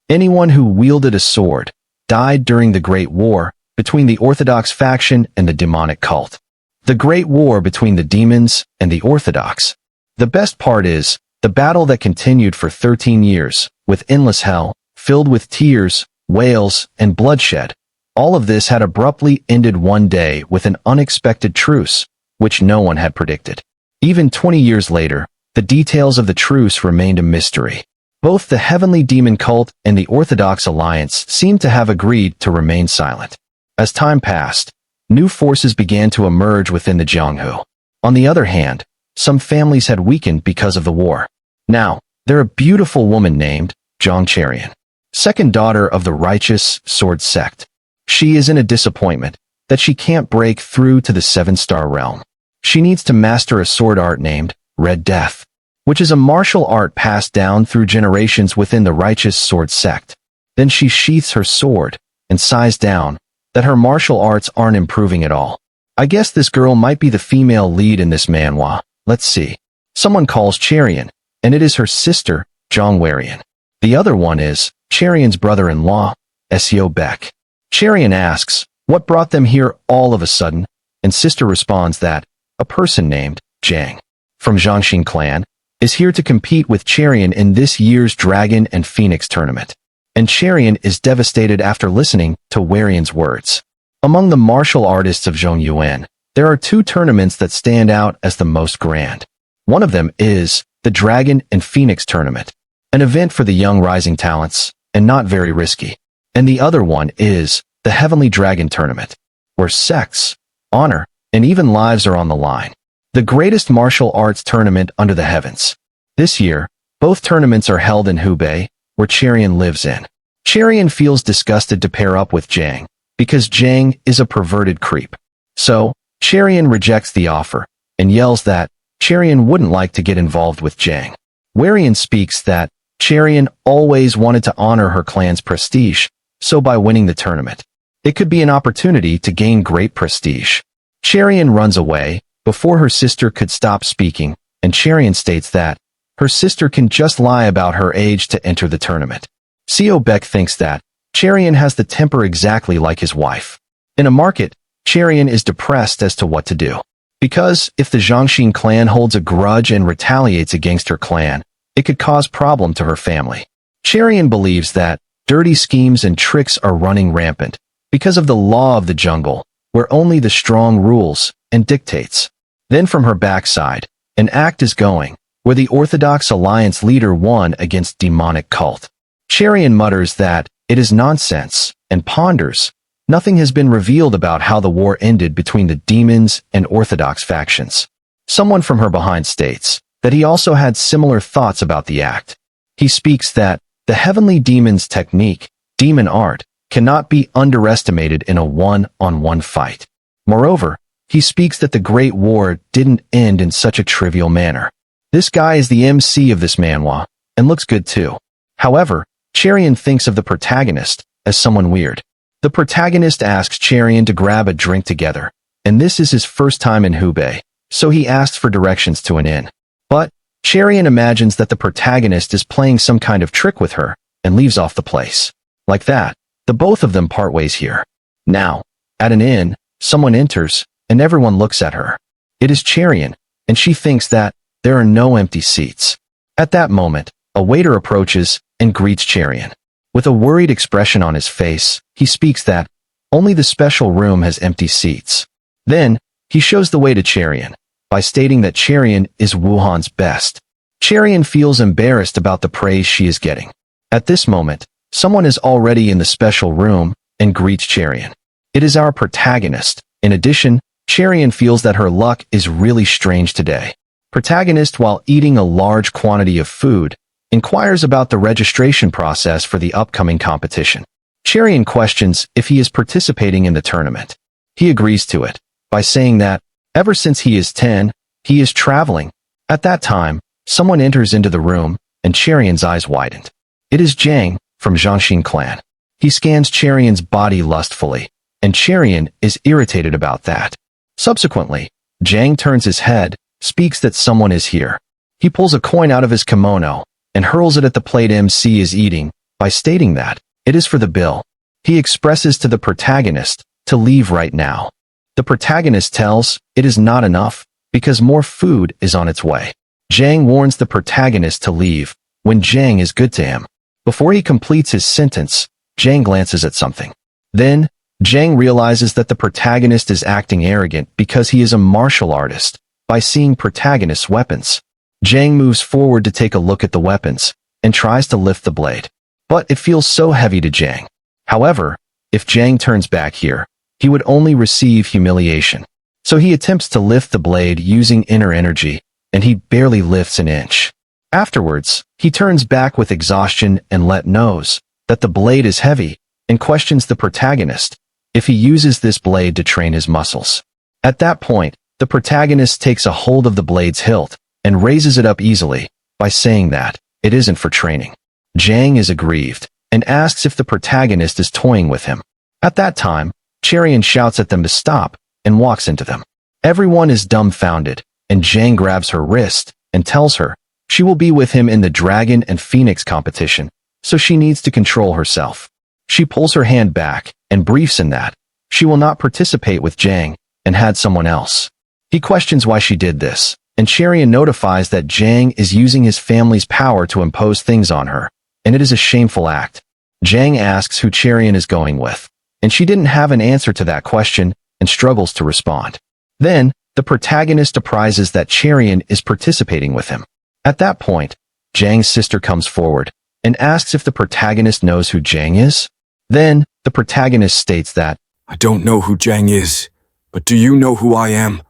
Anyone who wielded a sword died during the Great War between the Orthodox faction and the demonic cult. The Great War between the demons and the Orthodox. The best part is, the battle that continued for 13 years, with endless hell, filled with tears, wails, and bloodshed. All of this had abruptly ended one day with an unexpected truce, which no one had predicted. Even 20 years later, the details of the truce remained a mystery. Both the heavenly demon cult and the Orthodox alliance seemed to have agreed to remain silent. As time passed, new forces began to emerge within the Jianghu. On the other hand, some families had weakened because of the war. Now, they're a beautiful woman named Zhang Qianran, second daughter of the righteous sword sect. She is in a disappointment that she can't break through to the 7-star realm. She needs to master a sword art named Red Death, which is a martial art passed down through generations within the righteous sword sect. Then she sheaths her sword and sighs down that her martial arts aren't improving at all. I guess this girl might be the female lead in this manhwa. Let's see. Someone calls Qianran, and it is her sister, Zhang Weirian. The other one is Qianran's brother-in-law, Seo Beck. Qianran asks, what brought them here all of a sudden? And sister responds that a person named Zhang from Zhangxin clan is here to compete with Qianran in this year's Dragon and Phoenix tournament. And Qianran is devastated after listening to Weirian's words. Among the martial artists of Zhongyuan, there are 2 tournaments that stand out as the most grand. One of them is the Dragon and Phoenix tournament, an event for the young rising talents, and not very risky. And the other one is the Heavenly Dragon tournament, where sex, honor, and even lives are on the line. The greatest martial arts tournament under the heavens. This year, both tournaments are held in Hubei, where Qianran lives in. Qianran feels disgusted to pair up with Zhang, because Zhang is a perverted creep. So, Qianran rejects the offer, and yells that Qianran wouldn't like to get involved with Zhang. Weirian speaks that Qianran always wanted to honor her clan's prestige, so by winning the tournament, it could be an opportunity to gain great prestige. Qianran runs away before her sister could stop speaking, and Qianran states that her sister can just lie about her age to enter the tournament. Seo Beck thinks that Qianran has the temper exactly like his wife. In a market, Qianran is depressed as to what to do. Because if the Zhangxin clan holds a grudge and retaliates against her clan, it could cause problem to her family. Qianran believes that dirty schemes and tricks are running rampant because of the law of the jungle, where only the strong rules and dictates. Then from her backside, an act is going, where the Orthodox Alliance leader won against demonic cult. Qianran mutters that it is nonsense, and ponders. Nothing has been revealed about how the war ended between the demons and Orthodox factions. Someone from her behind states that he also had similar thoughts about the act. He speaks that the heavenly demon's technique, demon art, cannot be underestimated in a one-on-one fight. Moreover, he speaks that the Great War didn't end in such a trivial manner. This guy is the MC of this manhwa, and looks good too. However, Qianran thinks of the protagonist as someone weird. The protagonist asks Qianran to grab a drink together, and this is his first time in Hubei, so he asks for directions to an inn. But Qianran imagines that the protagonist is playing some kind of trick with her, and leaves off the place. Like that, the both of them part ways here. Now, at an inn, someone enters, and everyone looks at her. It is Qianran, and she thinks that there are no empty seats. At that moment, a waiter approaches and greets Qianran. With a worried expression on his face, he speaks that only the special room has empty seats. Then, he shows the way to Qianran, by stating that Qianran is Wuhan's best. Qianran feels embarrassed about the praise she is getting. At this moment, someone is already in the special room and greets Qianran. It is our protagonist. In addition, Qianran feels that her luck is really strange today. Protagonist, while eating a large quantity of food, inquires about the registration process for the upcoming competition. Qianran questions if he is participating in the tournament. He agrees to it, by saying that, ever since he is 10, he is traveling. At that time, someone enters into the room, and Qianran's eyes widened. It is Zhang, from Zhangxin clan. He scans Qianran's body lustfully, and Qianran is irritated about that. Subsequently, Zhang turns his head, speaks that someone is here. He pulls a coin out of his kimono, and hurls it at the plate MC is eating, by stating that it is for the bill. He expresses to the protagonist to leave right now. The protagonist tells it is not enough because more food is on its way. Jang warns the protagonist to leave when Jang is good to him. Before he completes his sentence, Jang glances at something. Then, Jang realizes that the protagonist is acting arrogant because he is a martial artist by seeing protagonist's weapons. Jang moves forward to take a look at the weapons and tries to lift the blade. But it feels so heavy to Jang. However, if Jang turns back here, he would only receive humiliation. So he attempts to lift the blade using inner energy, and he barely lifts an inch. Afterwards, he turns back with exhaustion and knows that the blade is heavy and questions the protagonist if he uses this blade to train his muscles. At that point, the protagonist takes a hold of the blade's hilt and raises it up easily by saying that it isn't for training. Jang is aggrieved and asks if the protagonist is toying with him. At that time, Cherian shouts at them to stop and walks into them. Everyone is dumbfounded, and Jang grabs her wrist and tells her she will be with him in the Dragon and Phoenix competition, so she needs to control herself. She pulls her hand back and briefs in that she will not participate with Jang and had someone else. He questions why she did this, and Cherian notifies that Jang is using his family's power to impose things on her, and it is a shameful act. Jang asks who Cherian is going with, and she didn't have an answer to that question and struggles to respond. Then, the protagonist apprises that Cherian is participating with him. At that point, Jang's sister comes forward and asks if the protagonist knows who Jang is. Then, the protagonist states that, I don't know who Jang is, but do you know who I am?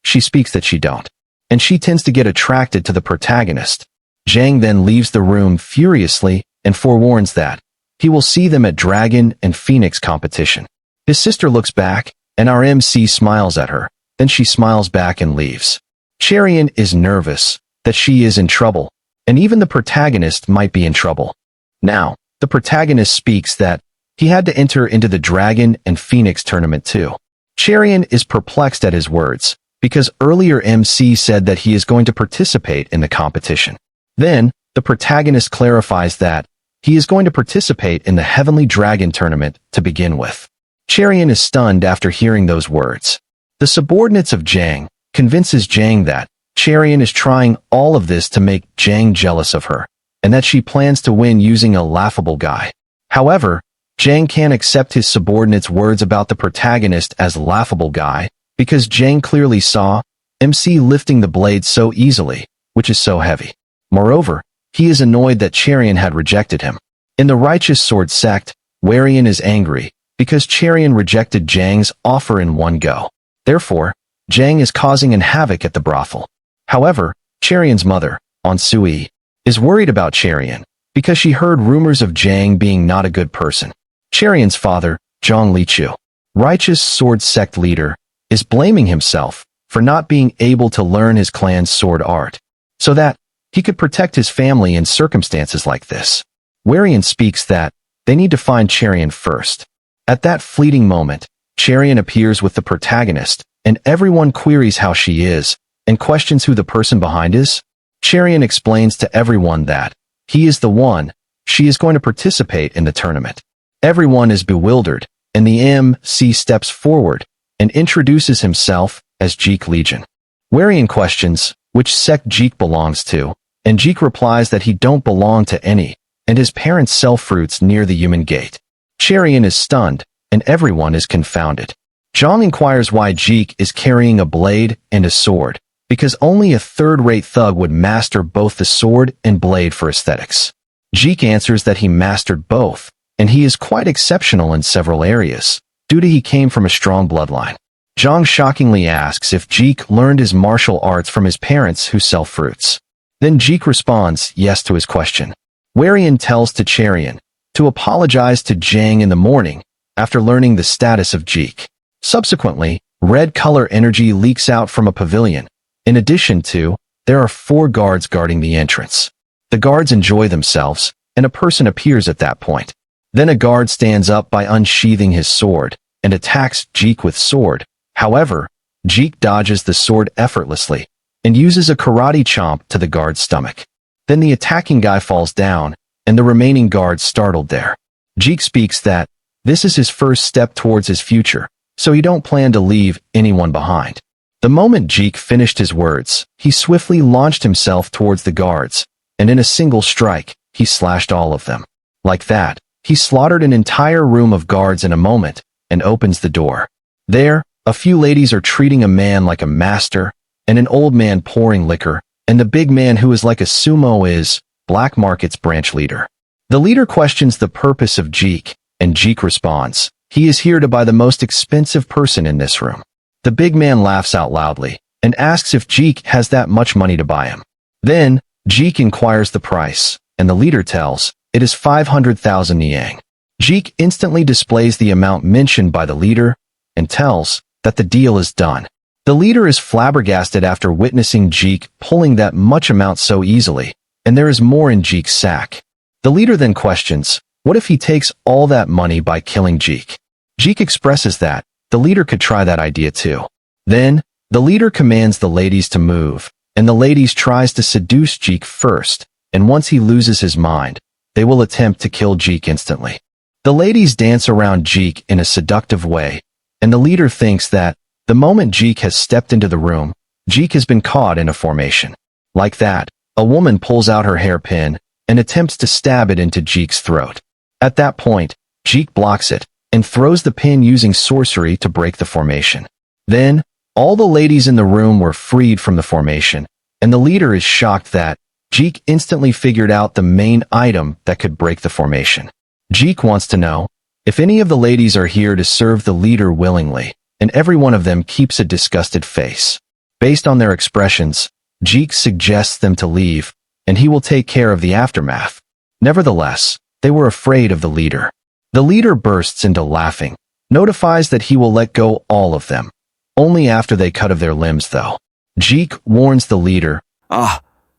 She speaks that she don't, and she tends to get attracted to the protagonist. Jang then leaves the room furiously and forewarns that he will see them at Dragon and Phoenix competition. His sister looks back, and our MC smiles at her, then she smiles back and leaves. Cherian is nervous that she is in trouble, and even the protagonist might be in trouble. Now, the protagonist speaks that he had to enter into the Dragon and Phoenix tournament too. Cherian is perplexed at his words, because earlier MC said that he is going to participate in the competition. Then, the protagonist clarifies that he is going to participate in the Heavenly Dragon tournament to begin with. Cherian is stunned after hearing those words. The subordinates of Jang convinces Jang that Cherian is trying all of this to make Jang jealous of her, and that she plans to win using a laughable guy. However, Jang can't accept his subordinates' words about the protagonist as laughable guy, because Jang clearly saw MC lifting the blade so easily, which is so heavy. Moreover, he is annoyed that Cherian had rejected him. In the Righteous Sword sect, Warian is angry because Cherian rejected Jang's offer in one go. Therefore, Jang is causing an havoc at the brothel. However, Cherian's mother, Onsui, is worried about Cherian because she heard rumors of Jang being not a good person. Cherian's father, Zhang Liqiu, Righteous Sword sect leader, is blaming himself for not being able to learn his clan's sword art, so that he could protect his family in circumstances like this. Warian speaks that they need to find Cherian first. At that fleeting moment, Cherian appears with the protagonist, and everyone queries how she is, and questions who the person behind is. Cherian explains to everyone that he is the one, she is going to participate in the tournament. Everyone is bewildered, and the MC steps forward and introduces himself as Jeek Legion. Warian questions which sect Jeek belongs to, and Jeek replies that he don't belong to any, and his parents sell fruits near the human gate. Cherian is stunned, and everyone is confounded. Zhang inquires why Jeek is carrying a blade and a sword, because only a third-rate thug would master both the sword and blade for aesthetics. Jeek answers that he mastered both, and he is quite exceptional in several areas, due to he came from a strong bloodline. Zhang shockingly asks if Jeek learned his martial arts from his parents who sell fruits. Then Jeek responds yes to his question. Warian tells to Cherian to apologize to Jang in the morning after learning the status of Jeek. Subsequently, red color energy leaks out from a pavilion. In addition to, there are 4 guards guarding the entrance. The guards enjoy themselves, and a person appears at that point. Then a guard stands up by unsheathing his sword and attacks Jeek with sword. However, Jeek dodges the sword effortlessly and uses a karate chomp to the guard's stomach. Then the attacking guy falls down, and the remaining guards startled there. Jeek speaks that this is his first step towards his future, so he don't plan to leave anyone behind. The moment Jeek finished his words, he swiftly launched himself towards the guards, and in a single strike, he slashed all of them. Like that, he slaughtered an entire room of guards in a moment, and opens the door. There, a few ladies are treating a man like a master, and an old man pouring liquor, and the big man who is like a sumo is Black Market's branch leader. The leader questions the purpose of Jeek, and Jeek responds, he is here to buy the most expensive person in this room. The big man laughs out loudly, and asks if Jeek has that much money to buy him. Then, Jeek inquires the price, and the leader tells, it is 500,000 Niang. Jeek instantly displays the amount mentioned by the leader, and tells that the deal is done. The leader is flabbergasted after witnessing Jeek pulling that much amount so easily, and there is more in Jeek's sack. The leader then questions, what if he takes all that money by killing Jeek? Jeek expresses that the leader could try that idea too. Then, the leader commands the ladies to move, and the ladies tries to seduce Jeek first, and once he loses his mind, they will attempt to kill Jeek instantly. The ladies dance around Jeek in a seductive way, and the leader thinks that the moment Jeek has stepped into the room, Jeek has been caught in a formation. Like that, a woman pulls out her hairpin and attempts to stab it into Jeek's throat. At that point, Jeek blocks it and throws the pin using sorcery to break the formation. Then, all the ladies in the room were freed from the formation, and the leader is shocked that Jeek instantly figured out the main item that could break the formation. Jeek wants to know if any of the ladies are here to serve the leader willingly, and every one of them keeps a disgusted face. Based on their expressions, Jeek suggests them to leave, and he will take care of the aftermath. Nevertheless, they were afraid of the leader. The leader bursts into laughing, notifies that he will let go all of them. Only after they cut of their limbs, though. Jeek warns the leader,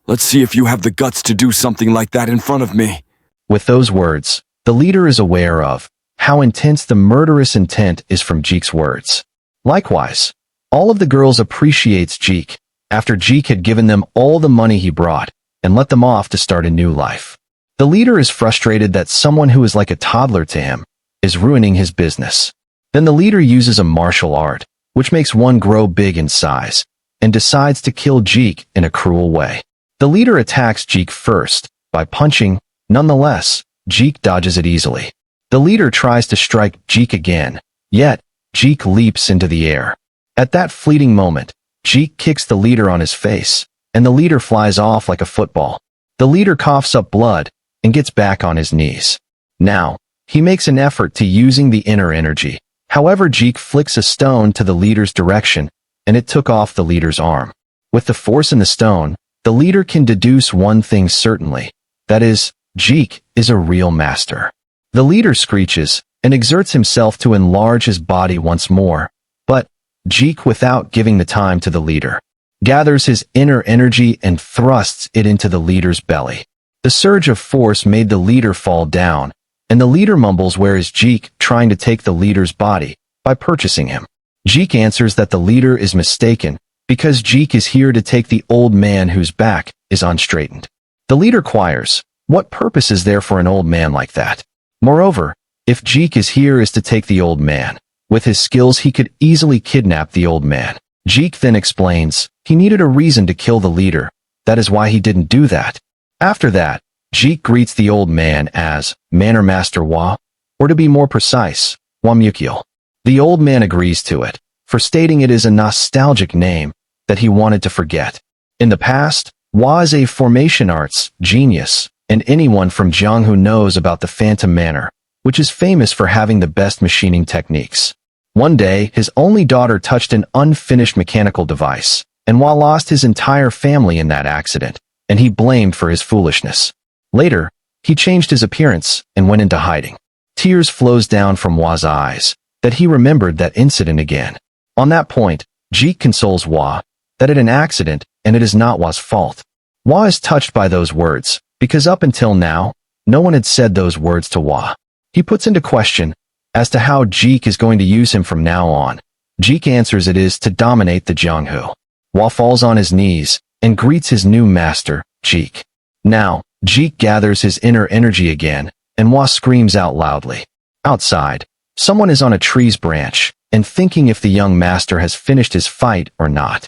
Let's see if you have the guts to do something like that in front of me. With those words, the leader is aware of how intense the murderous intent is from Jeek's words. Likewise, all of the girls appreciates Jeek, after Jeek had given them all the money he brought, and let them off to start a new life. The leader is frustrated that someone who is like a toddler to him is ruining his business. Then the leader uses a martial art, which makes one grow big in size, and decides to kill Jeek in a cruel way. The leader attacks Jeek first, by punching. Nonetheless, Jeek dodges it easily. The leader tries to strike Jeek again, yet, Jeek leaps into the air. At that fleeting moment, Jeek kicks the leader on his face, and the leader flies off like a football. The leader coughs up blood, and gets back on his knees. Now, he makes an effort to using the inner energy. However, Jeek flicks a stone to the leader's direction, and it took off the leader's arm. With the force in the stone, the leader can deduce one thing certainly, that is, Jeek is a real master. The leader screeches and exerts himself to enlarge his body once more, but Jeek, without giving the time to the leader, gathers his inner energy and thrusts it into the leader's belly. The surge of force made the leader fall down, and the leader mumbles, where is Jeek, trying to take the leader's body by purchasing him. Jeek answers that the leader is mistaken, because Jeek is here to take the old man whose back is unstraightened. The leader inquires, what purpose is there for an old man like that? Moreover, if Jeek is here is to take the old man, with his skills he could easily kidnap the old man. Jeek then explains, he needed a reason to kill the leader, that is why he didn't do that. After that, Jeek greets the old man as Manor Master Wa, or to be more precise, Wa Mukyil. The old man agrees to it, for stating it is a nostalgic name that he wanted to forget. In the past, Wa is a formation arts genius, and anyone from Jianghu knows about the Phantom Manor, which is famous for having the best machining techniques. One day, his only daughter touched an unfinished mechanical device, and Wa lost his entire family in that accident, and he blamed for his foolishness. Later, he changed his appearance and went into hiding. Tears flows down from Wa's eyes, that he remembered that incident again. On that point, Jeek consoles Wa that it an accident and it is not Wa's fault. Wa is touched by those words, because up until now, no one had said those words to Wa. He puts into question as to how Jeek is going to use him from now on. Jeek answers it is to dominate the Jianghu. Wa falls on his knees and greets his new master, Jeek. Now, Jeek gathers his inner energy again, and Hua screams out loudly. Outside, someone is on a tree's branch, and thinking if the young master has finished his fight or not.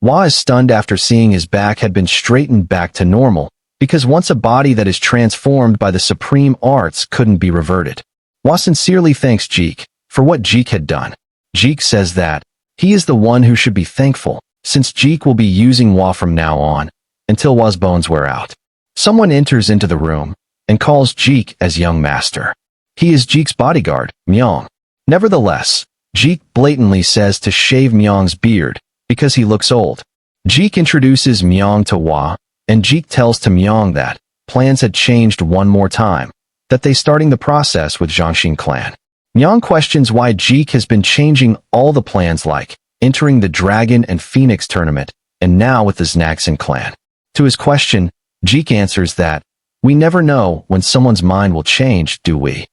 Hua is stunned after seeing his back had been straightened back to normal, because once a body that is transformed by the supreme arts couldn't be reverted. Hua sincerely thanks Jeek for what Jeek had done. Jeek says that he is the one who should be thankful, since Jeek will be using Hua from now on, until Hua's bones wear out. Someone enters into the room and calls Jeek as young master. He is Jeek's bodyguard, Myong. Nevertheless, Jeek blatantly says to shave Myong's beard because he looks old. Jeek introduces Myong to Hua, and Jeek tells to Myong that plans had changed one more time, that they starting the process with Zhangxin clan. Myong questions why Jeek has been changing all the plans, like entering the Dragon and Phoenix tournament, and now with the Znaxin clan. To his question, Jeek answers that, "We never know when someone's mind will change, do we?"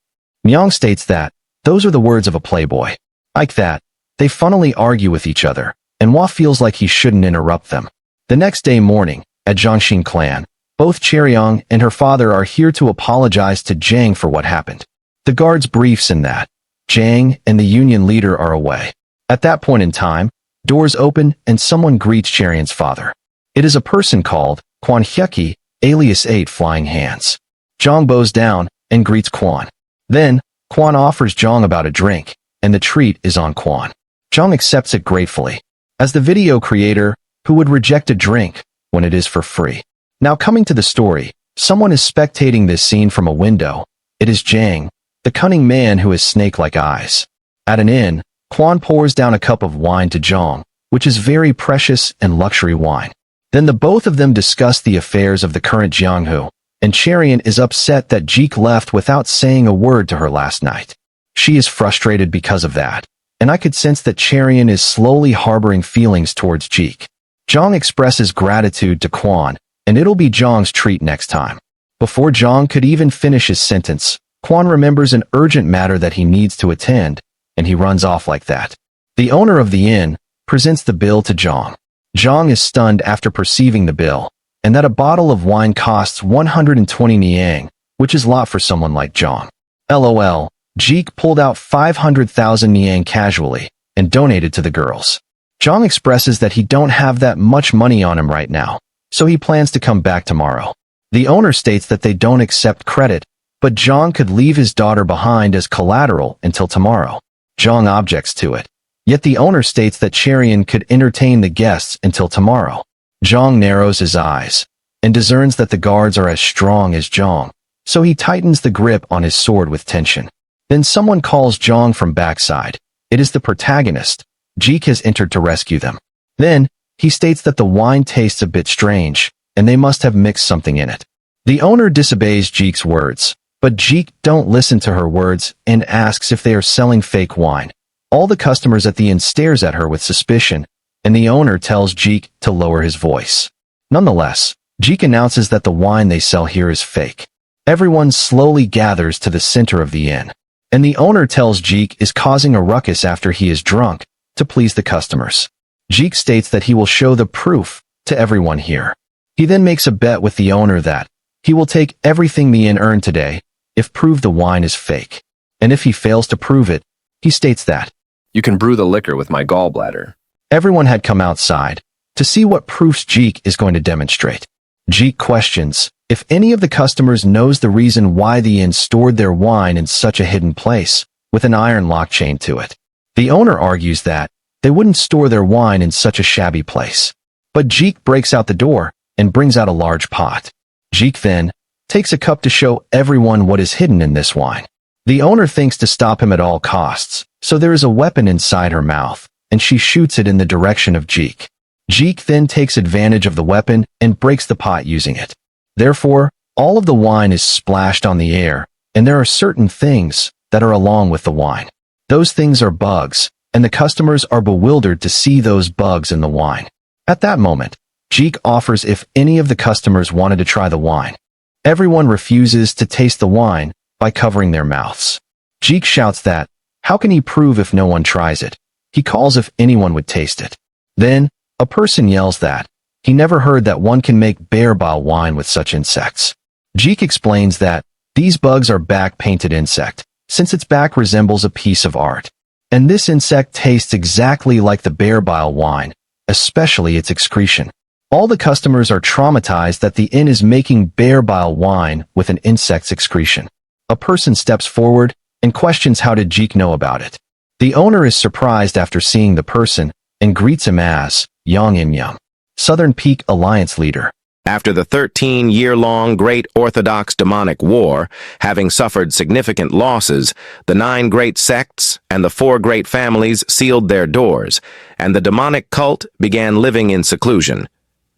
Myong states that, "Those are the words of a playboy." Like that, they funnily argue with each other, and Hua feels like he shouldn't interrupt them. The next day morning, at Zhangxin clan, both Cherryong and her father are here to apologize to Jiang for what happened. The guards briefs in that Jiang and the union leader are away. At that point in time, doors open and someone greets Cherryong's father. It is a person called Quan Hyuki, alias 8 Flying Hands. Zhang bows down and greets Quan. Then, Quan offers Zhang about a drink, and the treat is on Quan. Zhang accepts it gratefully, as the video creator who would reject a drink when it is for free. Now coming to the story, someone is spectating this scene from a window. It is Jiang, the cunning man who has snake-like eyes. At an inn, Quan pours down a cup of wine to Zhang, which is very precious and luxury wine. Then the both of them discuss the affairs of the current Jianghu, and Cherryong is upset that Jeek left without saying a word to her last night. She is frustrated because of that, and I could sense that Cherryong is slowly harboring feelings towards Jeek. Zhang expresses gratitude to Quan, and it'll be Zhang's treat next time. Before Zhang could even finish his sentence, Quan remembers an urgent matter that he needs to attend, and he runs off like that. The owner of the inn presents the bill to Zhang. Zhang is stunned after perceiving the bill, and that a bottle of wine costs 120 niang, which is a lot for someone like Zhang. LOL, Jeek pulled out 500,000 niang casually and donated to the girls. Zhang expresses that he don't have that much money on him right now, so he plans to come back tomorrow. The owner states that they don't accept credit, but Zhang could leave his daughter behind as collateral until tomorrow. Zhang objects to it. Yet the owner states that Cherryong could entertain the guests until tomorrow. Zhang narrows his eyes and discerns that the guards are as strong as Zhang, so he tightens the grip on his sword with tension. Then someone calls Zhang from backside. It is the protagonist. Jeek has entered to rescue them. Then, he states that the wine tastes a bit strange, and they must have mixed something in it. The owner disobeys Jeek's words, but Jeek don't listen to her words and asks if they are selling fake wine. All the customers at the inn stares at her with suspicion, and the owner tells Jeek to lower his voice. Nonetheless, Jeek announces that the wine they sell here is fake. Everyone slowly gathers to the center of the inn, and the owner tells Jeek is causing a ruckus after he is drunk to please the customers. Jeek states that he will show the proof to everyone here. He then makes a bet with the owner that he will take everything the inn earned today if prove the wine is fake. And if he fails to prove it, he states that You can brew the liquor with my gallbladder. everyone had come outside to see what proofs Jeek is going to demonstrate. Jeek questions if any of the customers knows the reason why the inn stored their wine in such a hidden place with an iron lock chain to it. The owner argues that they wouldn't store their wine in such a shabby place. But Jeek breaks out the door and brings out a large pot. Jeek then takes a cup to show everyone what is hidden in this wine. The owner thinks to stop him at all costs, so there is a weapon inside her mouth, and she shoots it in the direction of Jeek. Jeek then takes advantage of the weapon and breaks the pot using it. Therefore, all of the wine is splashed on the air, and there are certain things that are along with the wine. Those things are bugs, and the customers are bewildered to see those bugs in the wine. At that moment, Jeek offers if any of the customers wanted to try the wine. Everyone refuses to taste the wine by covering their mouths. Jeek shouts that, how can he prove if no one tries it? He calls if anyone would taste it. Then, a person yells that he never heard that one can make bear bile wine with such insects. Jeek explains that these bugs are back-painted insect, since its back resembles a piece of art. And this insect tastes exactly like the bear bile wine, especially its excretion. All the customers are traumatized that the inn is making bear bile wine with an insect's excretion. A person steps forward and questions how did Jeek know about it. The owner is surprised after seeing the person and greets him as Yang Imyam, Southern Peak Alliance leader. After the 13-year-long Great Orthodox Demonic War, having suffered significant losses, the 9 great sects and the 4 great families sealed their doors, and the demonic cult began living in seclusion.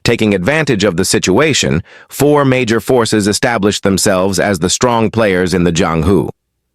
Taking advantage of the situation, 4 major forces established themselves as the strong players in the Jianghu.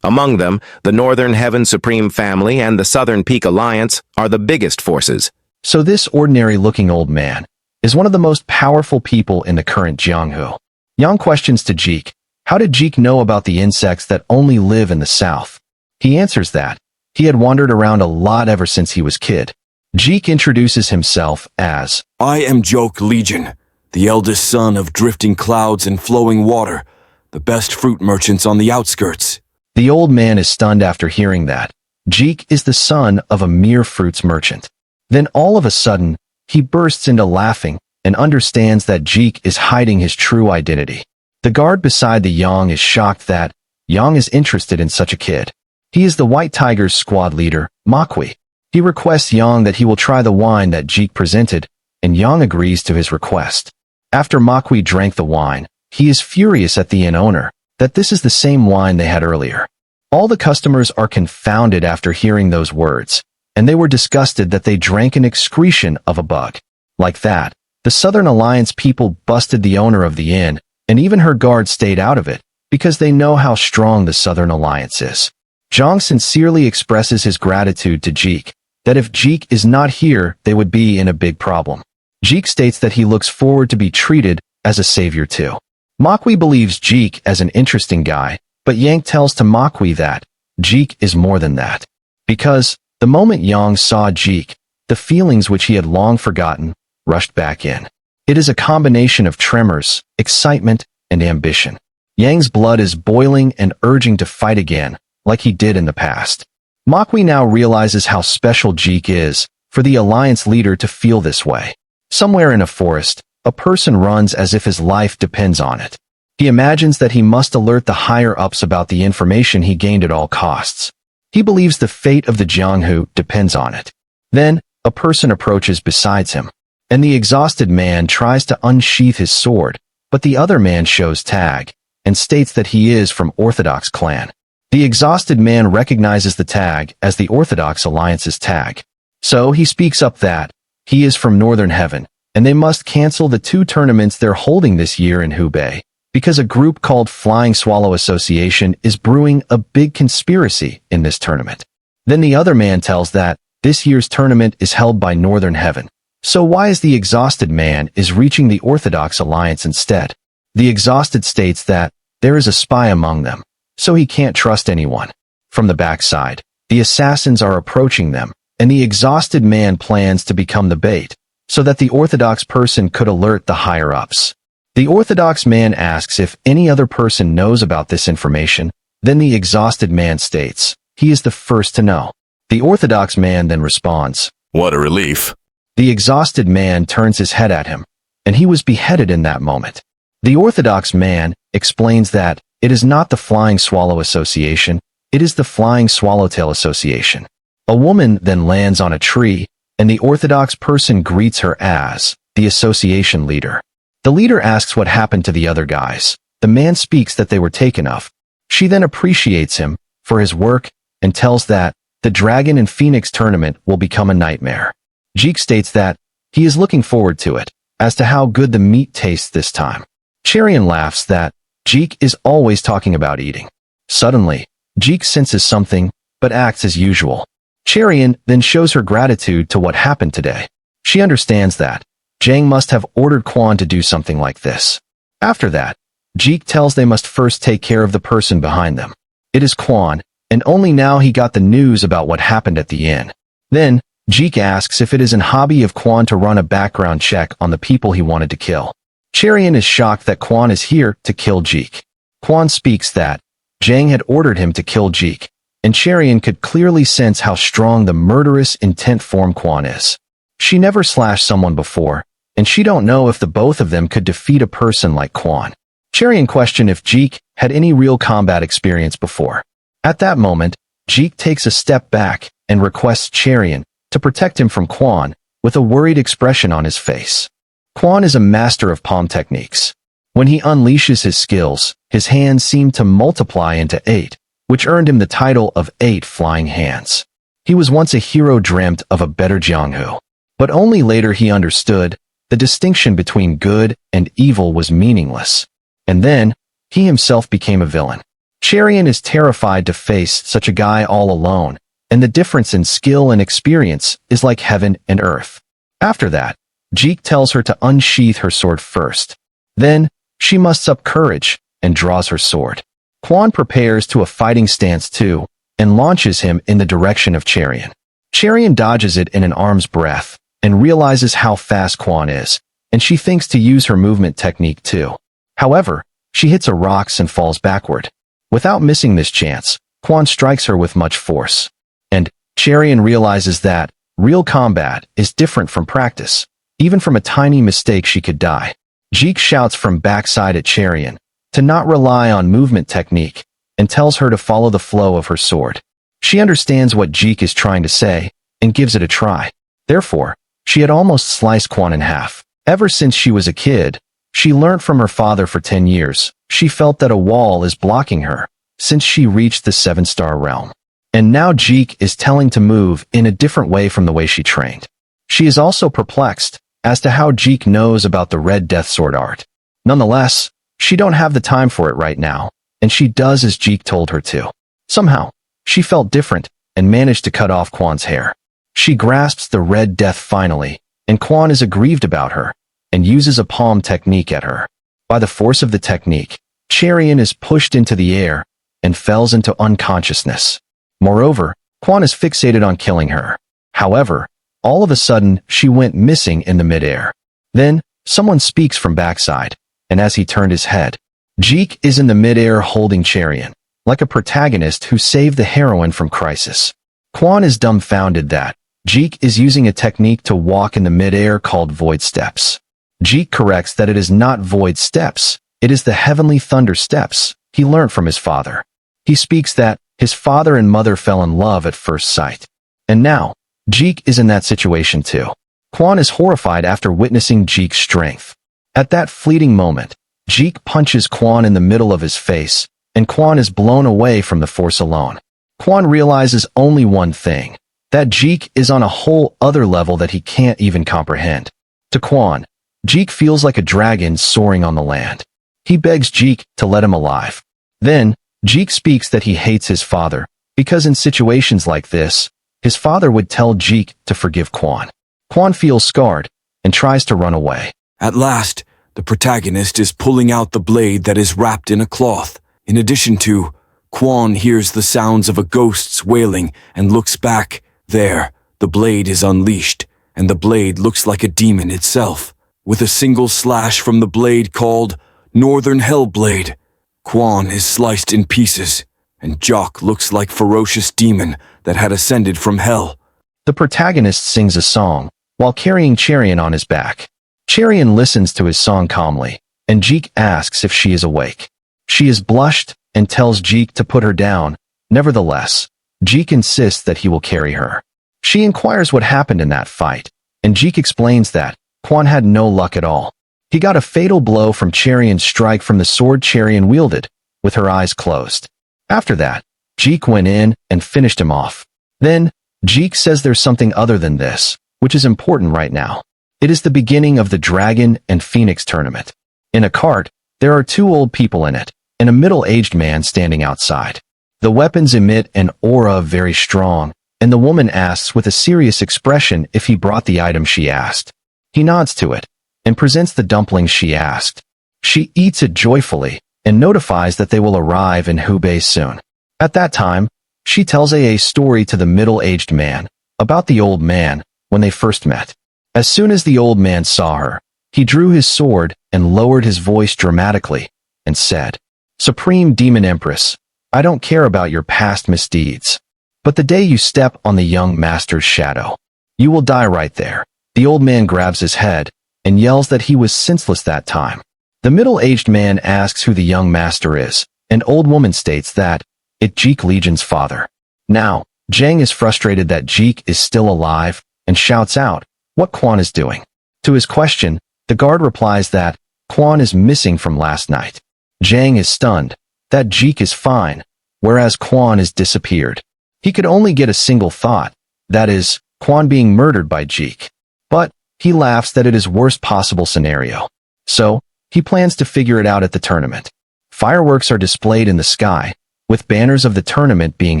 Among them, the Northern Heaven Supreme Family and the Southern Peak Alliance are the biggest forces. So this ordinary-looking old man is one of the most powerful people in the current Jianghu. Yang questions to Jeek, how did Jeek know about the insects that only live in the south? He answers that he had wandered around a lot ever since he was kid. Jeek introduces himself as, I am Joke Legion, the eldest son of drifting clouds and flowing water, the best fruit merchants on the outskirts. The old man is stunned after hearing that Jeek is the son of a mere fruits merchant. Then all of a sudden, he bursts into laughing and understands that Jeek is hiding his true identity. The guard beside the Yang is shocked that Yang is interested in such a kid. He is the White Tiger's squad leader, Makwi. He requests Yang that he will try the wine that Jeek presented, and Yang agrees to his request. After Makwi drank the wine, he is furious at the inn owner that this is the same wine they had earlier. All the customers are confounded after hearing those words, and they were disgusted that they drank an excretion of a bug. Like that, the Southern Alliance people busted the owner of the inn, and even her guard stayed out of it, because they know how strong the Southern Alliance is. Zhang sincerely expresses his gratitude to Jeek, that if Jeek is not here, they would be in a big problem. Jeek states that he looks forward to be treated as a savior too. Makwi believes Jeek as an interesting guy, but Yang tells to Makwi that Jeek is more than that. Because the moment Yang saw Jeek, the feelings which he had long forgotten rushed back in. It is a combination of tremors, excitement, and ambition. Yang's blood is boiling and urging to fight again, like he did in the past. Makwi now realizes how special Jeek is for the Alliance leader to feel this way. Somewhere in a forest, a person runs as if his life depends on it. He imagines that he must alert the higher-ups about the information he gained at all costs. He believes the fate of the Jianghu depends on it. Then, a person approaches besides him, and the exhausted man tries to unsheath his sword, but the other man shows tag, and states that he is from Orthodox clan. The exhausted man recognizes the tag as the Orthodox Alliance's tag. So he speaks up that he is from Northern Heaven, and they must cancel the 2 tournaments they're holding this year in Hubei, because a group called Flying Swallow Association is brewing a big conspiracy in this tournament. Then the other man tells that this year's tournament is held by Northern Heaven. So why is the exhausted man is reaching the Orthodox Alliance instead? The exhausted states that there is a spy among them, so he can't trust anyone. From the backside, the assassins are approaching them, and the exhausted man plans to become the bait, so that the Orthodox person could alert the higher-ups. The Orthodox man asks if any other person knows about this information, then the exhausted man states he is the first to know. The Orthodox man then responds, What a relief. The exhausted man turns his head at him, and he was beheaded in that moment. The Orthodox man explains that it is not the Flying Swallow Association, it is the Flying Swallowtail Association. A woman then lands on a tree, and the Orthodox person greets her as the association leader. The leader asks what happened to the other guys. The man speaks that they were taken off. She then appreciates him for his work and tells that the Dragon and Phoenix tournament will become a nightmare. Jeek states that he is looking forward to it, as to how good the meat tastes this time. Cherian laughs that Jeek is always talking about eating. Suddenly, Jeek senses something, but acts as usual. Cherian then shows her gratitude to what happened today. She understands that Zhang must have ordered Quan to do something like this. After that, Jeek tells they must first take care of the person behind them. It is Quan, and only now he got the news about what happened at the inn. Then, Jeek asks if it is an hobby of Quan to run a background check on the people he wanted to kill. Cherian is shocked that Quan is here to kill Jeek. Quan speaks that Zhang had ordered him to kill Jeek, and Cherian could clearly sense how strong the murderous intent form Quan is. She never slashed someone before, and she don't know if the both of them could defeat a person like Quan. Cherian questioned if Jeek had any real combat experience before. At that moment, Jeek takes a step back and requests Cherian to protect him from Quan with a worried expression on his face. Quan is a master of palm techniques. When he unleashes his skills, his hands seem to multiply into 8, which earned him the title of 8 Flying Hands. He was once a hero dreamt of a better Jianghu. But only later he understood the distinction between good and evil was meaningless. And then, he himself became a villain. Cherian is terrified to face such a guy all alone, and the difference in skill and experience is like heaven and earth. After that, Jeek tells her to unsheath her sword first. Then, she musts up courage and draws her sword. Quan prepares to a fighting stance too, and launches him in the direction of Cherian. Cherian dodges it in an arm's breadth, and realizes how fast Quan is, and she thinks to use her movement technique too. However, she hits a rocks and falls backward. Without missing this chance, Quan strikes her with much force. And Cherian realizes that real combat is different from practice. Even from a tiny mistake she could die. Jeek shouts from backside at Cherian to not rely on movement technique and tells her to follow the flow of her sword. She understands what Jeek is trying to say and gives it a try. Therefore, she had almost sliced Quan in half. Ever since she was a kid, she learned from her father for 10 years. She felt that a wall is blocking her since she reached the 7-star realm. And now Jeek is telling to move in a different way from the way she trained. She is also perplexed as to how Jeek knows about the Red Death Sword art. Nonetheless, she don't have the time for it right now, and she does as Jeek told her to. Somehow, she felt different and managed to cut off Quan's hair. She grasps the Red Death finally, and Quan is aggrieved about her, and uses a palm technique at her. By the force of the technique, Cherian is pushed into the air and falls into unconsciousness. Moreover, Quan is fixated on killing her. However, all of a sudden, she went missing in the midair. Then, someone speaks from backside, and as he turned his head, Jeek is in the midair holding Cherian, like a protagonist who saved the heroine from crisis. Quan is dumbfounded that Jeek is using a technique to walk in the midair called Void Steps. Jeek corrects that it is not Void Steps, it is the Heavenly Thunder Steps he learned from his father. He speaks that his father and mother fell in love at first sight. And now, Jeek is in that situation too. Quan is horrified after witnessing Jeek's strength. At that fleeting moment, Jeek punches Quan in the middle of his face, and Quan is blown away from the force alone. Quan realizes only one thing, that Jeek is on a whole other level that he can't even comprehend. To Quan, Jeek feels like a dragon soaring on the land. He begs Jeek to let him alive. Then, Jeek speaks that he hates his father, because in situations like this, his father would tell Jeek to forgive Quan. Quan feels scarred and tries to run away. At last, the protagonist is pulling out the blade that is wrapped in a cloth. In addition to, Quan hears the sounds of a ghost's wailing and looks back. There, the blade is unleashed, and the blade looks like a demon itself. With a single slash from the blade called Northern Hellblade, Quan is sliced in pieces, and Jock looks like ferocious demon that had ascended from hell. The protagonist sings a song, while carrying Cherian on his back. Cherian listens to his song calmly, and Jeek asks if she is awake. She is blushed and tells Jeek to put her down. Nevertheless, Jeek insists that he will carry her. She inquires what happened in that fight, and Jeek explains that Quan had no luck at all. He got a fatal blow from Cherian's strike from the sword Cherian wielded, with her eyes closed. After that, Jeek went in and finished him off. Then, Jeek says there's something other than this, which is important right now. It is the beginning of the Dragon and Phoenix tournament. In a cart, there are 2 old people in it, and a middle-aged man standing outside. The weapons emit an aura very strong, and the woman asks with a serious expression if he brought the item she asked. He nods to it, and presents the dumplings she asked. She eats it joyfully, and notifies that they will arrive in Hubei soon. At that time, she tells a story to the middle-aged man, about the old man, when they first met. As soon as the old man saw her, He drew his sword and lowered his voice dramatically and said, "Supreme Demon Empress, I don't care about your past misdeeds. But the day you step on the young master's shadow, you will die right there." The old man grabs his head and yells that he was senseless that time. The middle-aged man asks who the young master is, and old woman states that it's Jeek Legion's father. Now, Zhang is frustrated that Jeek is still alive and shouts out what Quan is doing. To his question, the guard replies that Quan is missing from last night. Zhang is stunned that Jeek is fine, whereas Quan is disappeared. He could only get a single thought, that is, Quan being murdered by Jeek. But he laughs that it is worst possible scenario. So, he plans to figure it out at the tournament. Fireworks are displayed in the sky, with banners of the tournament being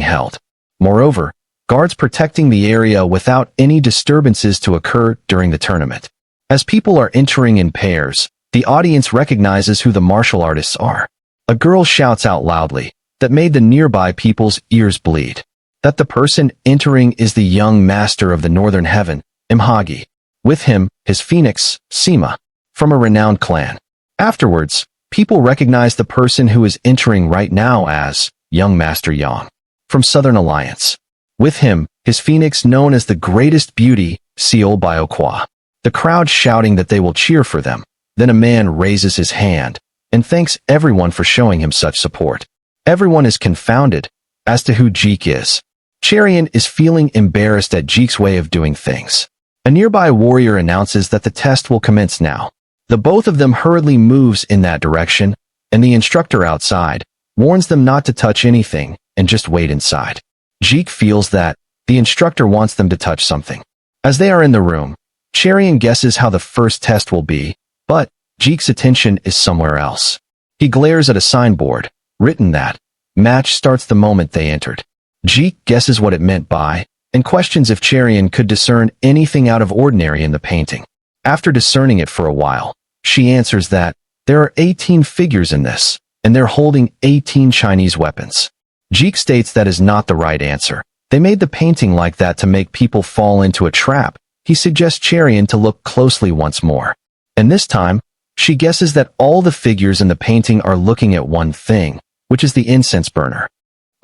held. Moreover, guards protecting the area without any disturbances to occur during the tournament. As people are entering in pairs, the audience recognizes who the martial artists are. A girl shouts out loudly, that made the nearby people's ears bleed, that the person entering is the young master of the Northern Heaven, Imhagi. With him, his phoenix, Sima, from a renowned clan. Afterwards, people recognize the person who is entering right now as Young Master Yang, from Southern Alliance. With him, his phoenix known as the greatest beauty, Seol Bioqua. The crowd shouting that they will cheer for them. Then a man raises his hand and thanks everyone for showing him such support. Everyone is confounded as to who Jeek is. Cherian is feeling embarrassed at Jeek's way of doing things. A nearby warrior announces that the test will commence now. The both of them hurriedly moves in that direction, and the instructor outside warns them not to touch anything and just wait inside. Jeek feels that the instructor wants them to touch something. As they are in the room, Cherian guesses how the first test will be, but Jeek's attention is somewhere else. He glares at a signboard, written that match starts the moment they entered. Jeek guesses what it meant by, and questions if Cherian could discern anything out of ordinary in the painting. After discerning it for a while, she answers that there are 18 figures in this, and they're holding 18 Chinese weapons. Jeek states that is not the right answer. They made the painting like that to make people fall into a trap. He suggests Cherian to look closely once more. And this time, she guesses that all the figures in the painting are looking at one thing, which is the incense burner.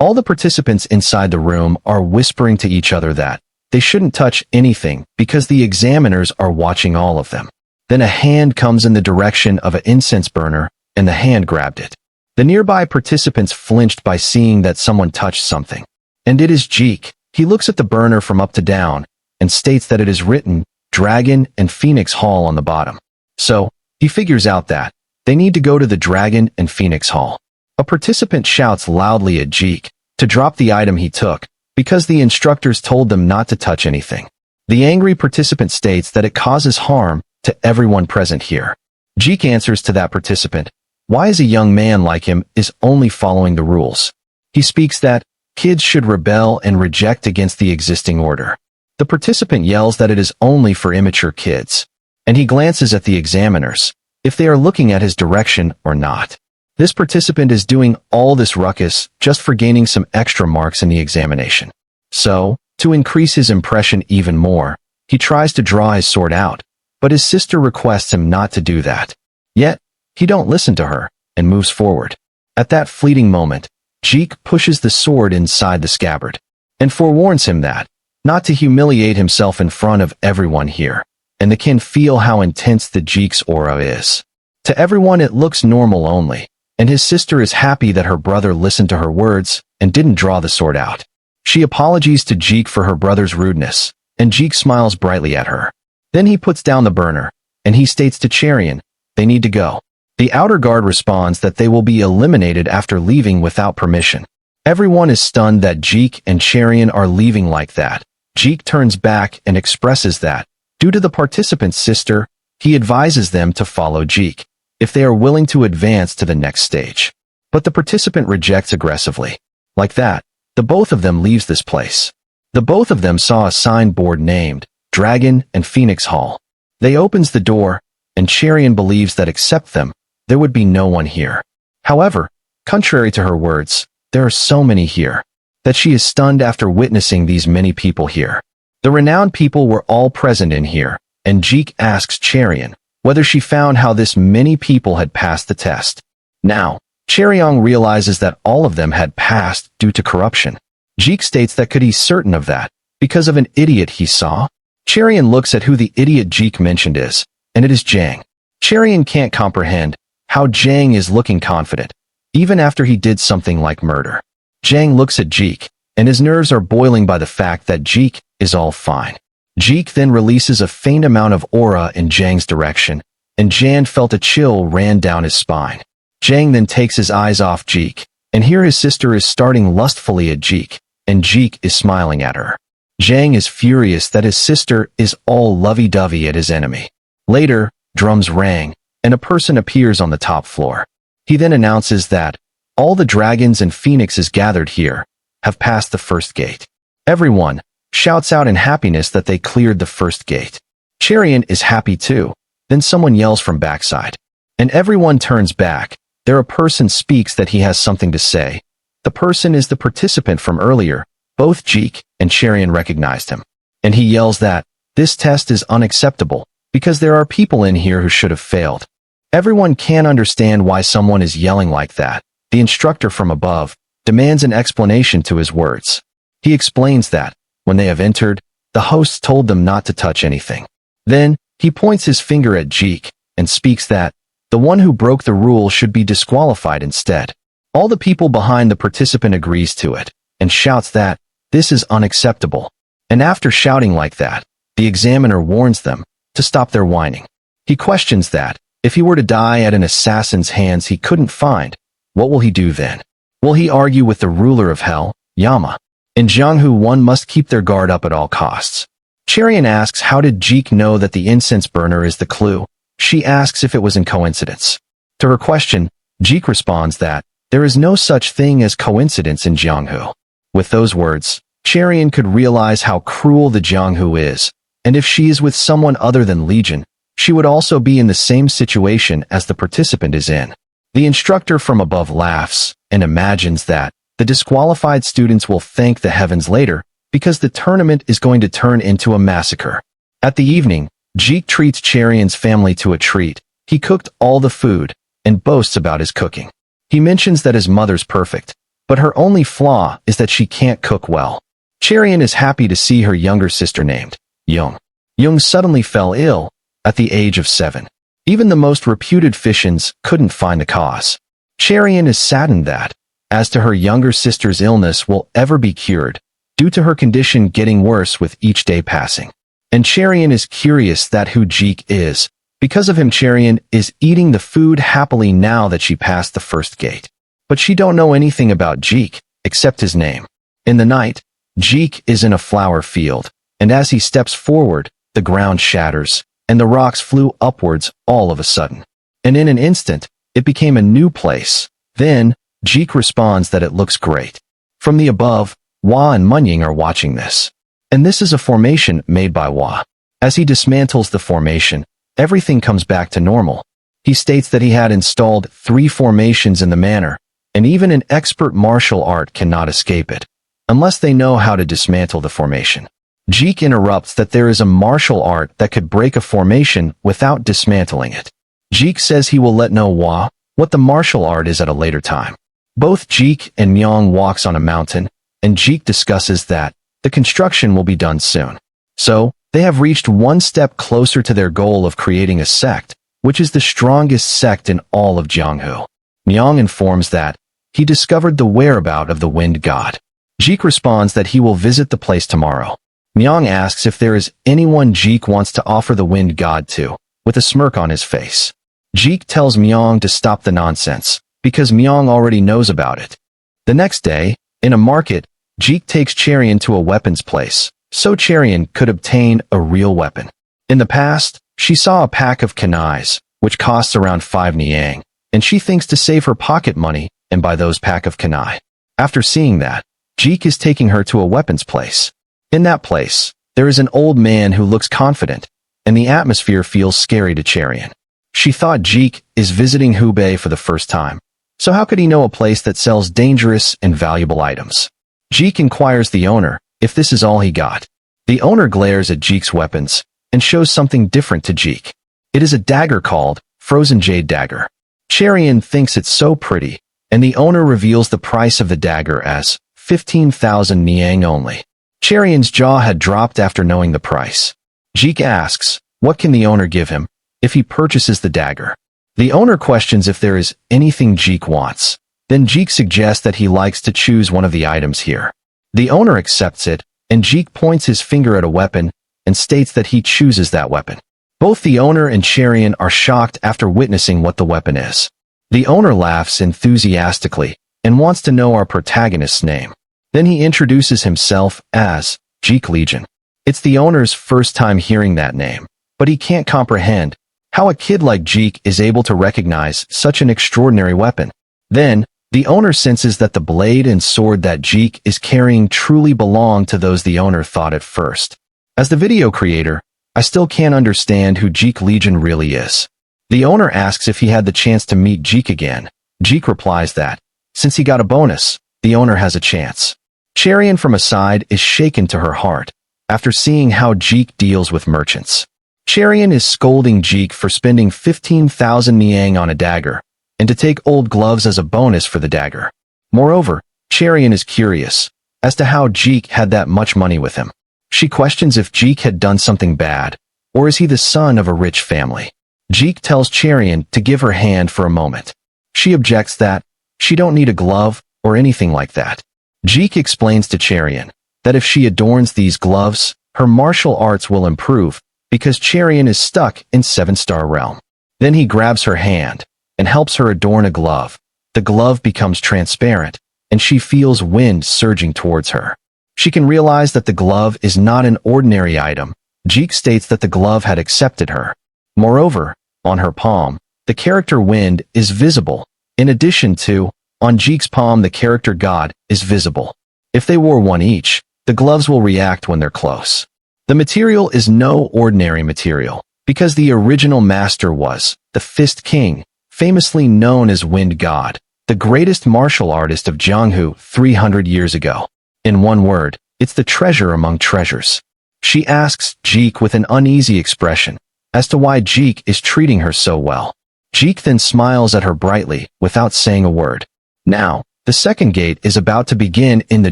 All the participants inside the room are whispering to each other that they shouldn't touch anything because the examiners are watching all of them. Then a hand comes in the direction of an incense burner, and the hand grabbed it. The nearby participants flinched by seeing that someone touched something. And it is Jeek. He looks at the burner from up to down, and states that it is written Dragon and Phoenix Hall on the bottom. So, he figures out that they need to go to the Dragon and Phoenix Hall. A participant shouts loudly at Jeek to drop the item he took, because the instructors told them not to touch anything. The angry participant states that it causes harm to everyone present here. Jeek answers to that participant, why is a young man like him is only following the rules? He speaks that kids should rebel and reject against the existing order. The participant yells that it is only for immature kids, and he glances at the examiners, if they are looking at his direction or not. This participant is doing all this ruckus just for gaining some extra marks in the examination. So, to increase his impression even more, he tries to draw his sword out, but his sister requests him not to do that. Yet, he don't listen to her, and moves forward. At that fleeting moment, Jeek pushes the sword inside the scabbard, and forewarns him that, not to humiliate himself in front of everyone here, and they can feel how intense the Jeek's aura is. To everyone it looks normal only, and his sister is happy that her brother listened to her words and didn't draw the sword out. She apologizes to Jeek for her brother's rudeness, and Jeek smiles brightly at her. Then he puts down the burner, and he states to Cherian, they need to go. The outer guard responds that they will be eliminated after leaving without permission. Everyone is stunned that Jeek and Cherian are leaving like that. Jeek turns back and expresses that, due to the participant's sister, he advises them to follow Jeek, if they are willing to advance to the next stage. But the participant rejects aggressively. Like that, the both of them leaves this place. The both of them saw a signboard named Dragon and Phoenix Hall. They opens the door, and Cherian believes that except them, there would be no one here. However, contrary to her words, there are so many here, that she is stunned after witnessing these many people here. The renowned people were all present in here, and Jeek asks Cherian, whether she found how this many people had passed the test. Now, Cheryong realizes that all of them had passed due to corruption. Jeek states that could he certain of that, because of an idiot he saw? Cherian looks at who the idiot Jeek mentioned is, and it is Jang. Cherian can't comprehend how Jang is looking confident, even after he did something like murder. Jang looks at Jeek, and his nerves are boiling by the fact that Jeek is all fine. Jeek then releases a faint amount of aura in Jang's direction, and Jan felt a chill ran down his spine. Jang then takes his eyes off Jeek, and here his sister is starting lustfully at Jeek, and Jeek is smiling at her. Jang is furious that his sister is all lovey-dovey at his enemy. Later, drums rang, and a person appears on the top floor. He then announces that all the dragons and phoenixes gathered here have passed the first gate. Everyone shouts out in happiness that they cleared the first gate. Cherian is happy too. Then someone yells from backside, and everyone turns back. There a person speaks that he has something to say. The person is the participant from earlier. Both Jeek and Cherian recognized him, and he yells that this test is unacceptable because there are people in here who should have failed. Everyone can't understand why someone is yelling like that. The instructor from above demands an explanation to his words. He explains that when they have entered, the host told them not to touch anything. Then he points his finger at Jeek and speaks that the one who broke the rule should be disqualified instead. All the people behind the participant agrees to it and shouts that this is unacceptable. And after shouting like that, the examiner warns them to stop their whining. He questions that if he were to die at an assassin's hands he couldn't find, what will he do then? Will he argue with the ruler of hell, Yama? In Jianghu, one must keep their guard up at all costs. Cherian asks how did Jeek know that the incense burner is the clue. She asks if it was in coincidence. To her question, Jeek responds that there is no such thing as coincidence in Jianghu. With those words, Cherian could realize how cruel the Jianghu is, and if she is with someone other than Legion, she would also be in the same situation as the participant is in. The instructor from above laughs and imagines that the disqualified students will thank the heavens later because the tournament is going to turn into a massacre. At the evening, Jeek treats Cherian's family to a treat. He cooked all the food and boasts about his cooking. He mentions that his mother's perfect, but her only flaw is that she can't cook well. Cherian is happy to see her younger sister named Young. Young suddenly fell ill at the age of 7. Even the most reputed physicians couldn't find the cause. Cherian is saddened that, as to her younger sister's illness will ever be cured, due to her condition getting worse with each day passing. And Cherian is curious that who Jeek is. Because of him, Cherian is eating the food happily now that she passed the first gate. But she don't know anything about Jeek, except his name. In the night, Jeek is in a flower field, and as he steps forward, the ground shatters, and the rocks flew upwards all of a sudden. And in an instant, it became a new place. Then, Jeek responds that it looks great. From the above, Hua and Munying are watching this. And this is a formation made by Hua. As he dismantles the formation, everything comes back to normal. He states that he had installed 3 formations in the manner, and even an expert martial art cannot escape it, unless they know how to dismantle the formation. Jeek interrupts that there is a martial art that could break a formation without dismantling it. Jeek says he will let know Hua what the martial art is at a later time. Both Jeek and Myong walks on a mountain, and Jeek discusses that the construction will be done soon. So, they have reached one step closer to their goal of creating a sect, which is the strongest sect in all of Jianghu. Myong informs that he discovered the whereabout of the wind god. Jeek responds that he will visit the place tomorrow. Myong asks if there is anyone Jeek wants to offer the wind god to, with a smirk on his face. Jeek tells Myong to stop the nonsense, because Myong already knows about it. The next day, in a market, Jeek takes Cherian to a weapons place, so Cherian could obtain a real weapon. In the past, she saw a pack of kunais, which costs around 5 niang, and she thinks to save her pocket money and buy those pack of kunai. After seeing that, Jeek is taking her to a weapons place. In that place, there is an old man who looks confident, and the atmosphere feels scary to Cherian. She thought Jeek is visiting Hubei for the first time, so how could he know a place that sells dangerous and valuable items? Jeek inquires the owner if this is all he got. The owner glares at Jeek's weapons and shows something different to Jeek. It is a dagger called Frozen Jade Dagger. Cherian thinks it's so pretty, and the owner reveals the price of the dagger as 15,000 niang only. Cherian's jaw had dropped after knowing the price. Jeek asks, what can the owner give him if he purchases the dagger? The owner questions if there is anything Jeek wants. Then Jeek suggests that he likes to choose one of the items here. The owner accepts it, and Jeek points his finger at a weapon and states that he chooses that weapon. Both the owner and Cherian are shocked after witnessing what the weapon is. The owner laughs enthusiastically and wants to know our protagonist's name. Then he introduces himself as Jeek Legion. It's the owner's first time hearing that name, but he can't comprehend how a kid like Jeek is able to recognize such an extraordinary weapon. Then, the owner senses that the blade and sword that Jeek is carrying truly belong to those the owner thought at first. As the video creator, I still can't understand who Jeek Legion really is. The owner asks if he had the chance to meet Jeek again. Jeek replies that, since he got a bonus, the owner has a chance. Cherian from aside is shaken to her heart after seeing how Jeek deals with merchants. Cherian is scolding Jeek for spending 15,000 niang on a dagger, and to take old gloves as a bonus for the dagger. Moreover, Cherian is curious as to how Jeek had that much money with him. She questions if Jeek had done something bad, or is he the son of a rich family. Jeek tells Cherian to give her hand for a moment. She objects that she don't need a glove or anything like that. Jeek explains to Cherian that if she adorns these gloves, her martial arts will improve because Cherian is stuck in 7-star realm. Then he grabs her hand and helps her adorn a glove. The glove becomes transparent, and she feels wind surging towards her. She can realize that the glove is not an ordinary item. Jeek states that the glove had accepted her. Moreover, on her palm, the character Wind is visible. In addition to, on Jeek's palm the character God is visible. If they wore one each, the gloves will react when they're close. The material is no ordinary material, because the original master was the Fist King, famously known as Wind God, the greatest martial artist of Jianghu 300 years ago. In one word, it's the treasure among treasures. She asks Jeek with an uneasy expression as to why Jeek is treating her so well. Jeek then smiles at her brightly without saying a word. Now, the second gate is about to begin in the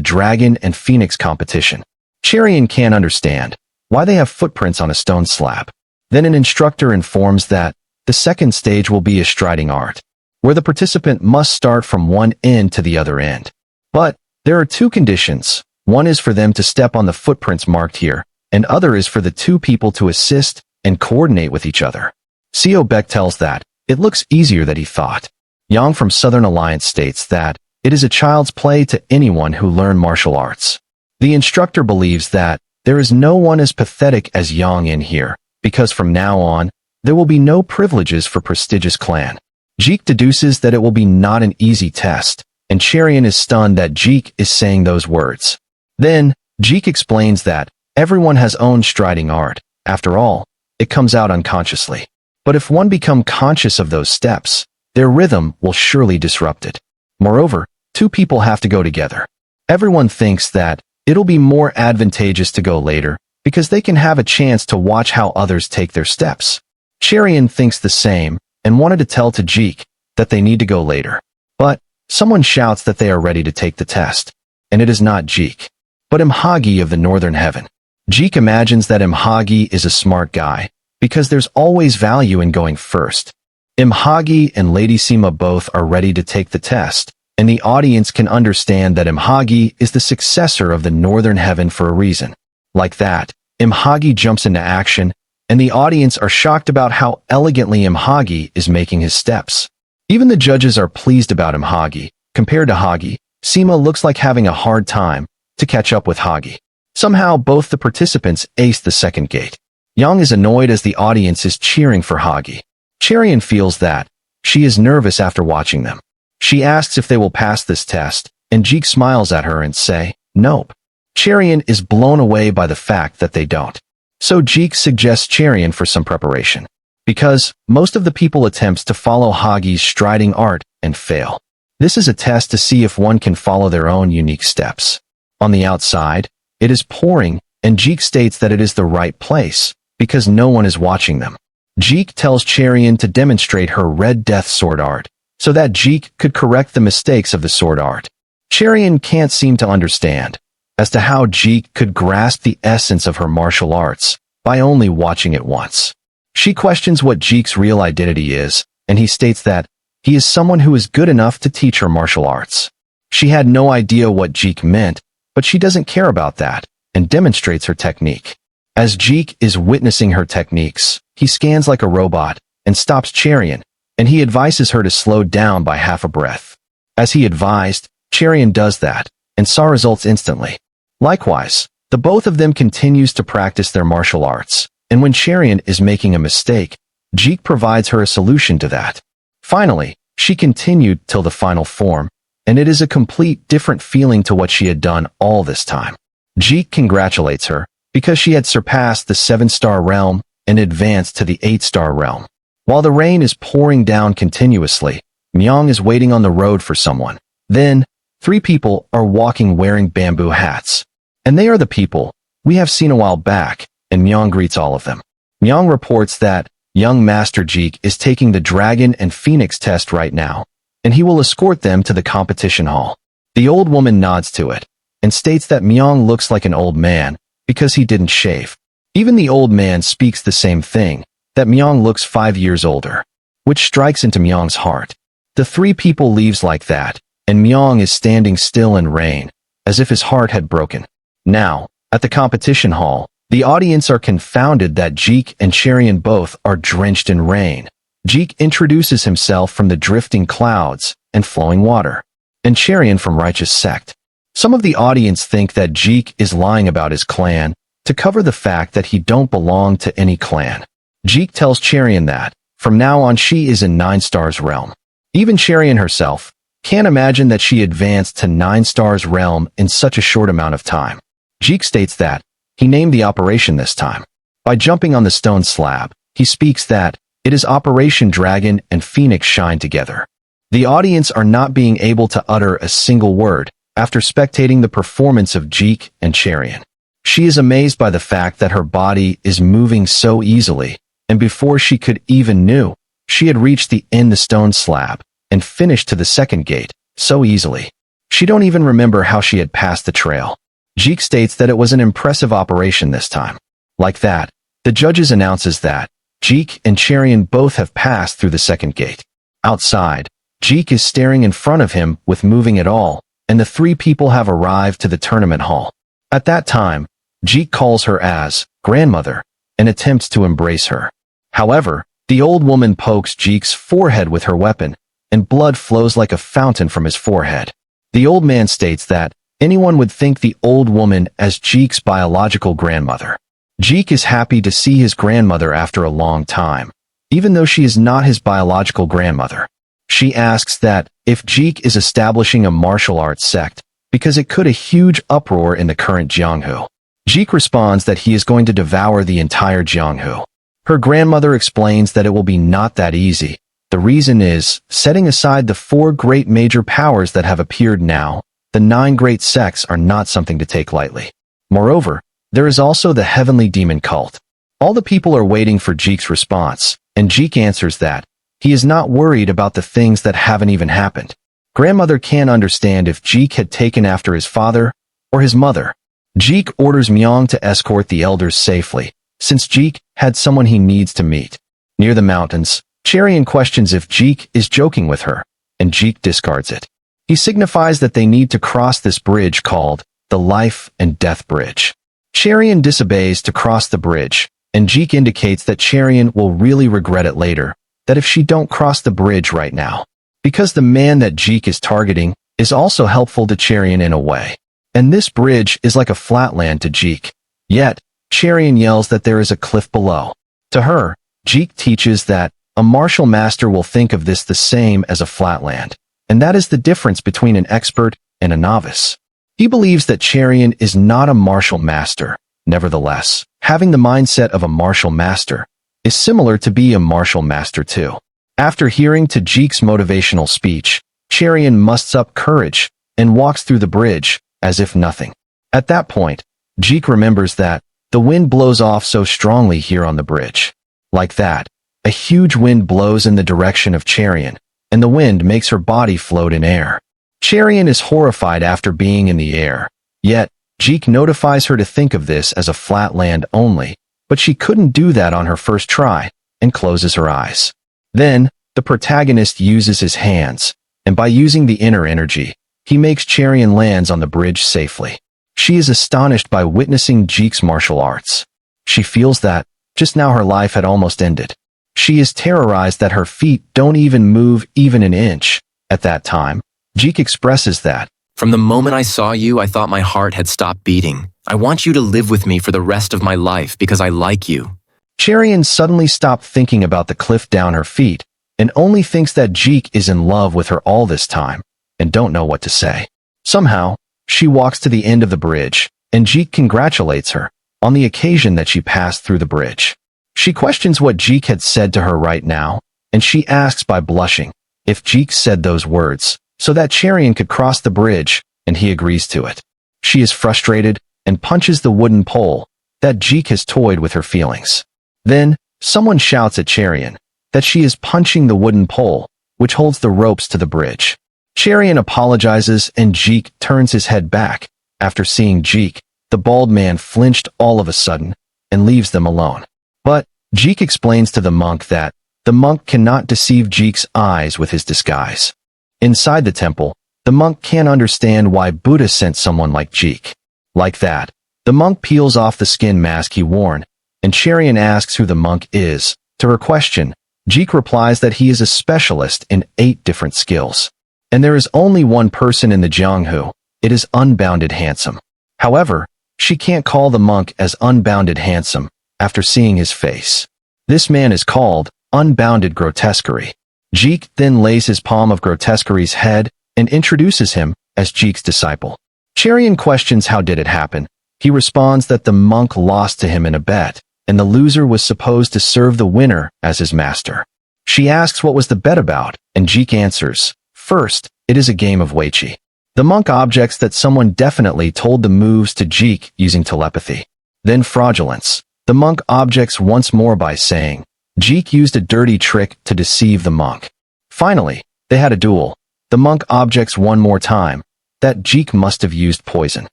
Dragon and Phoenix competition. Cherian can't understand why they have footprints on a stone slab. Then an instructor informs that the second stage will be a striding art, where the participant must start from one end to the other end. But there are two conditions. One is for them to step on the footprints marked here, and other is for the two people to assist and coordinate with each other. Seo Beck tells that it looks easier than he thought. Yang from Southern Alliance states that it is a child's play to anyone who learn martial arts. The instructor believes that there is no one as pathetic as Yang in here, because from now on, there will be no privileges for prestigious clan. Jeek deduces that it will be not an easy test, and Cherian is stunned that Jeek is saying those words. Then, Jeek explains that everyone has own striding art. After all, it comes out unconsciously. But if one become conscious of those steps, their rhythm will surely disrupt it. Moreover, two people have to go together. Everyone thinks that it'll be more advantageous to go later because they can have a chance to watch how others take their steps. Cherian thinks the same and wanted to tell to Jeek that they need to go later. But someone shouts that they are ready to take the test, and it is not Jeek, but Imhagi of the Northern Heaven. Jeek imagines that Imhagi is a smart guy because there's always value in going first. Imhagi and Lady Sima both are ready to take the test, and the audience can understand that Imhagi is the successor of the Northern Heaven for a reason. Like that, Imhagi jumps into action, and the audience are shocked about how elegantly Imhagi is making his steps. Even the judges are pleased about Imhagi. Compared to Hagi, Sima looks like having a hard time to catch up with Hagi. Somehow, both the participants ace the second gate. Yang is annoyed as the audience is cheering for Hagi. Cherian feels that she is nervous after watching them. She asks if they will pass this test, and Jeek smiles at her and say, nope. Cherian is blown away by the fact that they don't. So Jeek suggests Cherian for some preparation, because most of the people attempts to follow Hagi's striding art and fail. This is a test to see if one can follow their own unique steps. On the outside, it is pouring, and Jeek states that it is the right place, because no one is watching them. Jeek tells Cherian to demonstrate her Red Death sword art, so that Jeek could correct the mistakes of the sword art. Cherian can't seem to understand as to how Jeek could grasp the essence of her martial arts by only watching it once. She questions what Jeek's real identity is, and he states that he is someone who is good enough to teach her martial arts. She had no idea what Jeek meant, but she doesn't care about that, and demonstrates her technique. As Jeek is witnessing her techniques, he scans like a robot and stops Cherian, and he advises her to slow down by half a breath. As he advised, Cherian does that, and saw results instantly. Likewise, the both of them continues to practice their martial arts, and when Cherian is making a mistake, Jeek provides her a solution to that. Finally, she continued till the final form, and it is a complete different feeling to what she had done all this time. Jeek congratulates her, because she had surpassed the 7-star realm and advanced to the 8-star realm. While the rain is pouring down continuously, Myung is waiting on the road for someone. Then, 3 people are walking wearing bamboo hats. And they are the people we have seen a while back, and Myung greets all of them. Myung reports that young Master Jeek is taking the Dragon and Phoenix test right now, and he will escort them to the competition hall. The old woman nods to it, and states that Myung looks like an old man, because he didn't shave. Even the old man speaks the same thing, that Myung looks 5 years older, which strikes into Myung's heart. The 3 people leaves like that, and Myung is standing still in rain, as if his heart had broken. Now, at the competition hall, the audience are confounded that Jeek and Cherian both are drenched in rain. Jeek introduces himself from the drifting clouds and flowing water, and Cherian from Righteous Sect. Some of the audience think that Jeek is lying about his clan to cover the fact that he don't belong to any clan. Jeek tells Cherian that, from now on she is in 9 stars realm. Even Cherian herself can't imagine that she advanced to 9 stars realm in such a short amount of time. Jeek states that he named the operation this time. By jumping on the stone slab, he speaks that it is Operation Dragon and Phoenix shine together. The audience are not being able to utter a single word after spectating the performance of Jeek and Cherian. She is amazed by the fact that her body is moving so easily, and before she could even knew, she had reached the end the stone slab and finished to the second gate so easily. She don't even remember how she had passed the trail. Jeek states that it was an impressive operation this time. Like that, the judges announces that Jeek and Cherian both have passed through the second gate. Outside, Jeek is staring in front of him with moving at all, and the 3 people have arrived to the tournament hall. At that time, Jeek calls her as grandmother and attempts to embrace her. However, the old woman pokes Jeek's forehead with her weapon, and blood flows like a fountain from his forehead. The old man states that anyone would think the old woman as Jeek's biological grandmother. Jeek is happy to see his grandmother after a long time, even though she is not his biological grandmother. She asks that if Jeek is establishing a martial arts sect, because it could a huge uproar in the current Jianghu. Jeek responds that he is going to devour the entire Jianghu. Her grandmother explains that it will be not that easy. The reason is, setting aside the 4 great major powers that have appeared now, the 9 great sects are not something to take lightly. Moreover, there is also the heavenly demon cult. All the people are waiting for Jeek's response, and Jeek answers that he is not worried about the things that haven't even happened. Grandmother can't understand if Jeek had taken after his father or his mother. Jeek orders Myung to escort the elders safely, since Jeek had someone he needs to meet. Near the mountains, Cherian questions if Jeek is joking with her, and Jeek discards it. He signifies that they need to cross this bridge called the Life and Death Bridge. Cherian disobeys to cross the bridge, and Jeek indicates that Cherian will really regret it later, that if she don't cross the bridge right now. Because the man that Jeek is targeting is also helpful to Cherian in a way. And this bridge is like a flatland to Jeek. Yet, Cherian yells that there is a cliff below. To her, Jeek teaches that a martial master will think of this the same as a flatland, and that is the difference between an expert and a novice. He believes that Cherian is not a martial master. Nevertheless, having the mindset of a martial master is similar to be a martial master too. After hearing to Jeek's motivational speech, Cherian musts up courage and walks through the bridge as if nothing. At that point, Jeek remembers that the wind blows off so strongly here on the bridge. Like that, a huge wind blows in the direction of Cherian, and the wind makes her body float in air. Cherian is horrified after being in the air. Yet, Jeek notifies her to think of this as a flat land only, but she couldn't do that on her first try, and closes her eyes. Then, the protagonist uses his hands, and by using the inner energy, he makes Cherian lands on the bridge safely. She is astonished by witnessing Jeek's martial arts. She feels that, just now her life had almost ended. She is terrorized that her feet don't even move even an inch. At that time, Jeek expresses that, "From the moment I saw you, I thought my heart had stopped beating. I want you to live with me for the rest of my life because I like you." Cherian suddenly stopped thinking about the cliff down her feet, and only thinks that Jeek is in love with her all this time, and don't know what to say. Somehow, she walks to the end of the bridge, and Jeek congratulates her on the occasion that she passed through the bridge. She questions what Jeek had said to her right now, and she asks by blushing if Jeek said those words so that Cherian could cross the bridge, and he agrees to it. She is frustrated and punches the wooden pole that Jeek has toyed with her feelings. Then, someone shouts at Cherian that she is punching the wooden pole, which holds the ropes to the bridge. Cherian apologizes and Jeek turns his head back. After seeing Jeek, the bald man flinched all of a sudden and leaves them alone. But Jeek explains to the monk that the monk cannot deceive Jeek's eyes with his disguise. Inside the temple, the monk can't understand why Buddha sent someone like Jeek. Like that, the monk peels off the skin mask he worn, and Cherian asks who the monk is. To her question, Jeek replies that he is a specialist in 8 different skills. And there is only one person in the Jianghu. It is Unbounded Handsome. However, she can't call the monk as Unbounded Handsome after seeing his face. This man is called Unbounded Grotesquerie. Jeek then lays his palm of Grotesquerie's head and introduces him as Jeek's disciple. Cherian questions how did it happen. He responds that the monk lost to him in a bet, and the loser was supposed to serve the winner as his master. She asks what was the bet about, and Jeek answers, "First, it is a game of Weiqi." The monk objects that someone definitely told the moves to Jeek using telepathy. Then fraudulence. The monk objects once more by saying, Jeek used a dirty trick to deceive the monk. Finally, they had a duel. The monk objects one more time that Jeek must have used poison.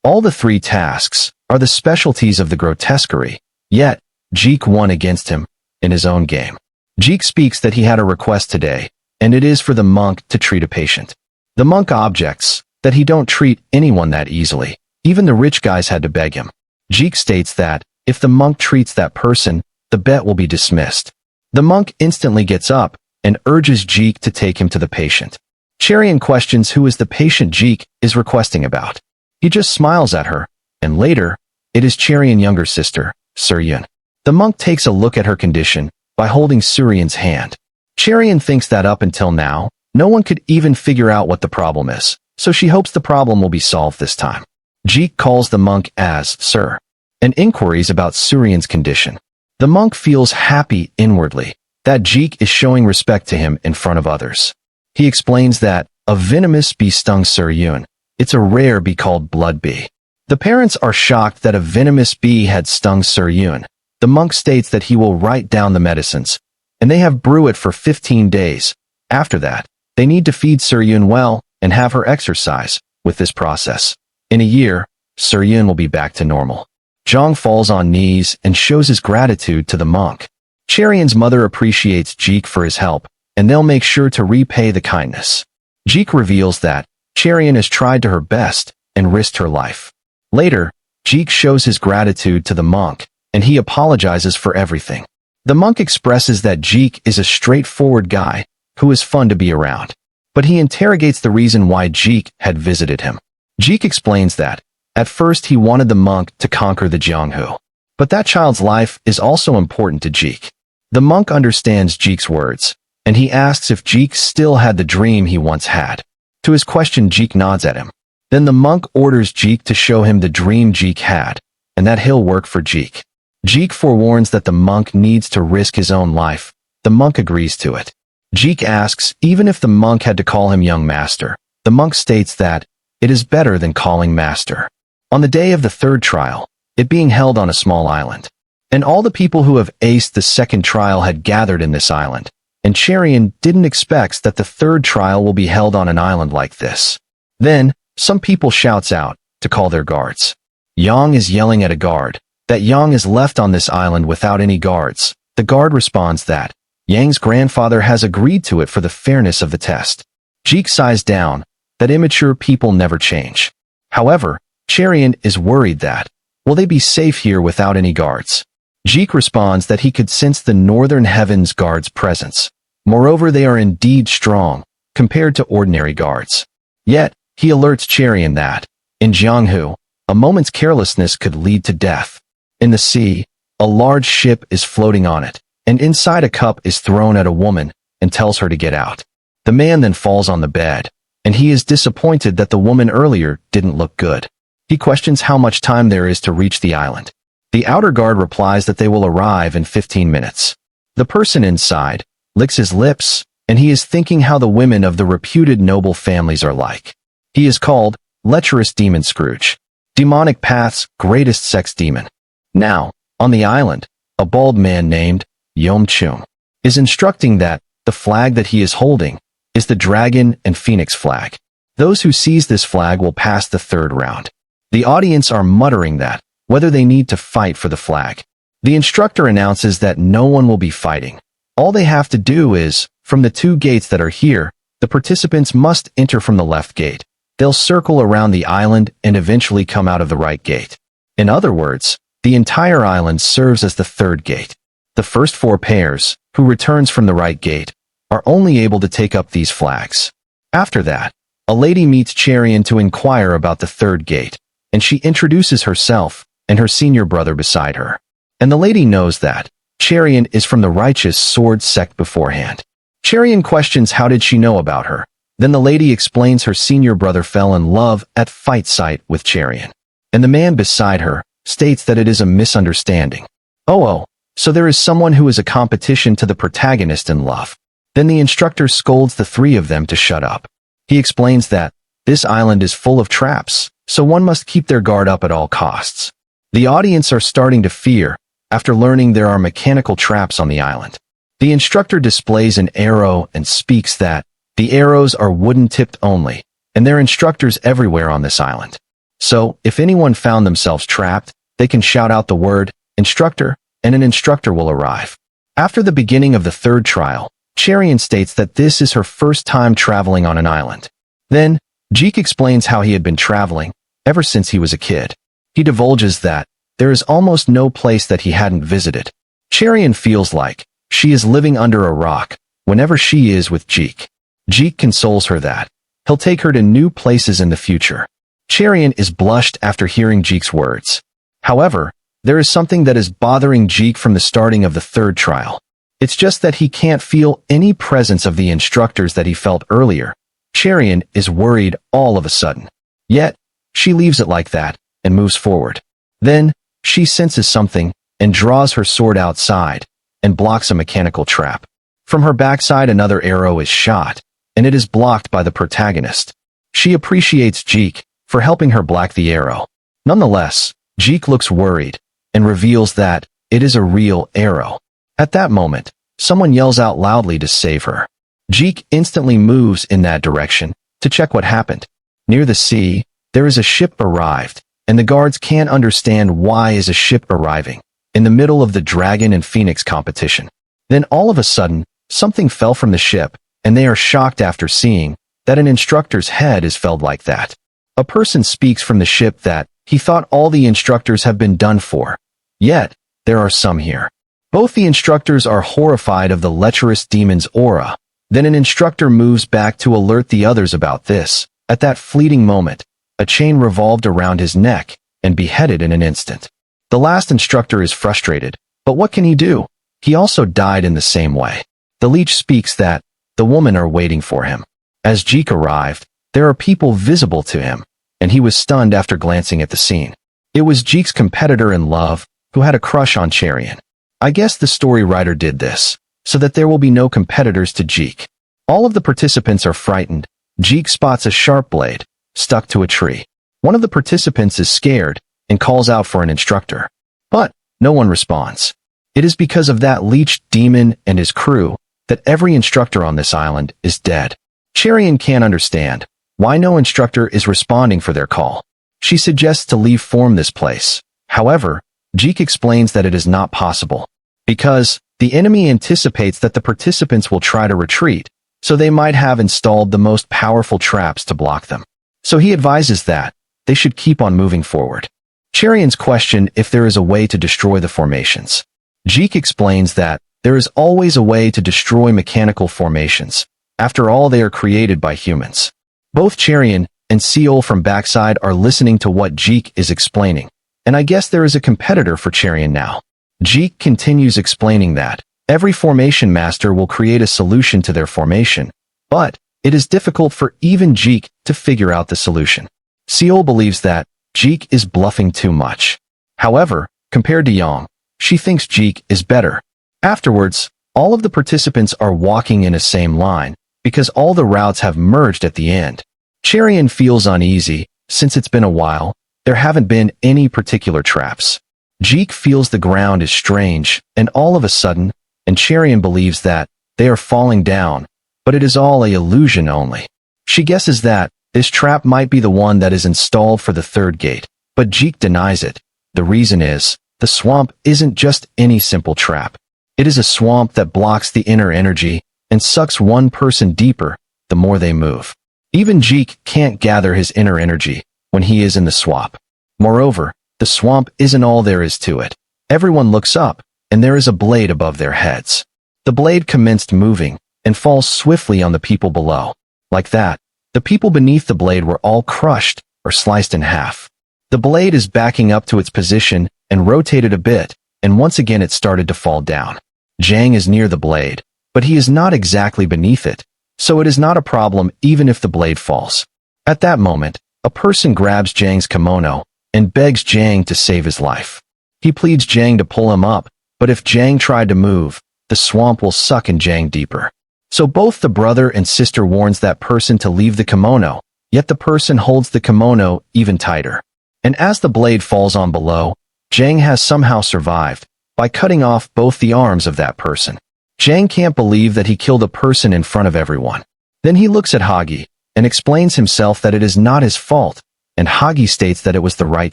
All the 3 tasks are the specialties of the Grotesquerie, yet Jeek won against him in his own game. Jeek speaks that he had a request today, and it is for the monk to treat a patient. The monk objects that he don't treat anyone that easily. Even the rich guys had to beg him. Jeek states that if the monk treats that person, the bet will be dismissed. The monk instantly gets up and urges Jeek to take him to the patient. Cherian questions who is the patient Jeek is requesting about. He just smiles at her, and later, it is Cherian's younger sister, Suryun. The monk takes a look at her condition by holding Suryun's hand. Cherian thinks that up until now, no one could even figure out what the problem is, so she hopes the problem will be solved this time. Jeek calls the monk as Sir, and inquiries about Suryun's condition. The monk feels happy inwardly that Jeek is showing respect to him in front of others. He explains that a venomous bee stung Suryun. It's a rare bee called blood bee. The parents are shocked that a venomous bee had stung Suryun. The monk states that he will write down the medicines, and they have brew it for 15 days. After that, they need to feed Suryun well and have her exercise. With this process, in a year, Suryun will be back to normal. Zhang falls on knees and shows his gratitude to the monk. Cherian's mother appreciates Jeek for his help, and they'll make sure to repay the kindness. Jeek reveals that Cherian has tried to her best and risked her life. Later, Jeek shows his gratitude to the monk, and he apologizes for everything. The monk expresses that Jeek is a straightforward guy who is fun to be around, but he interrogates the reason why Jeek had visited him. Jeek explains that, at first he wanted the monk to conquer the Jianghu, but that child's life is also important to Jeek. The monk understands Jeek's words, and he asks if Jeek still had the dream he once had. To his question, Jeek nods at him. Then the monk orders Jeek to show him the dream Jeek had, and that he'll work for Jeek. Jeek forewarns that the monk needs to risk his own life. The monk agrees to it. Jeek asks even if the monk had to call him young master. The monk states that it is better than calling master. On the day of the 3rd trial, it being held on a small island, And all the people who have aced the second trial had gathered in this island, and Cherian didn't expect that the third trial will be held on an island like this. Then, some people shouts out to call their guards. Yang is yelling at a guard that Yang is left on this island without any guards. The guard responds that Yang's grandfather has agreed to it for the fairness of the test. Jeek sighs down that immature people never change. However, Cherian is worried that, will they be safe here without any guards? Jeek responds that he could sense the Northern Heavens guards' presence. Moreover, they are indeed strong, compared to ordinary guards. Yet, he alerts Cherian that, in Jianghu, a moment's carelessness could lead to death. In the sea, a large ship is floating on it, and inside a cup is thrown at a woman and tells her to get out. The man then falls on the bed, and he is disappointed that the woman earlier didn't look good. He questions how much time there is to reach the island. The outer guard replies that they will arrive in 15 minutes. The person inside licks his lips, and he is thinking how the women of the reputed noble families are like. He is called Lecherous Demon Scrooge, demonic path's greatest sex demon. Now, on the island, a bald man named Yom Chung is instructing that the flag that he is holding is the dragon and phoenix flag. Those who seize this flag will pass the third round. The audience are muttering that whether they need to fight for the flag. The instructor announces that no one will be fighting. All they have to do is, from the two gates that are here, the participants must enter from the left gate. They'll circle around the island and eventually come out of the right gate. In other words, the entire island serves as the third gate. The first four pairs, who returns from the right gate, are only able to take up these flags. After that, a lady meets Cherian to inquire about the third gate, and she introduces herself and her senior brother beside her. And the lady knows that Cherian is from the righteous sword sect beforehand. Cherian questions how did she know about her. Then the lady explains her senior brother fell in love at fight sight with Cherian. And the man beside her states that it is a misunderstanding. Oh, so there is someone who is a competition to the protagonist in love. Then the instructor scolds the three of them to shut up. He explains that this island is full of traps, so one must keep their guard up at all costs. The audience are starting to fear after learning there are mechanical traps on the island. The instructor displays an arrow and speaks that the arrows are wooden-tipped only, and there are instructors everywhere on this island. So, if anyone found themselves trapped, they can shout out the word, instructor, and an instructor will arrive. After the beginning of the third trial, Cherian states that this is her first time traveling on an island. Then, Jeek explains how he had been traveling ever since he was a kid. He divulges that there is almost no place that he hadn't visited. Cherian feels like she is living under a rock whenever she is with Jeek. Jeek consoles her that he'll take her to new places in the future. Cherian is blushed after hearing Jeek's words. However, there is something that is bothering Jeek from the starting of the third trial. It's just that he can't feel any presence of the instructors that he felt earlier. Cherian is worried all of a sudden. Yet, she leaves it like that and moves forward. Then, she senses something and draws her sword outside and blocks a mechanical trap. From her backside another arrow is shot, and it is blocked by the protagonist. She appreciates Jeek for helping her block the arrow. Nonetheless, Jeek looks worried and reveals that it is a real arrow. At that moment, someone yells out loudly to save her. Jeek instantly moves in that direction to check what happened. Near the sea, there is a ship arrived, and the guards can't understand why is a ship arriving in the middle of the dragon and phoenix competition. Then all of a sudden, something fell from the ship, and they are shocked after seeing that an instructor's head is felled like that. A person speaks from the ship that he thought all the instructors have been done for. Yet, there are some here. Both the instructors are horrified of the lecherous demon's aura. Then an instructor moves back to alert the others about this. At that fleeting moment, a chain revolved around his neck and beheaded in an instant. The last instructor is frustrated, but what can he do? He also died in the same way. The leech speaks that the women are waiting for him. As Jeek arrived, there are people visible to him, and he was stunned after glancing at the scene. It was Jeek's competitor in love, who had a crush on Cherian. I guess the story writer did this, so that there will be no competitors to Jeek. All of the participants are frightened. Jeek spots a sharp blade stuck to a tree. One of the participants is scared and calls out for an instructor. But No one responds. It is because of that leech demon and his crew that every instructor on this island is dead. Cherian can't understand why no instructor is responding for their call. She suggests to leave form this place. However, Jeek explains that it is not possible, because the enemy anticipates that the participants will try to retreat, so they might have installed the most powerful traps to block them. So he advises that they should keep on moving forward. Cherian's question if there is a way to destroy the formations. Jeek explains that there is always a way to destroy mechanical formations. After all, they are created by humans. Both Cherian and Seol from backside are listening to what Jeek is explaining, and I guess there is a competitor for Cherian now. Jeek continues explaining that every formation master will create a solution to their formation, but it is difficult for even Jeek to figure out the solution. Seol believes that Jeek is bluffing too much. However, compared to Yang, she thinks Jeek is better. Afterwards, all of the participants are walking in a same line, because all the routes have merged at the end. Cherian feels uneasy, since it's been a while, there haven't been any particular traps. Jeek feels the ground is strange, and all of a sudden, and Cherian believes that they are falling down, but it is all a illusion only. She guesses that this trap might be the one that is installed for the third gate, but Jeek denies it. The reason is, the swamp isn't just any simple trap. It is a swamp that blocks the inner energy and sucks one person deeper the more they move. Even Jeek can't gather his inner energy when he is in the swamp. Moreover, the swamp isn't all there is to it. Everyone looks up, and there is a blade above their heads. The blade commenced moving and falls swiftly on the people below. Like that, the people beneath the blade were all crushed or sliced in half. The blade is backing up to its position and rotated a bit, and once again it started to fall down. Jang is near the blade, but he is not exactly beneath it, so it is not a problem even if the blade falls. At that moment, a person grabs Jang's kimono and begs Jang to save his life. He pleads Jang to pull him up, but if Jang tried to move, the swamp will suck in Jang deeper. So both the brother and sister warns that person to leave the kimono, yet the person holds the kimono even tighter. And as the blade falls on below, Jang has somehow survived by cutting off both the arms of that person. Jang can't believe that he killed a person in front of everyone. Then he looks at Hagi and explains himself that it is not his fault, and Hagi states that it was the right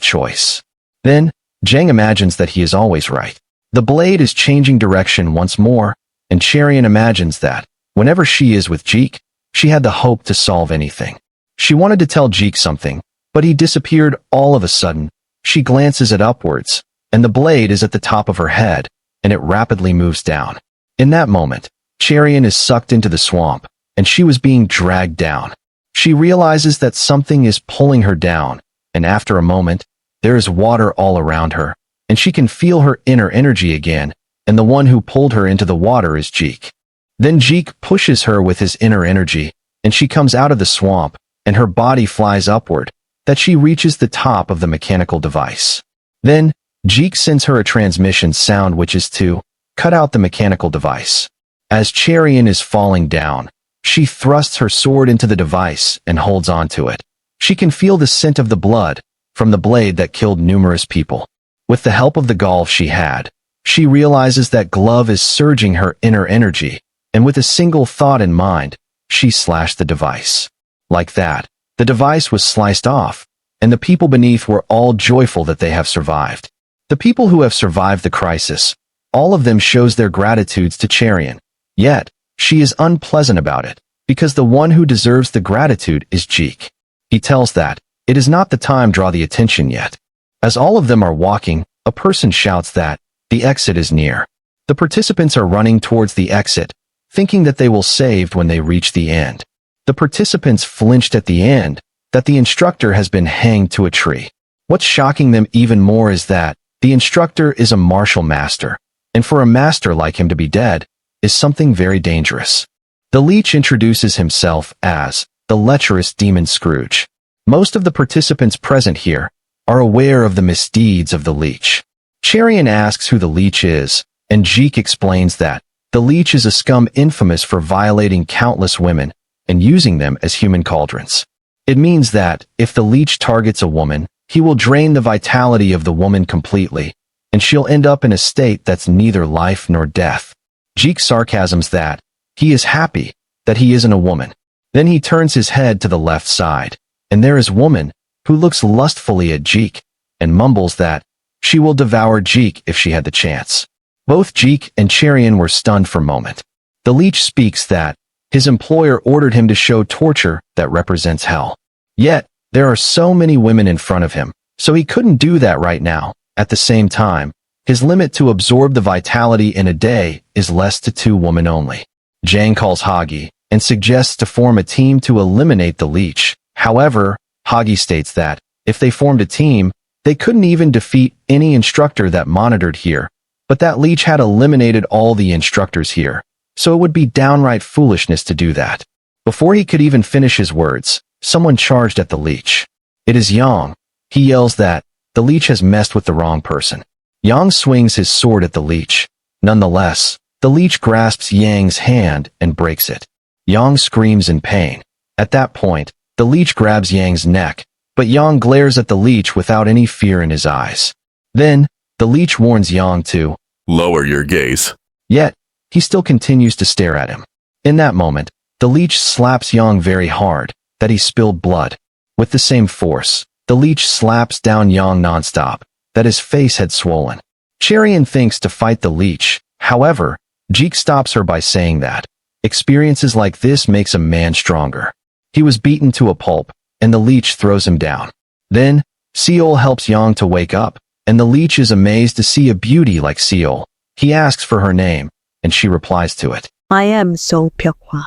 choice. Then, Jang imagines that he is always right. The blade is changing direction once more, and Cherian imagines that, whenever she is with Jeek, she had the hope to solve anything. She wanted to tell Jeek something, but he disappeared all of a sudden. She glances it upwards, and the blade is at the top of her head, and it rapidly moves down. In that moment, Cherian is sucked into the swamp, and she was being dragged down. She realizes that something is pulling her down, and after a moment, there is water all around her, and she can feel her inner energy again, and the one who pulled her into the water is Jeek. Then Jeek pushes her with his inner energy, and she comes out of the swamp, and her body flies upward, that she reaches the top of the mechanical device. Then, Jeek sends her a transmission sound which is to cut out the mechanical device. As Cherian is falling down, she thrusts her sword into the device and holds onto it. She can feel the scent of the blood from the blade that killed numerous people. With the help of the golf she had, she realizes that Glove is surging her inner energy, and with a single thought in mind, she slashed the device. Like that, the device was sliced off, and the people beneath were all joyful that they have survived. The people who have survived the crisis, all of them shows their gratitudes to Cherian. Yet, she is unpleasant about it, because the one who deserves the gratitude is Jeek. He tells that it is not the time to draw the attention yet. As all of them are walking, a person shouts that the exit is near. The participants are running towards the exit, thinking that they will saved when they reach the end. The participants flinched at the end, that the instructor has been hanged to a tree. What's shocking them even more is that the instructor is a martial master, and for a master like him to be dead is something very dangerous. The leech introduces himself as the lecherous demon Scrooge. Most of the participants present here are aware of the misdeeds of the leech. Cherian asks who the leech is, and Jeek explains that the leech is a scum infamous for violating countless women and using them as human cauldrons. It means that if the leech targets a woman, he will drain the vitality of the woman completely, and she'll end up in a state that's neither life nor death. Jeek sarcasms that he is happy that he isn't a woman. Then he turns his head to the left side, and there is woman, who looks lustfully at Jeek, and mumbles that she will devour Jeek if she had the chance. Both Jeek and Cherian were stunned for a moment. The leech speaks that his employer ordered him to show torture that represents hell. Yet, there are so many women in front of him, so he couldn't do that right now. At the same time, his limit to absorb the vitality in a day is less to 2 women only. Jang calls Hagi and suggests to form a team to eliminate the leech. However, Hagi states that if they formed a team, they couldn't even defeat any instructor that monitored here, but that leech had eliminated all the instructors here, so it would be downright foolishness to do that. Before he could even finish his words, someone charged at the leech. It is Yang. He yells that the leech has messed with the wrong person. Yang swings his sword at the leech. Nonetheless, the leech grasps Yang's hand and breaks it. Yang screams in pain. At that point, the leech grabs Yang's neck, but Yang glares at the leech without any fear in his eyes. Then, the leech warns Yang to lower your gaze. Yet, he still continues to stare at him. In that moment, the leech slaps Yang very hard, that he spilled blood. With the same force, the leech slaps down Yang nonstop, that his face had swollen. Cherian thinks to fight the leech. However, Jeek stops her by saying that experiences like this makes a man stronger. He was beaten to a pulp, and the leech throws him down. Then, Seol helps Yang to wake up, and the leech is amazed to see a beauty like Seol. He asks for her name, and she replies to it. I am Song Pyeok-hwa.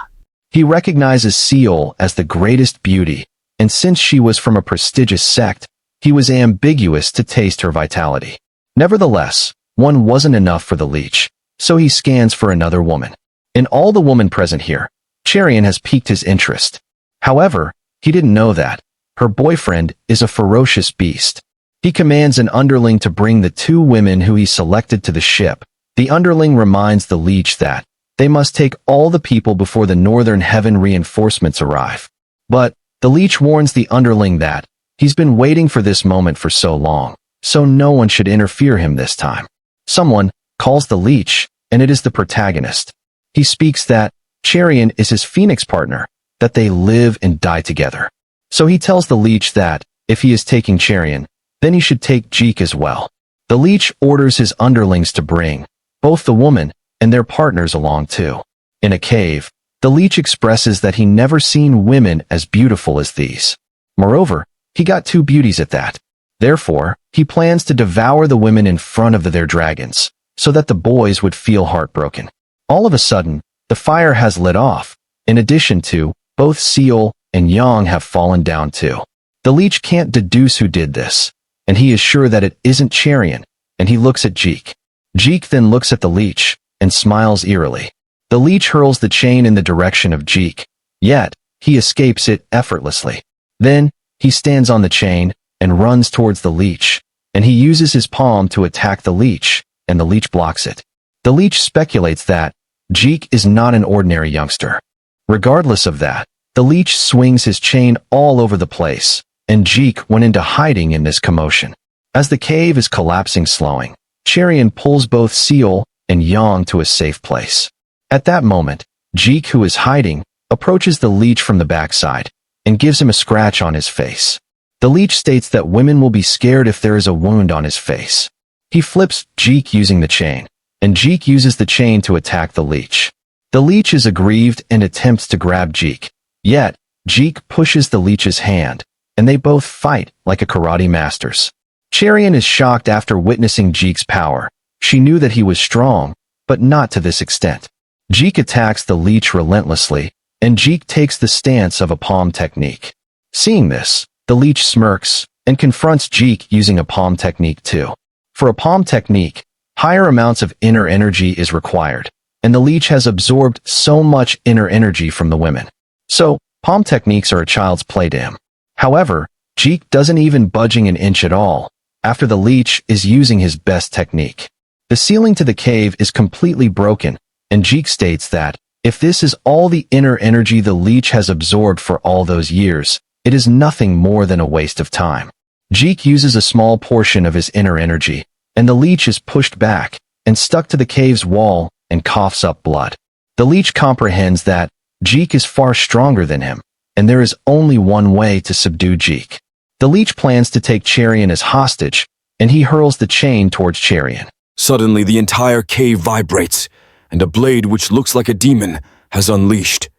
He recognizes Seol as the greatest beauty, and since she was from a prestigious sect, he was ambiguous to taste her vitality. Nevertheless, one wasn't enough for the leech, so he scans for another woman. In all the women present here, Cherian has piqued his interest. However, he didn't know that her boyfriend is a ferocious beast. He commands an underling to bring the 2 women who he selected to the ship. The underling reminds the leech that they must take all the people before the Northern Heaven reinforcements arrive. But the leech warns the underling that he's been waiting for this moment for so long, so no one should interfere him this time. Someone calls the leech, and it is the protagonist. He speaks that Cherian is his phoenix partner, that they live and die together. So he tells the leech that if he is taking Cherian, then he should take Jeek as well. The leech orders his underlings to bring both the woman and their partners along too. In a cave, the leech expresses that he never seen women as beautiful as these. Moreover, he got 2 beauties at that. Therefore, he plans to devour the women in front of their dragons, so that the boys would feel heartbroken. All of a sudden, the fire has lit off. In addition to, both Seol and Yang have fallen down too. The leech can't deduce who did this, and he is sure that it isn't Cherian, and he looks at Jeek. Jeek then looks at the leech, and smiles eerily. The leech hurls the chain in the direction of Jeek, yet, he escapes it effortlessly. Then, he stands on the chain, and runs towards the leech, and he uses his palm to attack the leech, and the leech blocks it. The leech speculates that Jeek is not an ordinary youngster. Regardless of that, the leech swings his chain all over the place, and Jeek went into hiding in this commotion. As the cave is collapsing slowing, Cherian pulls both Seol and Yang to a safe place. At that moment, Jeek, who is hiding, approaches the leech from the backside, and gives him a scratch on his face. The leech states that women will be scared if there is a wound on his face. He flips Jeek using the chain, and Jeek uses the chain to attack the leech. The leech is aggrieved and attempts to grab Jeek. Yet, Jeek pushes the leech's hand, and they both fight like a karate masters. Cherian is shocked after witnessing Jeek's power. She knew that he was strong, but not to this extent. Jeek attacks the leech relentlessly, and Jeek takes the stance of a palm technique. Seeing this, the leech smirks, and confronts Jeek using a palm technique too. For a palm technique, higher amounts of inner energy is required, and the leech has absorbed so much inner energy from the women. So, palm techniques are a child's play to him. However, Jeek doesn't even budging an inch at all, after the leech is using his best technique. The ceiling to the cave is completely broken, and Jeek states that, if this is all the inner energy the leech has absorbed for all those years, it is nothing more than a waste of time. Jeek uses a small portion of his inner energy, and the leech is pushed back and stuck to the cave's wall and coughs up blood. The leech comprehends that Jeek is far stronger than him, and there is only one way to subdue Jeek. The leech plans to take Cherian as hostage, and he hurls the chain towards Cherian. Suddenly, the entire cave vibrates, and a blade which looks like a demon has unleashed.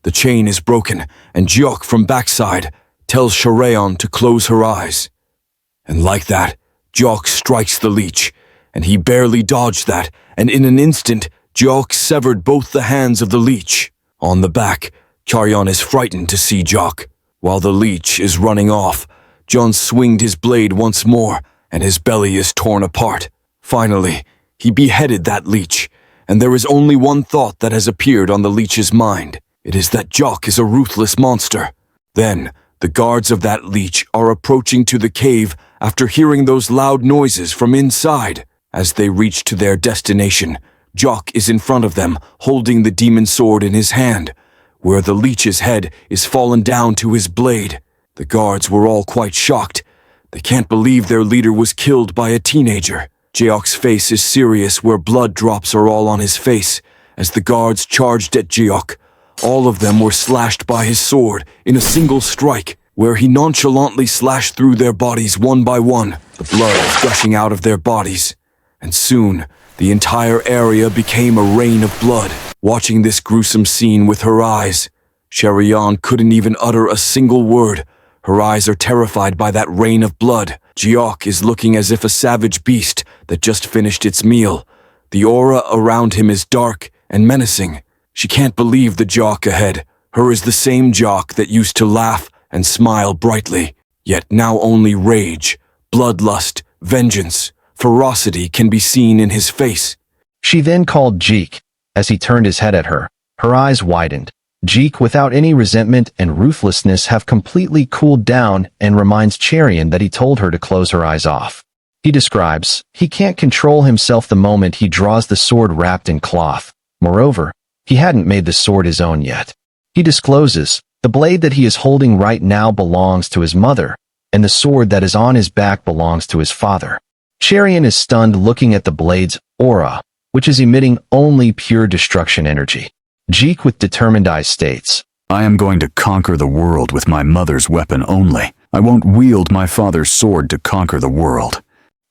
The chain is broken, and Jeok from backside tells Cherian to close her eyes. And like that, Jeok strikes the leech, and he barely dodged that, and in an instant, Jeok severed both the hands of the leech. On the back, Cherian is frightened to see Jeok. While the leech is running off, John swinged his blade once more, and his belly is torn apart. Finally, he beheaded that leech, and there is only one thought that has appeared on the leech's mind. It is that Jeok is a ruthless monster. Then, the guards of that leech are approaching to the cave after hearing those loud noises from inside. As they reach to their destination, Jeok is in front of them, holding the demon sword in his hand, where the leech's head is fallen down to his blade. The guards were all quite shocked. They can't believe their leader was killed by a teenager. Jeok's face is serious, where blood drops are all on his face. As the guards charged at Jeok, all of them were slashed by his sword in a single strike, where he nonchalantly slashed through their bodies one by one. The blood is gushing out of their bodies. And soon, the entire area became a rain of blood. Watching this gruesome scene with her eyes, Cherian couldn't even utter a single word. Her eyes are terrified by that rain of blood. Jeok is looking as if a savage beast that just finished its meal. The aura around him is dark and menacing. She can't believe the Jeok ahead. Her is the same Jeok that used to laugh and smile brightly. Yet now only rage, bloodlust, vengeance, ferocity can be seen in his face. She then called Jeek. As he turned his head at her, her eyes widened. Jeek, without any resentment and ruthlessness, have completely cooled down and reminds Cherian that he told her to close her eyes off. He describes, he can't control himself the moment he draws the sword wrapped in cloth. Moreover, he hadn't made the sword his own yet. He discloses, the blade that he is holding right now belongs to his mother, and the sword that is on his back belongs to his father. Cherian is stunned looking at the blade's aura, which is emitting only pure destruction energy. Jeek with determined eyes states, I am going to conquer the world with my mother's weapon only. I won't wield my father's sword to conquer the world.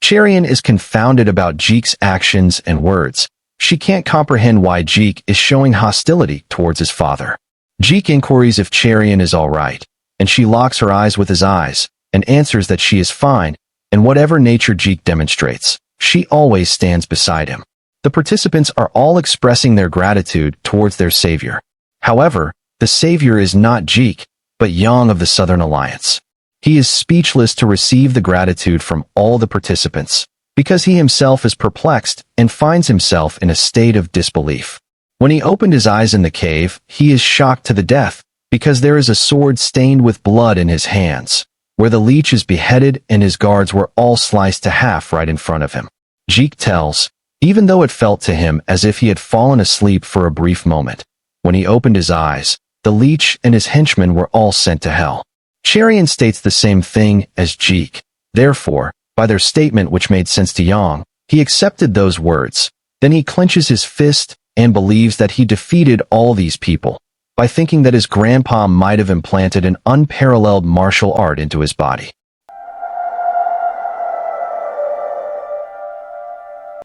Cherian is confounded about Jeek's actions and words. She can't comprehend why Jeek is showing hostility towards his father. Jeek inquires if Cherian is all right, and she locks her eyes with his eyes, and answers that she is fine, and whatever nature Jeek demonstrates, she always stands beside him. The participants are all expressing their gratitude towards their savior. However, the savior is not Jeek, but Yang of the Southern Alliance. He is speechless to receive the gratitude from all the participants, because he himself is perplexed and finds himself in a state of disbelief. When he opened his eyes in the cave, he is shocked to the death, because there is a sword stained with blood in his hands, where the leech is beheaded and his guards were all sliced to half right in front of him. Jeek tells, even though it felt to him as if he had fallen asleep for a brief moment, when he opened his eyes, the leech and his henchmen were all sent to hell. Cherian states the same thing as Jeek. Therefore, by their statement which made sense to Yang, he accepted those words. Then he clenches his fist and believes that he defeated all these people by thinking that his grandpa might have implanted an unparalleled martial art into his body.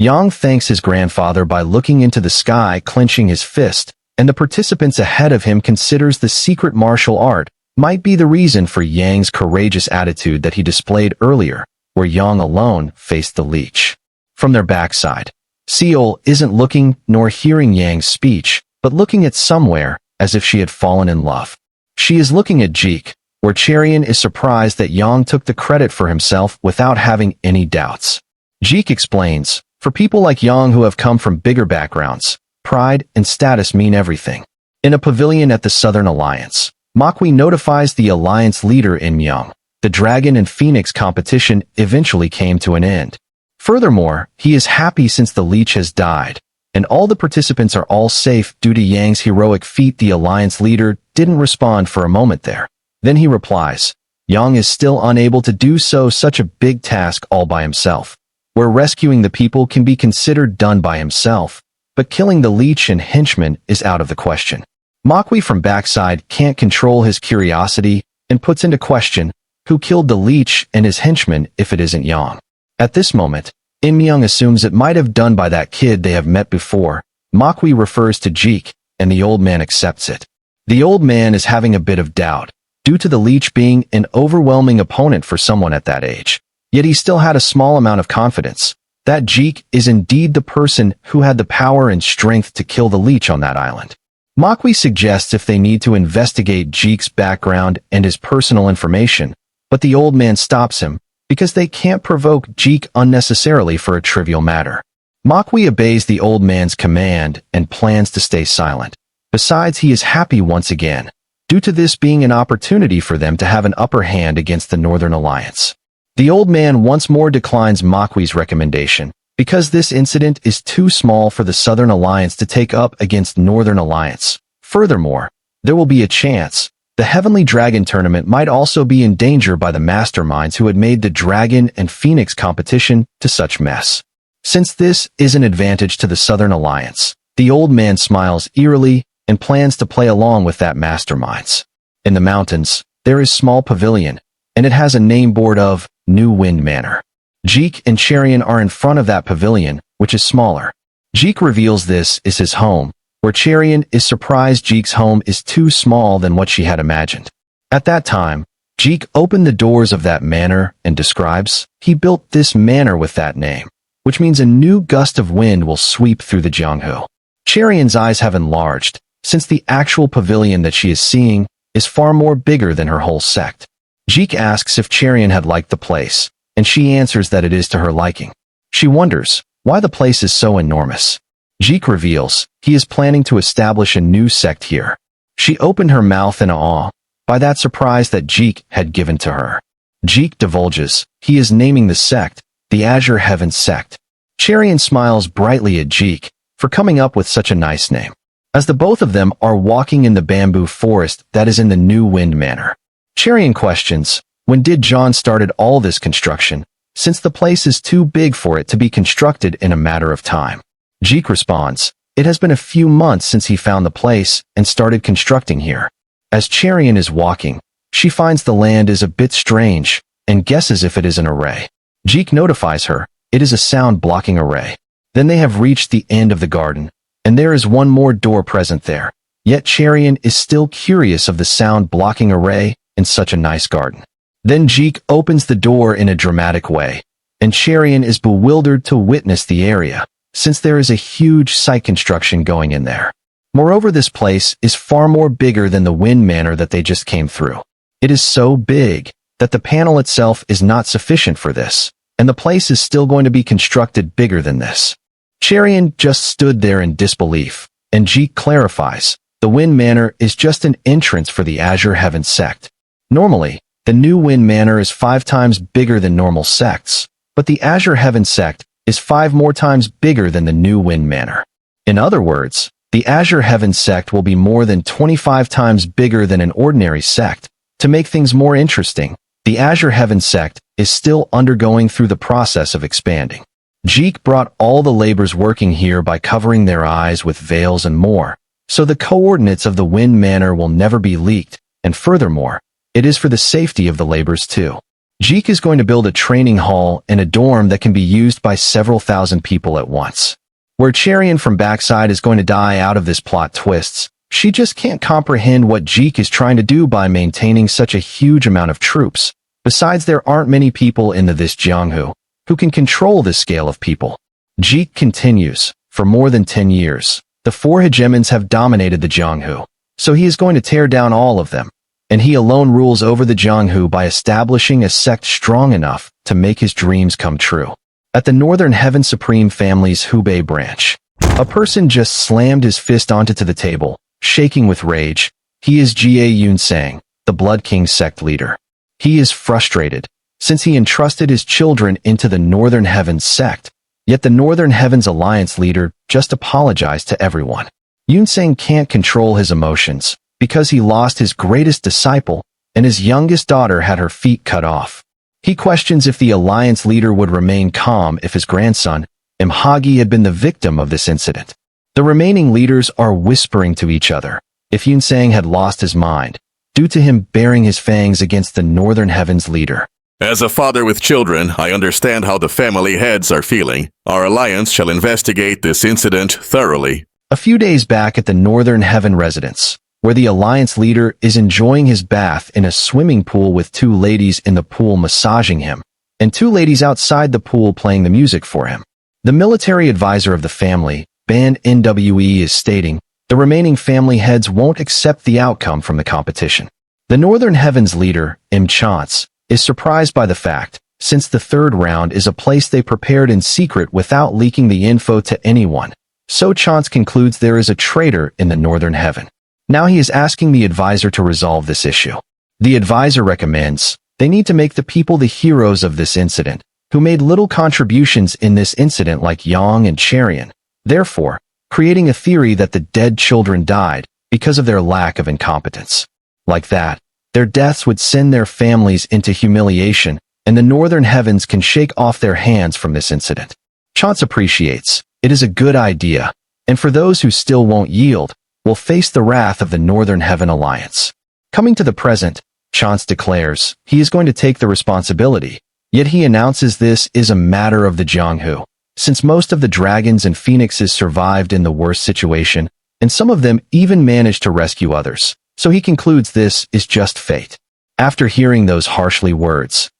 Yang thanks his grandfather by looking into the sky, clenching his fist, and the participants ahead of him considers the secret martial art might be the reason for Yang's courageous attitude that he displayed earlier, where Yang alone faced the leech. From their backside, Seol isn't looking nor hearing Yang's speech, but looking at somewhere as if she had fallen in love. She is looking at Jeek, where Cherian is surprised that Yang took the credit for himself without having any doubts. Jeek explains, for people like Yang who have come from bigger backgrounds, pride and status mean everything. In a pavilion at the Southern Alliance, Makwi notifies the Alliance leader in Yang. The Dragon and Phoenix competition eventually came to an end. Furthermore, he is happy since the leech has died, and all the participants are all safe due to Yang's heroic feat. The Alliance leader didn't respond for a moment there. Then he replies, Yang is still unable to do such a big task all by himself. where rescuing the people can be considered done by himself, but killing the leech and henchman is out of the question. Makwi from backside can't control his curiosity and puts into question who killed the leech and his henchman if it isn't Yang. At this moment, Im Young assumes it might have done by that kid they have met before. Makwi refers to Jeek, and the old man accepts it. The old man is having a bit of doubt, due to the leech being an overwhelming opponent for someone at that age. Yet he still had a small amount of confidence that Jeek is indeed the person who had the power and strength to kill the leech on that island. Makwi suggests if they need to investigate Jeek's background and his personal information, but the old man stops him because they can't provoke Jeek unnecessarily for a trivial matter. Makwi obeys the old man's command and plans to stay silent. Besides, he is happy once again, due to this being an opportunity for them to have an upper hand against the Northern Alliance. The old man once more declines Makwi's recommendation, because this incident is too small for the Southern Alliance to take up against Northern Alliance. Furthermore, there will be a chance the Heavenly Dragon tournament might also be in danger by the masterminds who had made the Dragon and Phoenix competition to such mess. Since this is an advantage to the Southern Alliance, the old man smiles eerily and plans to play along with that masterminds. In the mountains, there is small pavilion, and it has a name board of New Wind Manor. Jeek and Cherian are in front of that pavilion, which is smaller. Jeek reveals this is his home, where Cherian is surprised Jeek's home is too small than what she had imagined. At that time, Jeek opened the doors of that manor and describes, he built this manor with that name, which means a new gust of wind will sweep through the Jianghu. Cherian's eyes have enlarged, since the actual pavilion that she is seeing is far more bigger than her whole sect. Jeek asks if Cherian had liked the place, and she answers that it is to her liking. She wonders why the place is so enormous. Jeek reveals he is planning to establish a new sect here. She opened her mouth in awe by that surprise that Jeek had given to her. Jeek divulges he is naming the sect the Azure Heaven Sect. Cherian smiles brightly at Jeek for coming up with such a nice name, as the both of them are walking in the bamboo forest that is in the New Wind Manor. Cherian questions, when did John started all this construction, since the place is too big for it to be constructed in a matter of time? Jeek responds, it has been a few months since he found the place and started constructing here. As Cherian is walking, she finds the land is a bit strange and guesses if it is an array. Jeek notifies her, it is a sound-blocking array. Then they have reached the end of the garden, and there is one more door present there. Yet Cherian is still curious of the sound-blocking array in such a nice garden. Then Jeek opens the door in a dramatic way, and Cherian is bewildered to witness the area, since there is a huge site construction going in there. Moreover, this place is far more bigger than the Wind Manor that they just came through. It is so big that the panel itself is not sufficient for this, and the place is still going to be constructed bigger than this. Cherian just stood there in disbelief, and Jeek clarifies, the Wind Manor is just an entrance for the Azure Heaven Sect. Normally, the New Wind Manor is 5 times bigger than normal sects, but the Azure Heaven Sect is 5 more times bigger than the New Wind Manor. In other words, the Azure Heaven Sect will be more than 25 times bigger than an ordinary sect. To make things more interesting, the Azure Heaven Sect is still undergoing through the process of expanding. Jeek brought all the laborers working here by covering their eyes with veils and more, so the coordinates of the Wind Manor will never be leaked, and furthermore, it is for the safety of the laborers too. Jeek is going to build a training hall and a dorm that can be used by several thousand people at once. Where Cherian from backside is going to die out of this plot twists, she just can't comprehend what Jeek is trying to do by maintaining such a huge amount of troops. Besides, there aren't many people in this Jianghu who can control this scale of people. Jeek continues, for more than 10 years, the 4 hegemons have dominated the Jianghu, so he is going to tear down all of them, and he alone rules over the Jianghu by establishing a sect strong enough to make his dreams come true. At the Northern Heaven Supreme family's Hubei branch, a person just slammed his fist onto the table, shaking with rage. He is Jie Yunsang, the Blood King sect leader. He is frustrated, since he entrusted his children into the Northern Heavens sect, yet the Northern Heavens Alliance leader just apologized to everyone. Yunsang can't control his emotions, because he lost his greatest disciple, and his youngest daughter had her feet cut off. He questions if the alliance leader would remain calm if his grandson, Imhagi, had been the victim of this incident. The remaining leaders are whispering to each other if Yunsang had lost his mind, due to him baring his fangs against the Northern Heavens leader. As a father with children, I understand how the family heads are feeling. Our alliance shall investigate this incident thoroughly. A few days back at the Northern Heaven residence, where the alliance leader is enjoying his bath in a swimming pool with two ladies in the pool massaging him, and two ladies outside the pool playing the music for him. The military advisor of the family, Band NWE, is stating the remaining family heads won't accept the outcome from the competition. The Northern Heavens leader, Chance, is surprised by the fact, since the third round is a place they prepared in secret without leaking the info to anyone. So Chance concludes there is a traitor in the Northern Heaven. Now he is asking the advisor to resolve this issue. The advisor recommends they need to make the people the heroes of this incident, who made little contributions in this incident like Yang and Cherian, therefore, creating a theory that the dead children died because of their lack of incompetence. Like that, their deaths would send their families into humiliation, and the Northern Heavens can shake off their hands from this incident. Chance appreciates it is a good idea, and for those who still won't yield, will face the wrath of the Northern Heaven Alliance. Coming to the present, Chance declares he is going to take the responsibility, yet he announces this is a matter of the Jianghu, since most of the dragons and phoenixes survived in the worst situation, and some of them even managed to rescue others. So he concludes this is just fate. After hearing those harshly words,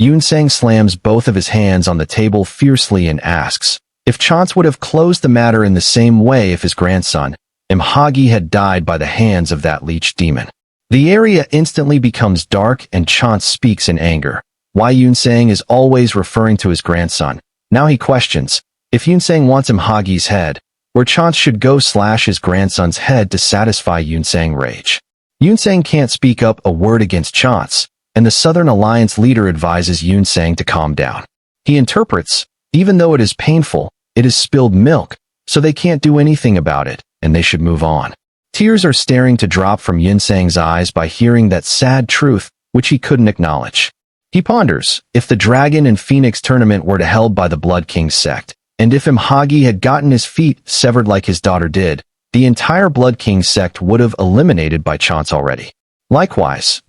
Yunsang slams both of his hands on the table fiercely and asks if Chance would have closed the matter in the same way if his grandson, Imhagi, had died by the hands of that leech demon. The area instantly becomes dark and Chance speaks in anger. Why Yunsang is always referring to his grandson. Now he questions if Yunsang wants Imhagi's head, where Chance should go slash his grandson's head to satisfy Yunsang rage. Yunsang can't speak up a word against Chance, and the Southern Alliance leader advises Yunsang to calm down. He interprets, even though it is painful, it is spilled milk, so they can't do anything about it, and they should move on. Tears are staring to drop from Yunsang's eyes by hearing that sad truth, which he couldn't acknowledge. He ponders, if the Dragon and Phoenix tournament were to held by the Blood King sect, and if Imhagi had gotten his feet severed like his daughter did, the entire Blood King sect would have eliminated by Chance already. Likewise,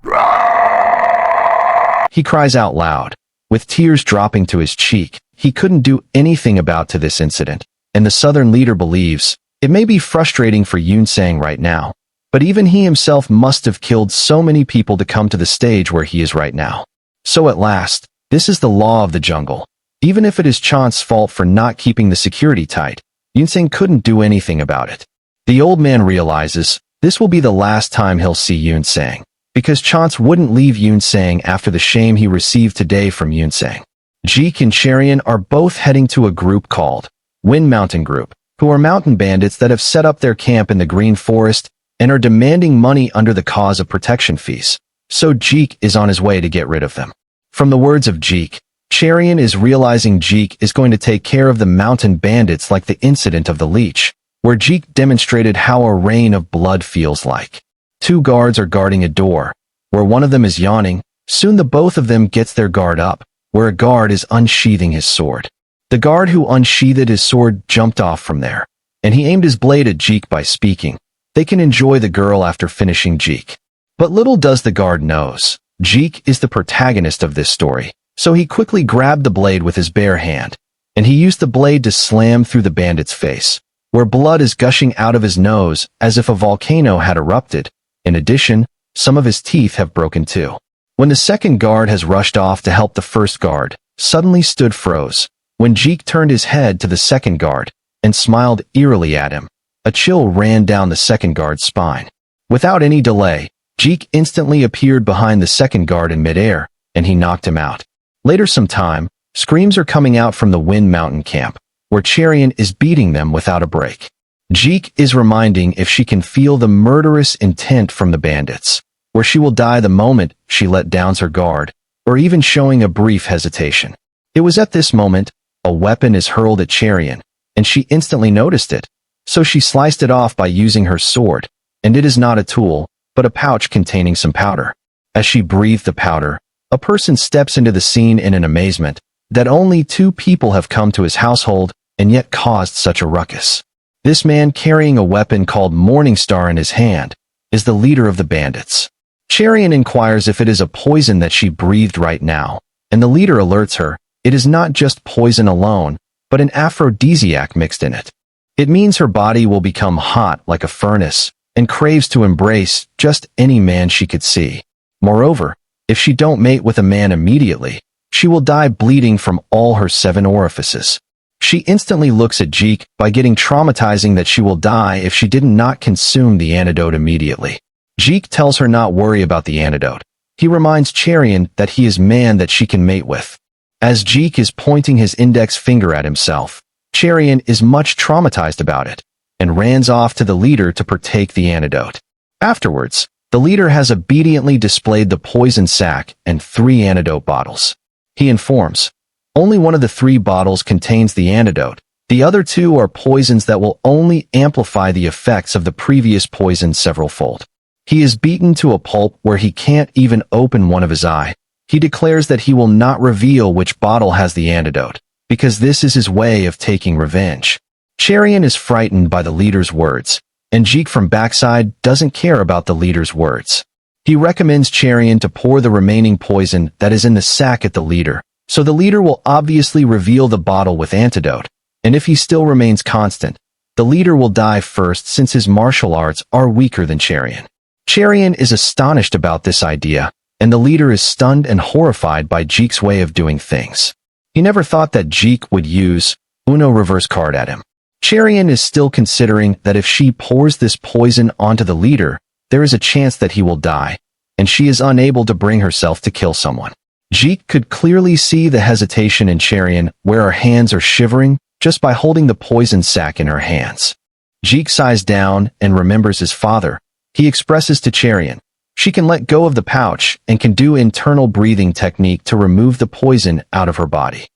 he cries out loud, with tears dropping to his cheek. He couldn't do anything about to this incident, and the Southern leader believes it may be frustrating for Yunsang right now, but even he himself must have killed so many people to come to the stage where he is right now. So at last, this is the law of the jungle. Even if it is Chance's fault for not keeping the security tight, Yunsang couldn't do anything about it. The old man realizes this will be the last time he'll see Yunsang, because Chance wouldn't leave Yunsang after the shame he received today from Yunsang. Jeek and Cherian are both heading to a group called Wind Mountain Group, who are mountain bandits that have set up their camp in the Green Forest and are demanding money under the cause of protection fees. So Jeek is on his way to get rid of them. From the words of Jeek, Cherian is realizing Jeek is going to take care of the mountain bandits like the incident of the leech, where Jeek demonstrated how a rain of blood feels like. Two guards are guarding a door, where one of them is yawning. Soon the both of them gets their guard up, where a guard is unsheathing his sword. The guard who unsheathed his sword jumped off from there, and he aimed his blade at Jeek by speaking, "They can enjoy the girl after finishing Jeek." But little does the guard knows, Jeek is the protagonist of this story, so he quickly grabbed the blade with his bare hand, and he used the blade to slam through the bandit's face, where blood is gushing out of his nose as if a volcano had erupted. In addition, some of his teeth have broken too. When the second guard has rushed off to help the first guard, suddenly stood froze, when Jeek turned his head to the second guard and smiled eerily at him. A chill ran down the second guard's spine. Without any delay, Jeek instantly appeared behind the second guard in midair, and he knocked him out. Later some time, screams are coming out from the Wind Mountain camp, where Cherian is beating them without a break. Jeek is reminding if she can feel the murderous intent from the bandits, where she will die the moment she let down her guard, or even showing a brief hesitation. It was at this moment, a weapon is hurled at Cherian, and she instantly noticed it, so she sliced it off by using her sword, and it is not a tool, but a pouch containing some powder. As she breathed the powder, A person steps into the scene in an amazement that only 2 people have come to his household and yet caused such a ruckus. This man carrying a weapon called Morningstar in his hand is the leader of the bandits. Cherian inquires if it is a poison that she breathed right now, and the leader alerts her it is not just poison alone, but an aphrodisiac mixed in it. It means her body will become hot like a furnace and craves to embrace just any man she could see. Moreover, if she don't mate with a man immediately, she will die bleeding from all her 7 orifices. She instantly looks at Jeek by getting traumatizing that she will die if she did not consume the antidote immediately. Jeek tells her not worry about the antidote. He reminds Cherian that he is man that she can mate with. As Jeek is pointing his index finger at himself, Cherian is much traumatized about it and runs off to the leader to partake the antidote. Afterwards, the leader has obediently displayed the poison sac and 3 antidote bottles. He informs, only one of the 3 bottles contains the antidote. The other 2 are poisons that will only amplify the effects of the previous poison severalfold. He is beaten to a pulp where he can't even open one of his eye. He declares that he will not reveal which bottle has the antidote, because this is his way of taking revenge. Cherian is frightened by the leader's words, and Jeek from backside doesn't care about the leader's words. He recommends Cherian to pour the remaining poison that is in the sack at the leader, so the leader will obviously reveal the bottle with antidote, and if he still remains constant, the leader will die first since his martial arts are weaker than Cherian. Cherian is astonished about this idea, and the leader is stunned and horrified by Jeek's way of doing things. He never thought that Jeek would use Uno reverse card at him. Cherian is still considering that if she pours this poison onto the leader, there is a chance that he will die, and she is unable to bring herself to kill someone. Jeek could clearly see the hesitation in Cherian where her hands are shivering just by holding the poison sac in her hands. Jeek sighs down and remembers his father. He expresses to Cherian, she can let go of the pouch and can do internal breathing technique to remove the poison out of her body.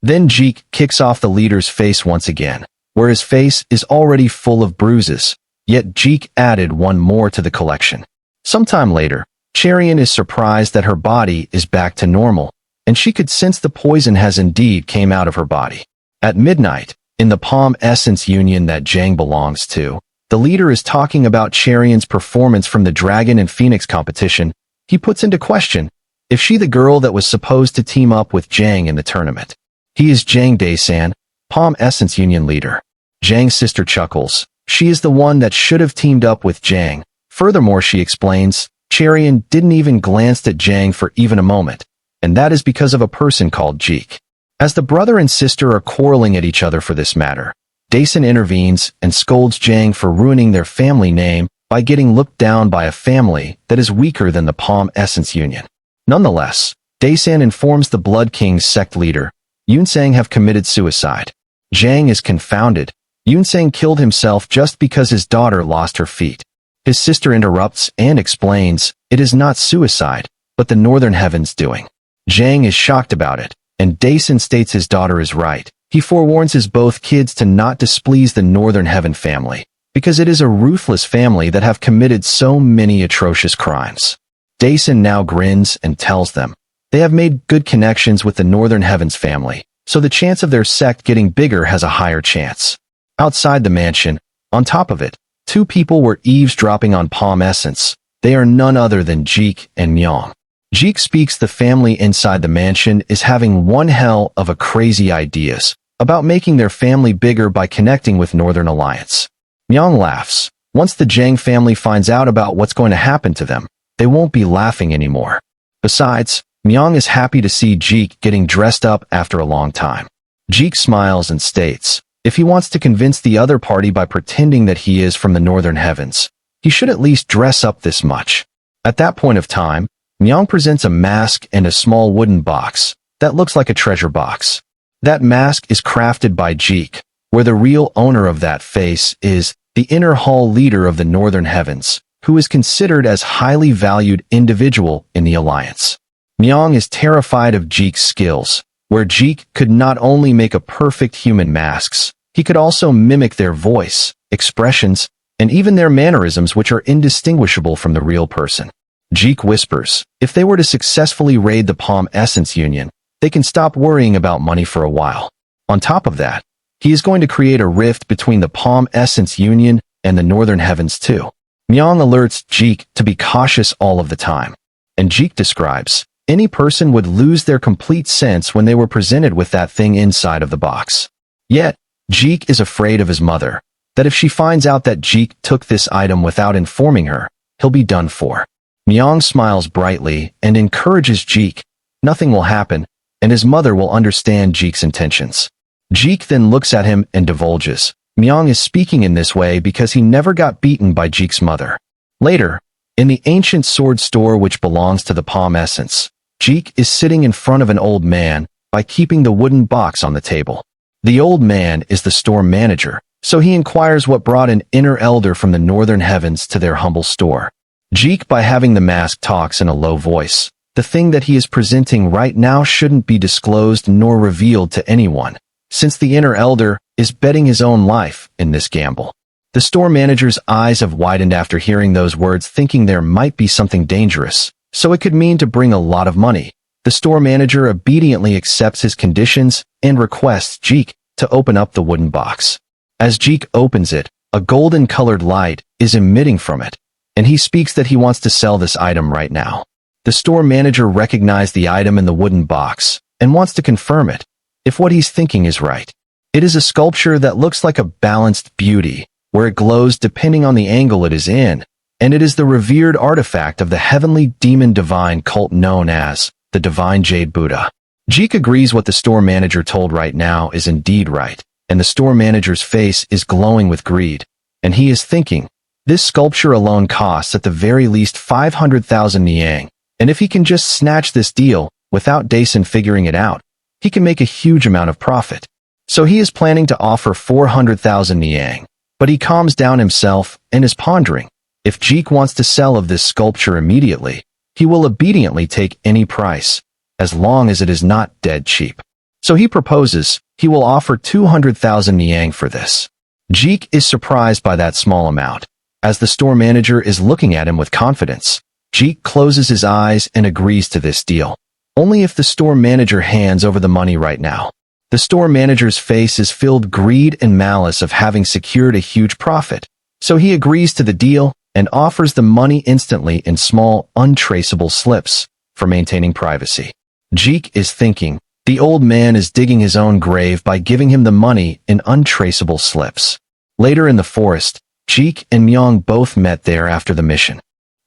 Then Jeek kicks off the leader's face once again, where his face is already full of bruises, yet Jeek added one more to the collection. Sometime later, Cherian is surprised that her body is back to normal, and she could sense the poison has indeed came out of her body. At midnight, in the Palm Essence Union that Jang belongs to, the leader is talking about Cherian's performance from the Dragon and Phoenix competition. He puts into question if she the girl that was supposed to team up with Jang in the tournament. He is Jang Daesan, Palm Essence Union leader. Jang's sister chuckles. She is the one that should have teamed up with Jang. Furthermore, she explains, Cherian didn't even glance at Jang for even a moment, and that is because of a person called Jeek. As the brother and sister are quarreling at each other for this matter, Daesan intervenes and scolds Jang for ruining their family name by getting looked down by a family that is weaker than the Palm Essence Union. Nonetheless, Daesan informs the Blood King's sect leader, Yunsang have committed suicide. Jang is confounded. Yunsang killed himself just because his daughter lost her feet. His sister interrupts and explains, it is not suicide, but the Northern Heavens doing. Jang is shocked about it, and Daesan states his daughter is right. He forewarns his both kids to not displease the Northern Heaven family, because it is a ruthless family that have committed so many atrocious crimes. Daesan now grins and tells them, they have made good connections with the Northern Heavens family, so the chance of their sect getting bigger has a higher chance. Outside the mansion, on top of it, 2 people were eavesdropping on Palm Essence. They are none other than Jeek and Myong. Jeek speaks the family inside the mansion is having one hell of a crazy ideas about making their family bigger by connecting with Northern Alliance. Myong laughs. Once the Jang family finds out about what's going to happen to them, they won't be laughing anymore. Besides, Myong is happy to see Jeek getting dressed up after a long time. Jeek smiles and states, if he wants to convince the other party by pretending that he is from the Northern Heavens, he should at least dress up this much. At that point of time, Myong presents a mask and a small wooden box that looks like a treasure box. That mask is crafted by Jeek, where the real owner of that face is the inner hall leader of the Northern Heavens, who is considered as highly valued individual in the Alliance. Myong is terrified of Jeek's skills, where Jeek could not only make a perfect human masks, he could also mimic their voice, expressions, and even their mannerisms which are indistinguishable from the real person. Jeek whispers, if they were to successfully raid the Palm Essence Union, they can stop worrying about money for a while. On top of that, he is going to create a rift between the Palm Essence Union and the Northern Heavens too. Myong alerts Jeek to be cautious all of the time. And Jeek describes, any person would lose their complete sense when they were presented with that thing inside of the box. Yet, Jeek is afraid of his mother, that if she finds out that Jeek took this item without informing her, he'll be done for. Myong smiles brightly and encourages Jeek. Nothing will happen, and his mother will understand Jeek's intentions. Jeek then looks at him and divulges. Myong is speaking in this way because he never got beaten by Jeek's mother. Later, in the ancient sword store which belongs to the Palm Essence, Jeek is sitting in front of an old man by keeping the wooden box on the table. The old man is the store manager, so he inquires what brought an inner elder from the Northern Heavens to their humble store. Jeek, by having the mask, talks in a low voice. The thing that he is presenting right now shouldn't be disclosed nor revealed to anyone, since the inner elder is betting his own life in this gamble. The store manager's eyes have widened after hearing those words, thinking there might be something dangerous, so it could mean to bring a lot of money. The store manager obediently accepts his conditions and requests Jeek to open up the wooden box. As Jeek opens it, a golden-colored light is emitting from it, and he speaks that he wants to sell this item right now. The store manager recognizes the item in the wooden box and wants to confirm it, if what he's thinking is right. It is a sculpture that looks like a balanced beauty, where it glows depending on the angle it is in, and it is the revered artifact of the heavenly demon divine cult known as the Divine Jade Buddha. Jeek agrees what the store manager told right now is indeed right, and the store manager's face is glowing with greed, and he is thinking, this sculpture alone costs at the very least 500,000 Niang, and if he can just snatch this deal without Dason figuring it out, he can make a huge amount of profit. So he is planning to offer 400,000 Niang, but he calms down himself and is pondering, if Jeek wants to sell of this sculpture immediately, he will obediently take any price, as long as it is not dead cheap. So he proposes, he will offer 200,000 Niang for this. Jeek is surprised by that small amount. As the store manager is looking at him with confidence, Jeek closes his eyes and agrees to this deal. Only if the store manager hands over the money right now. The store manager's face is filled greed and malice of having secured a huge profit, so he agrees to the deal and offers the money instantly in small, untraceable slips for maintaining privacy. Jeek is thinking, the old man is digging his own grave by giving him the money in untraceable slips. Later in the forest, Jeek and Myong both met there after the mission.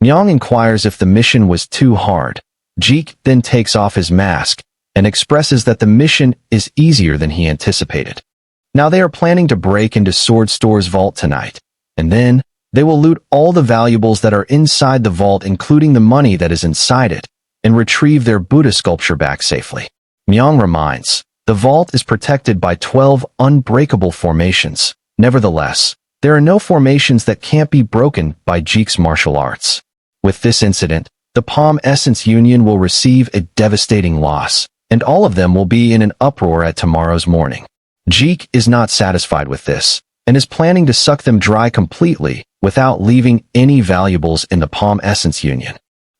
Myong inquires if the mission was too hard. Jeek then takes off his mask and expresses that the mission is easier than he anticipated. Now they are planning to break into Sword Store's vault tonight, and then they will loot all the valuables that are inside the vault, including the money that is inside it, and retrieve their Buddha sculpture back safely. Myong reminds, the vault is protected by 12 unbreakable formations. Nevertheless, there are no formations that can't be broken by Jeek's martial arts. With this incident, the Palm Essence Union will receive a devastating loss, and all of them will be in an uproar at tomorrow's morning. Jeek is not satisfied with this, and is planning to suck them dry completely without leaving any valuables in the Palm Essence Union.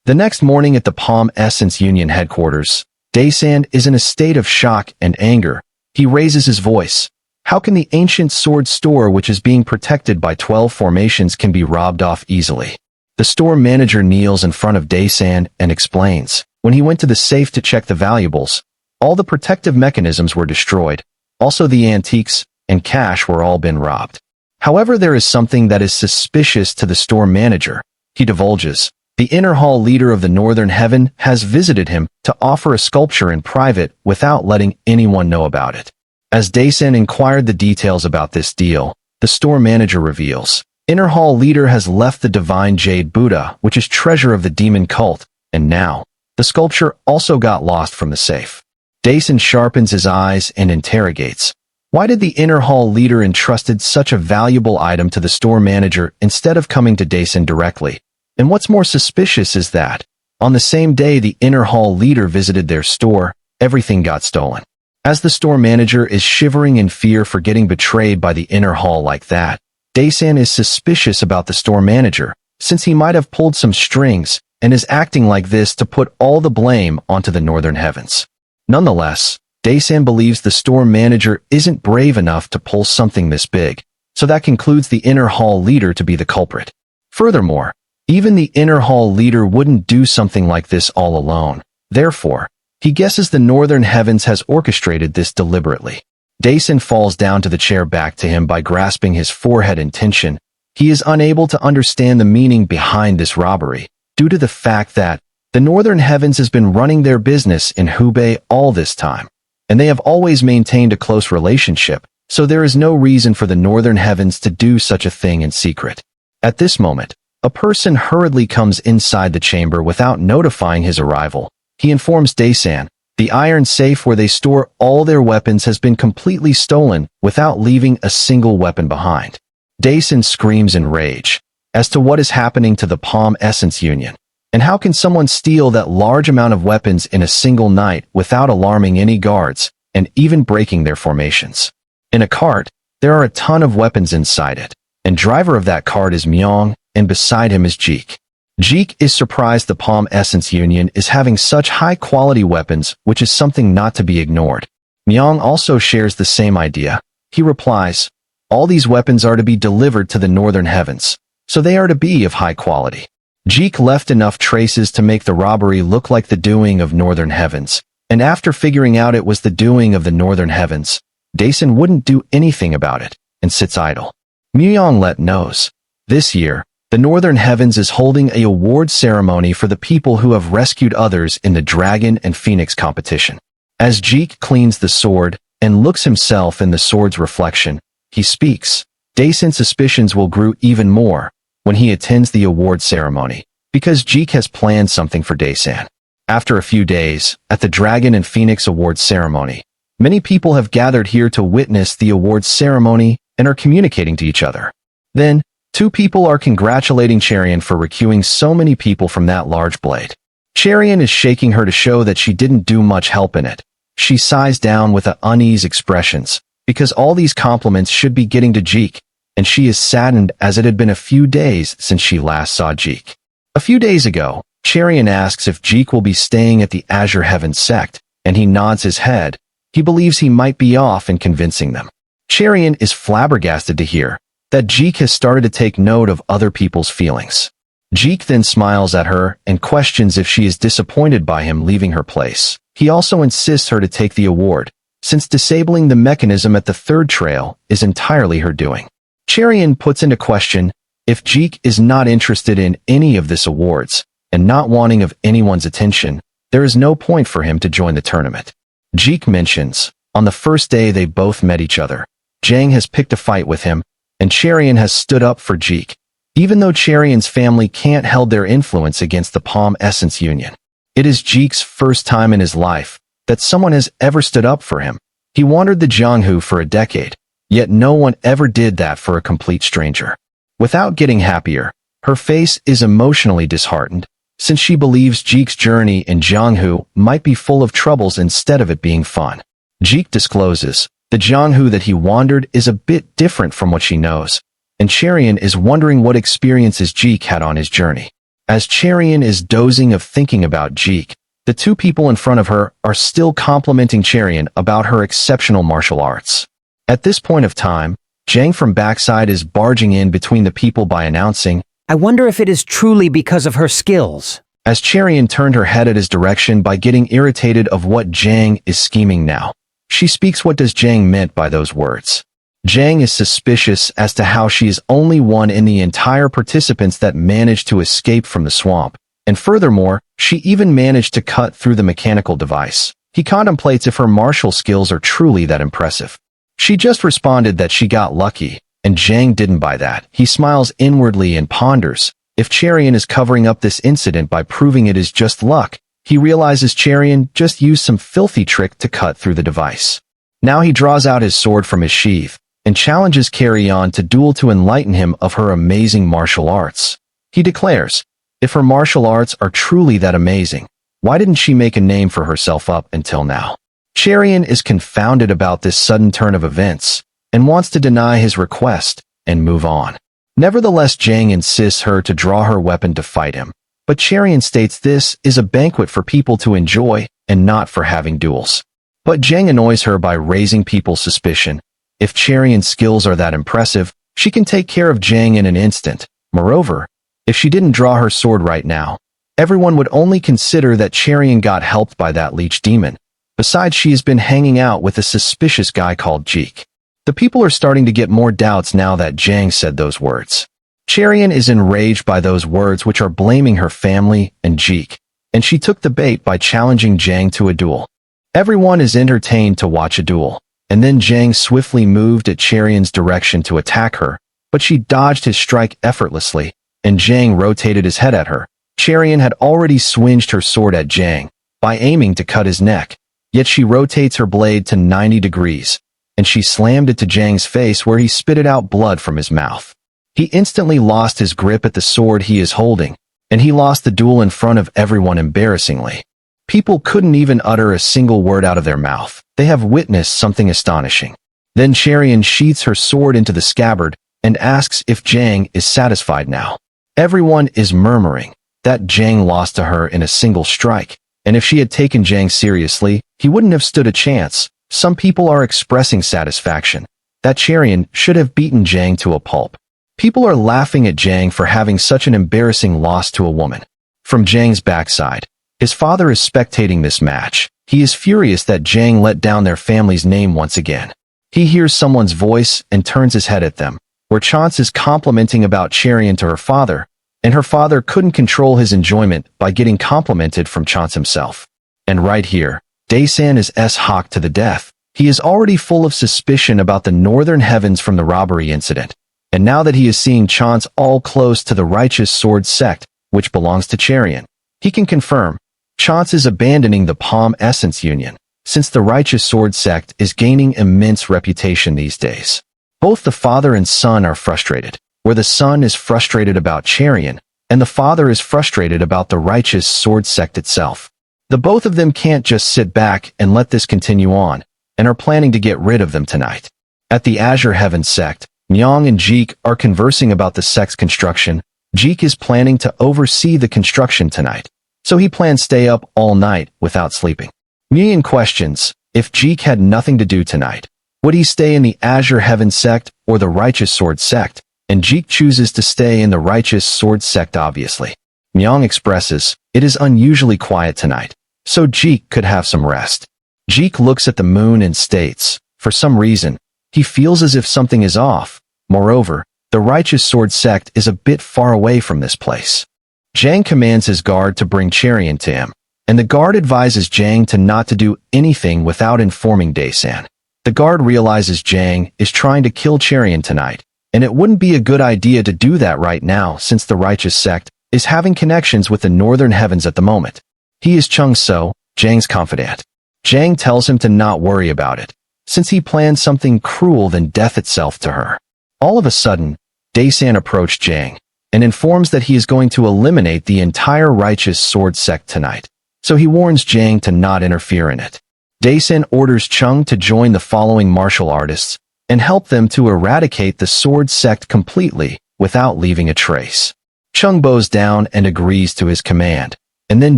The next morning at the Palm Essence Union headquarters, Dasan is in a state of shock and anger. He raises his voice. How can the ancient sword store, which is being protected by 12 formations, can be robbed off easily? The store manager kneels in front of Dasan and explains, when he went to the safe to check the valuables, all the protective mechanisms were destroyed. Also the antiques and cash were all been robbed. However, there is something that is suspicious to the store manager. He divulges, the inner hall leader of the Northern Heaven has visited him to offer a sculpture in private without letting anyone know about it. As Dasan inquired the details about this deal, the store manager reveals, Inner Hall leader has left the Divine Jade Buddha, which is treasure of the demon cult, and now, the sculpture also got lost from the safe. Dasan sharpens his eyes and interrogates, why did the Inner Hall leader entrusted such a valuable item to the store manager instead of coming to Dasan directly? And what's more suspicious is that, on the same day the Inner Hall leader visited their store, everything got stolen. As the store manager is shivering in fear for getting betrayed by the Inner Hall like that, Dasan is suspicious about the store manager, since he might have pulled some strings and is acting like this to put all the blame onto the northern heavens. Nonetheless, Daesan believes the store manager isn't brave enough to pull something this big, so that concludes the inner hall leader to be the culprit. Furthermore, even the inner hall leader wouldn't do something like this all alone. Therefore, he guesses the northern heavens has orchestrated this deliberately. Daesan falls down to the chair back to him by grasping his forehead in tension. He is unable to understand the meaning behind this robbery, due to the fact that the northern heavens has been running their business in Hubei all this time, and they have always maintained a close relationship, so there is no reason for the northern heavens to do such a thing in secret. At this moment, a person hurriedly comes inside the chamber without notifying his arrival. He informs Daesan, the iron safe where they store all their weapons has been completely stolen without leaving a single weapon behind. Daesan screams in rage as to what is happening to the Palm Essence Union, and how can someone steal that large amount of weapons in a single night without alarming any guards and even breaking their formations. In a cart, there are a ton of weapons inside it, and driver of that cart is Myong, and beside him is Jeek. Jeek is surprised the Palm Essence Union is having such high-quality weapons, which is something not to be ignored. Myong also shares the same idea. He replies, all these weapons are to be delivered to the northern heavens, so they are to be of high quality. Jeek left enough traces to make the robbery look like the doing of northern heavens, and after figuring out it was the doing of the northern heavens, Daesan wouldn't do anything about it, and sits idle. Myong Let knows. This year, the Northern Heavens is holding a award ceremony for the people who have rescued others in the Dragon and Phoenix competition. As Jeek cleans the sword and looks himself in the sword's reflection, he speaks. Daesan's suspicions will grow even more when he attends the award ceremony, because Jeek has planned something for Daesan. After a few days, at the Dragon and Phoenix Awards ceremony, many people have gathered here to witness the awards ceremony and are communicating to each other. Then, two people are congratulating Cherian for rescuing so many people from that large blade. Cherian is shaking her to show that she didn't do much help in it. She sighs down with uneasy expressions, because all these compliments should be getting to Jeek, and she is saddened as it had been a few days since she last saw Jeek. A few days ago, Cherian asks if Jeek will be staying at the Azure Heaven sect, and he nods his head. He believes he might be off in convincing them. Cherian is flabbergasted to hear that Jeek has started to take note of other people's feelings. Jeek then smiles at her and questions if she is disappointed by him leaving her place. He also insists her to take the award, since disabling the mechanism at the third trail is entirely her doing. Cherian puts into question if Jeek is not interested in any of this awards and not wanting of anyone's attention, there is no point for him to join the tournament. Jeek mentions, on the first day they both met each other, Jang has picked a fight with him, and Cherian has stood up for Jeek, even though Cherian's family can't held their influence against the Palm Essence Union. It is Jeek's first time in his life that someone has ever stood up for him. He wandered the Jianghu for a decade, yet no one ever did that for a complete stranger. Without getting happier, her face is emotionally disheartened, since she believes Jeek's journey in Jianghu might be full of troubles instead of it being fun. Jeek discloses, the Jianghu that he wandered is a bit different from what she knows, and Cherian is wondering what experiences Jeek had on his journey. As Cherian is dozing of thinking about Jeek, the two people in front of her are still complimenting Cherian about her exceptional martial arts. At this point of time, Jang from backside is barging in between the people by announcing, I wonder if it is truly because of her skills. As Cherian turned her head at his direction by getting irritated of what Jang is scheming now. She speaks what does Jang meant by those words. Jang is suspicious as to how she is only one in the entire participants that managed to escape from the swamp, and furthermore, she even managed to cut through the mechanical device. He contemplates if her martial skills are truly that impressive. She just responded that she got lucky, and Jang didn't buy that. He smiles inwardly and ponders, if Cherian is covering up this incident by proving it is just luck, he realizes Cherian just used some filthy trick to cut through the device. Now he draws out his sword from his sheath, and challenges Cherian to duel to enlighten him of her amazing martial arts. He declares, if her martial arts are truly that amazing, why didn't she make a name for herself up until now? Cherian is confounded about this sudden turn of events, and wants to deny his request and move on. Nevertheless, Jang insists her to draw her weapon to fight him, But Cherian states this is a banquet for people to enjoy and not for having duels. But Jang annoys her by raising people's suspicion. If Cherian's skills are that impressive, she can take care of Jang in an instant. Moreover, if she didn't draw her sword right now, everyone would only consider that Cherian got helped by that leech demon. Besides, she has been hanging out with a suspicious guy called Jeek. The people are starting to get more doubts now that Jang said those words. Cherian is enraged by those words which are blaming her family and Jeek, and she took the bait by challenging Jang to a duel. Everyone is entertained to watch a duel, and then Jang swiftly moved at Cherian's direction to attack her, but she dodged his strike effortlessly, and Jang rotated his head at her. Cherian had already swinged her sword at Jang by aiming to cut his neck, yet she rotates her blade to 90 degrees, and she slammed it to Jang's face where he spitted out blood from his mouth. He instantly lost his grip at the sword he is holding, and he lost the duel in front of everyone embarrassingly. People couldn't even utter a single word out of their mouth. They have witnessed something astonishing. Then Cherian sheaths her sword into the scabbard and asks if Jang is satisfied now. Everyone is murmuring that Jang lost to her in a single strike, and if she had taken Jang seriously, he wouldn't have stood a chance. Some people are expressing satisfaction that Cherian should have beaten Jang to a pulp. People are laughing at Jang for having such an embarrassing loss to a woman. From Jang's backside, his father is spectating this match. He is furious that Jang let down their family's name once again. He hears someone's voice and turns his head at them, where Chance is complimenting about Cherian to her father, and her father couldn't control his enjoyment by getting complimented from Chance himself. And right here, Daesan is s-hawked to the death. He is already full of suspicion about the northern heavens from the robbery incident, and now that he is seeing Chance all close to the righteous sword sect, which belongs to Cherian, he can confirm Chance is abandoning the Palm Essence Union, since the righteous sword sect is gaining immense reputation these days. Both the father and son are frustrated, where the son is frustrated about Cherian, and the father is frustrated about the righteous sword sect itself. The both of them can't just sit back and let this continue on, and are planning to get rid of them tonight. At the Azure Heaven sect, Myung and Jeek are conversing about the sect's construction. Jeek is planning to oversee the construction tonight, so he plans stay up all night without sleeping. Myung questions if Jeek had nothing to do tonight, would he stay in the Azure Heaven sect or the Righteous Sword sect, and Jeek chooses to stay in the Righteous Sword sect obviously. Myung expresses, it is unusually quiet tonight, so Jeek could have some rest. Jeek looks at the moon and states, for some reason, he feels as if something is off. Moreover, the Righteous Sword sect is a bit far away from this place. Jang commands his guard to bring Cherian to him, and the guard advises Jang to not to do anything without informing Daesan. The guard realizes Jang is trying to kill Cherian tonight, and it wouldn't be a good idea to do that right now since the Righteous sect is having connections with the Northern Heavens at the moment. He is Chung So, Jang's confidant. Jang tells him to not worry about it, since he planned something cruel than death itself to her. All of a sudden, Daesan approached Jang, and informs that he is going to eliminate the entire Righteous Sword sect tonight, so he warns Jang to not interfere in it. Daesan orders Chung to join the following martial artists, and help them to eradicate the sword sect completely, without leaving a trace. Chung bows down and agrees to his command, and then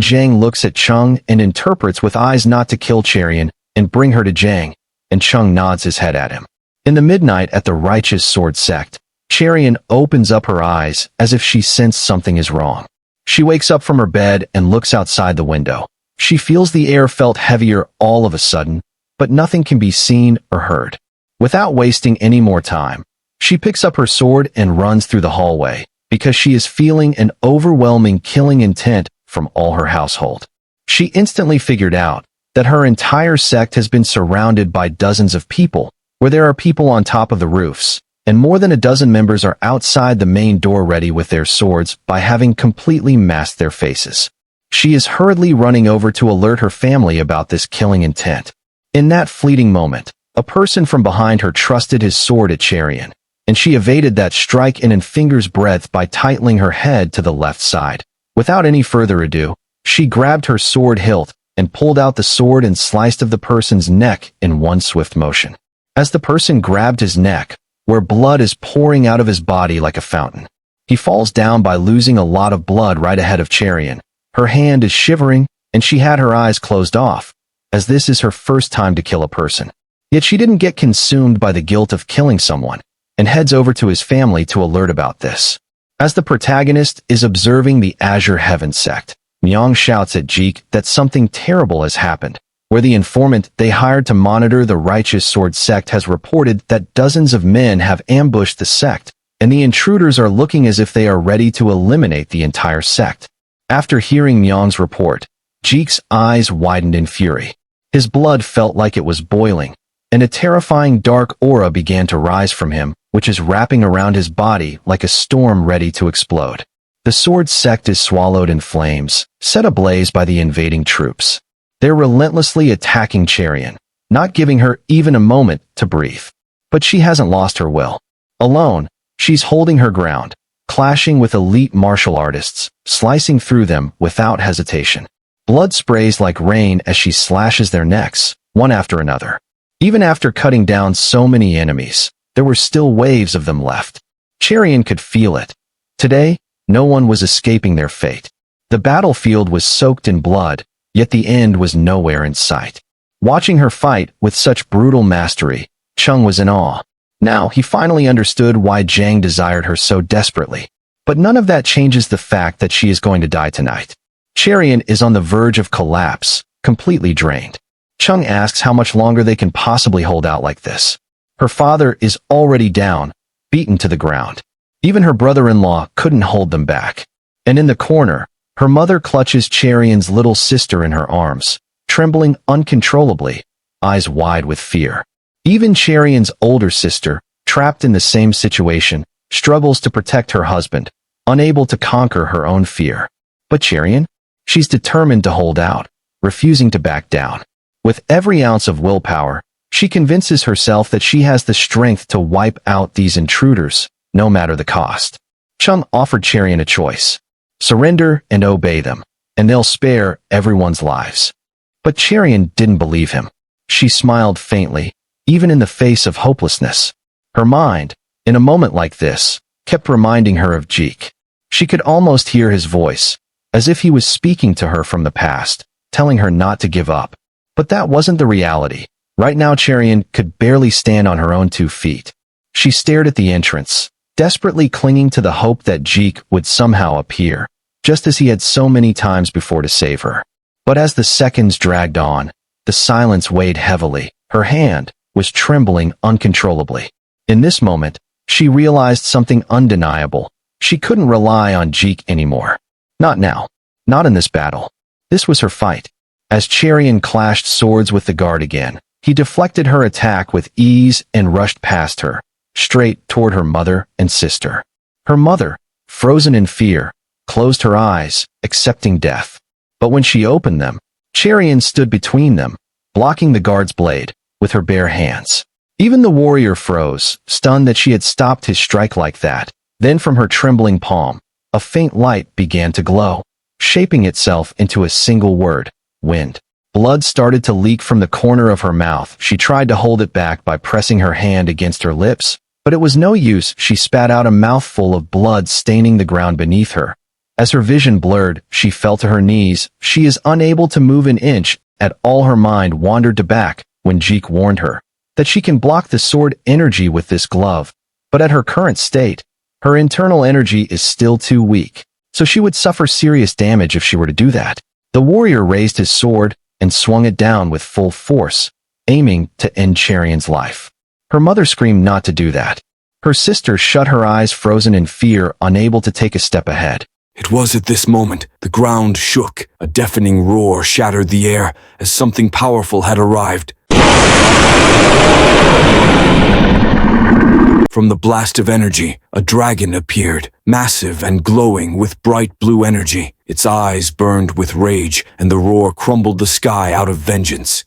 Jang looks at Chung and interprets with eyes not to kill Cherian, and bring her to Jang, and Chung nods his head at him. In the midnight at the Righteous Sword sect, Cherian opens up her eyes as if she sensed something is wrong. She wakes up from her bed and looks outside the window. She feels the air felt heavier all of a sudden, but nothing can be seen or heard. Without wasting any more time, she picks up her sword and runs through the hallway, because she is feeling an overwhelming killing intent from all her household. She instantly figured out that her entire sect has been surrounded by dozens of people, where there are people on top of the roofs, and more than a dozen members are outside the main door ready with their swords by having completely masked their faces. She is hurriedly running over to alert her family about this killing intent. In that fleeting moment, a person from behind her thrusted his sword at Cherian, and she evaded that strike in a finger's breadth by tightening her head to the left side. Without any further ado, she grabbed her sword hilt and pulled out the sword and sliced of the person's neck in one swift motion. As the person grabbed his neck, where blood is pouring out of his body like a fountain, He falls down by losing a lot of blood right ahead of Cherian. Her hand is shivering, and she had her eyes closed off, as this is her first time to kill a person. Yet she didn't get consumed by the guilt of killing someone, and heads over to his family to alert about this. As the protagonist is observing the Azure Heaven sect, Myong shouts at Jeek that something terrible has happened, where the informant they hired to monitor the Righteous Sword sect has reported that dozens of men have ambushed the sect, and the intruders are looking as if they are ready to eliminate the entire sect. After hearing Myong's report, Jeek's eyes widened in fury. His blood felt like it was boiling, and a terrifying dark aura began to rise from him, which is wrapping around his body like a storm ready to explode. The sword sect is swallowed in flames, set ablaze by the invading troops. They're relentlessly attacking Cherian, not giving her even a moment to breathe. But she hasn't lost her will. Alone, she's holding her ground, clashing with elite martial artists, slicing through them without hesitation. Blood sprays like rain as she slashes their necks, one after another. Even after cutting down so many enemies, there were still waves of them left. Cherian could feel it. Today, no one was escaping their fate. The battlefield was soaked in blood, yet the end was nowhere in sight. Watching her fight with such brutal mastery, Chung was in awe. Now, he finally understood why Zhang desired her so desperately. But none of that changes the fact that she is going to die tonight. Cherian is on the verge of collapse, completely drained. Chung asks how much longer they can possibly hold out like this. Her father is already down, beaten to the ground. Even her brother-in-law couldn't hold them back. And in the corner, her mother clutches Cherian's little sister in her arms, trembling uncontrollably, eyes wide with fear. Even Cherian's older sister, trapped in the same situation, struggles to protect her husband, unable to conquer her own fear. But Cherian? She's determined to hold out, refusing to back down. With every ounce of willpower, she convinces herself that she has the strength to wipe out these intruders, no matter the cost. Chung offered Cherian a choice. Surrender and obey them, and they'll spare everyone's lives. But Cherian didn't believe him. She smiled faintly, even in the face of hopelessness. Her mind, in a moment like this, kept reminding her of Jeek. She could almost hear his voice, as if he was speaking to her from the past, telling her not to give up. But that wasn't the reality. Right now Cherian could barely stand on her own 2 feet. She stared at the entrance, desperately clinging to the hope that Jeek would somehow appear, just as he had so many times before to save her. But as the seconds dragged on, the silence weighed heavily. Her hand was trembling uncontrollably. In this moment, she realized something undeniable. She couldn't rely on Jeek anymore. Not now. Not in this battle. This was her fight. As Cherian clashed swords with the guard again, he deflected her attack with ease and rushed past her, straight toward her mother and sister. Her mother, frozen in fear, closed her eyes, accepting death. But when she opened them, Cherian stood between them, blocking the guard's blade with her bare hands. Even the warrior froze, stunned that she had stopped his strike like that. Then from her trembling palm, a faint light began to glow, shaping itself into a single word: wind. Blood started to leak from the corner of her mouth. She tried to hold it back by pressing her hand against her lips, but it was no use. She spat out a mouthful of blood, staining the ground beneath her. As her vision blurred, she fell to her knees. She is unable to move an inch. At all, her mind wandered to back when Jeek warned her that she can block the sword energy with this glove. But at her current state, her internal energy is still too weak, so she would suffer serious damage if she were to do that. The warrior raised his sword and swung it down with full force, aiming to end Cherian's life. Her mother screamed not to do that. Her sister shut her eyes, frozen in fear, unable to take a step ahead. It was at this moment the ground shook. A deafening roar shattered the air as something powerful had arrived. From the blast of energy, a dragon appeared, massive and glowing with bright blue energy. Its eyes burned with rage, and the roar crumbled the sky out of vengeance.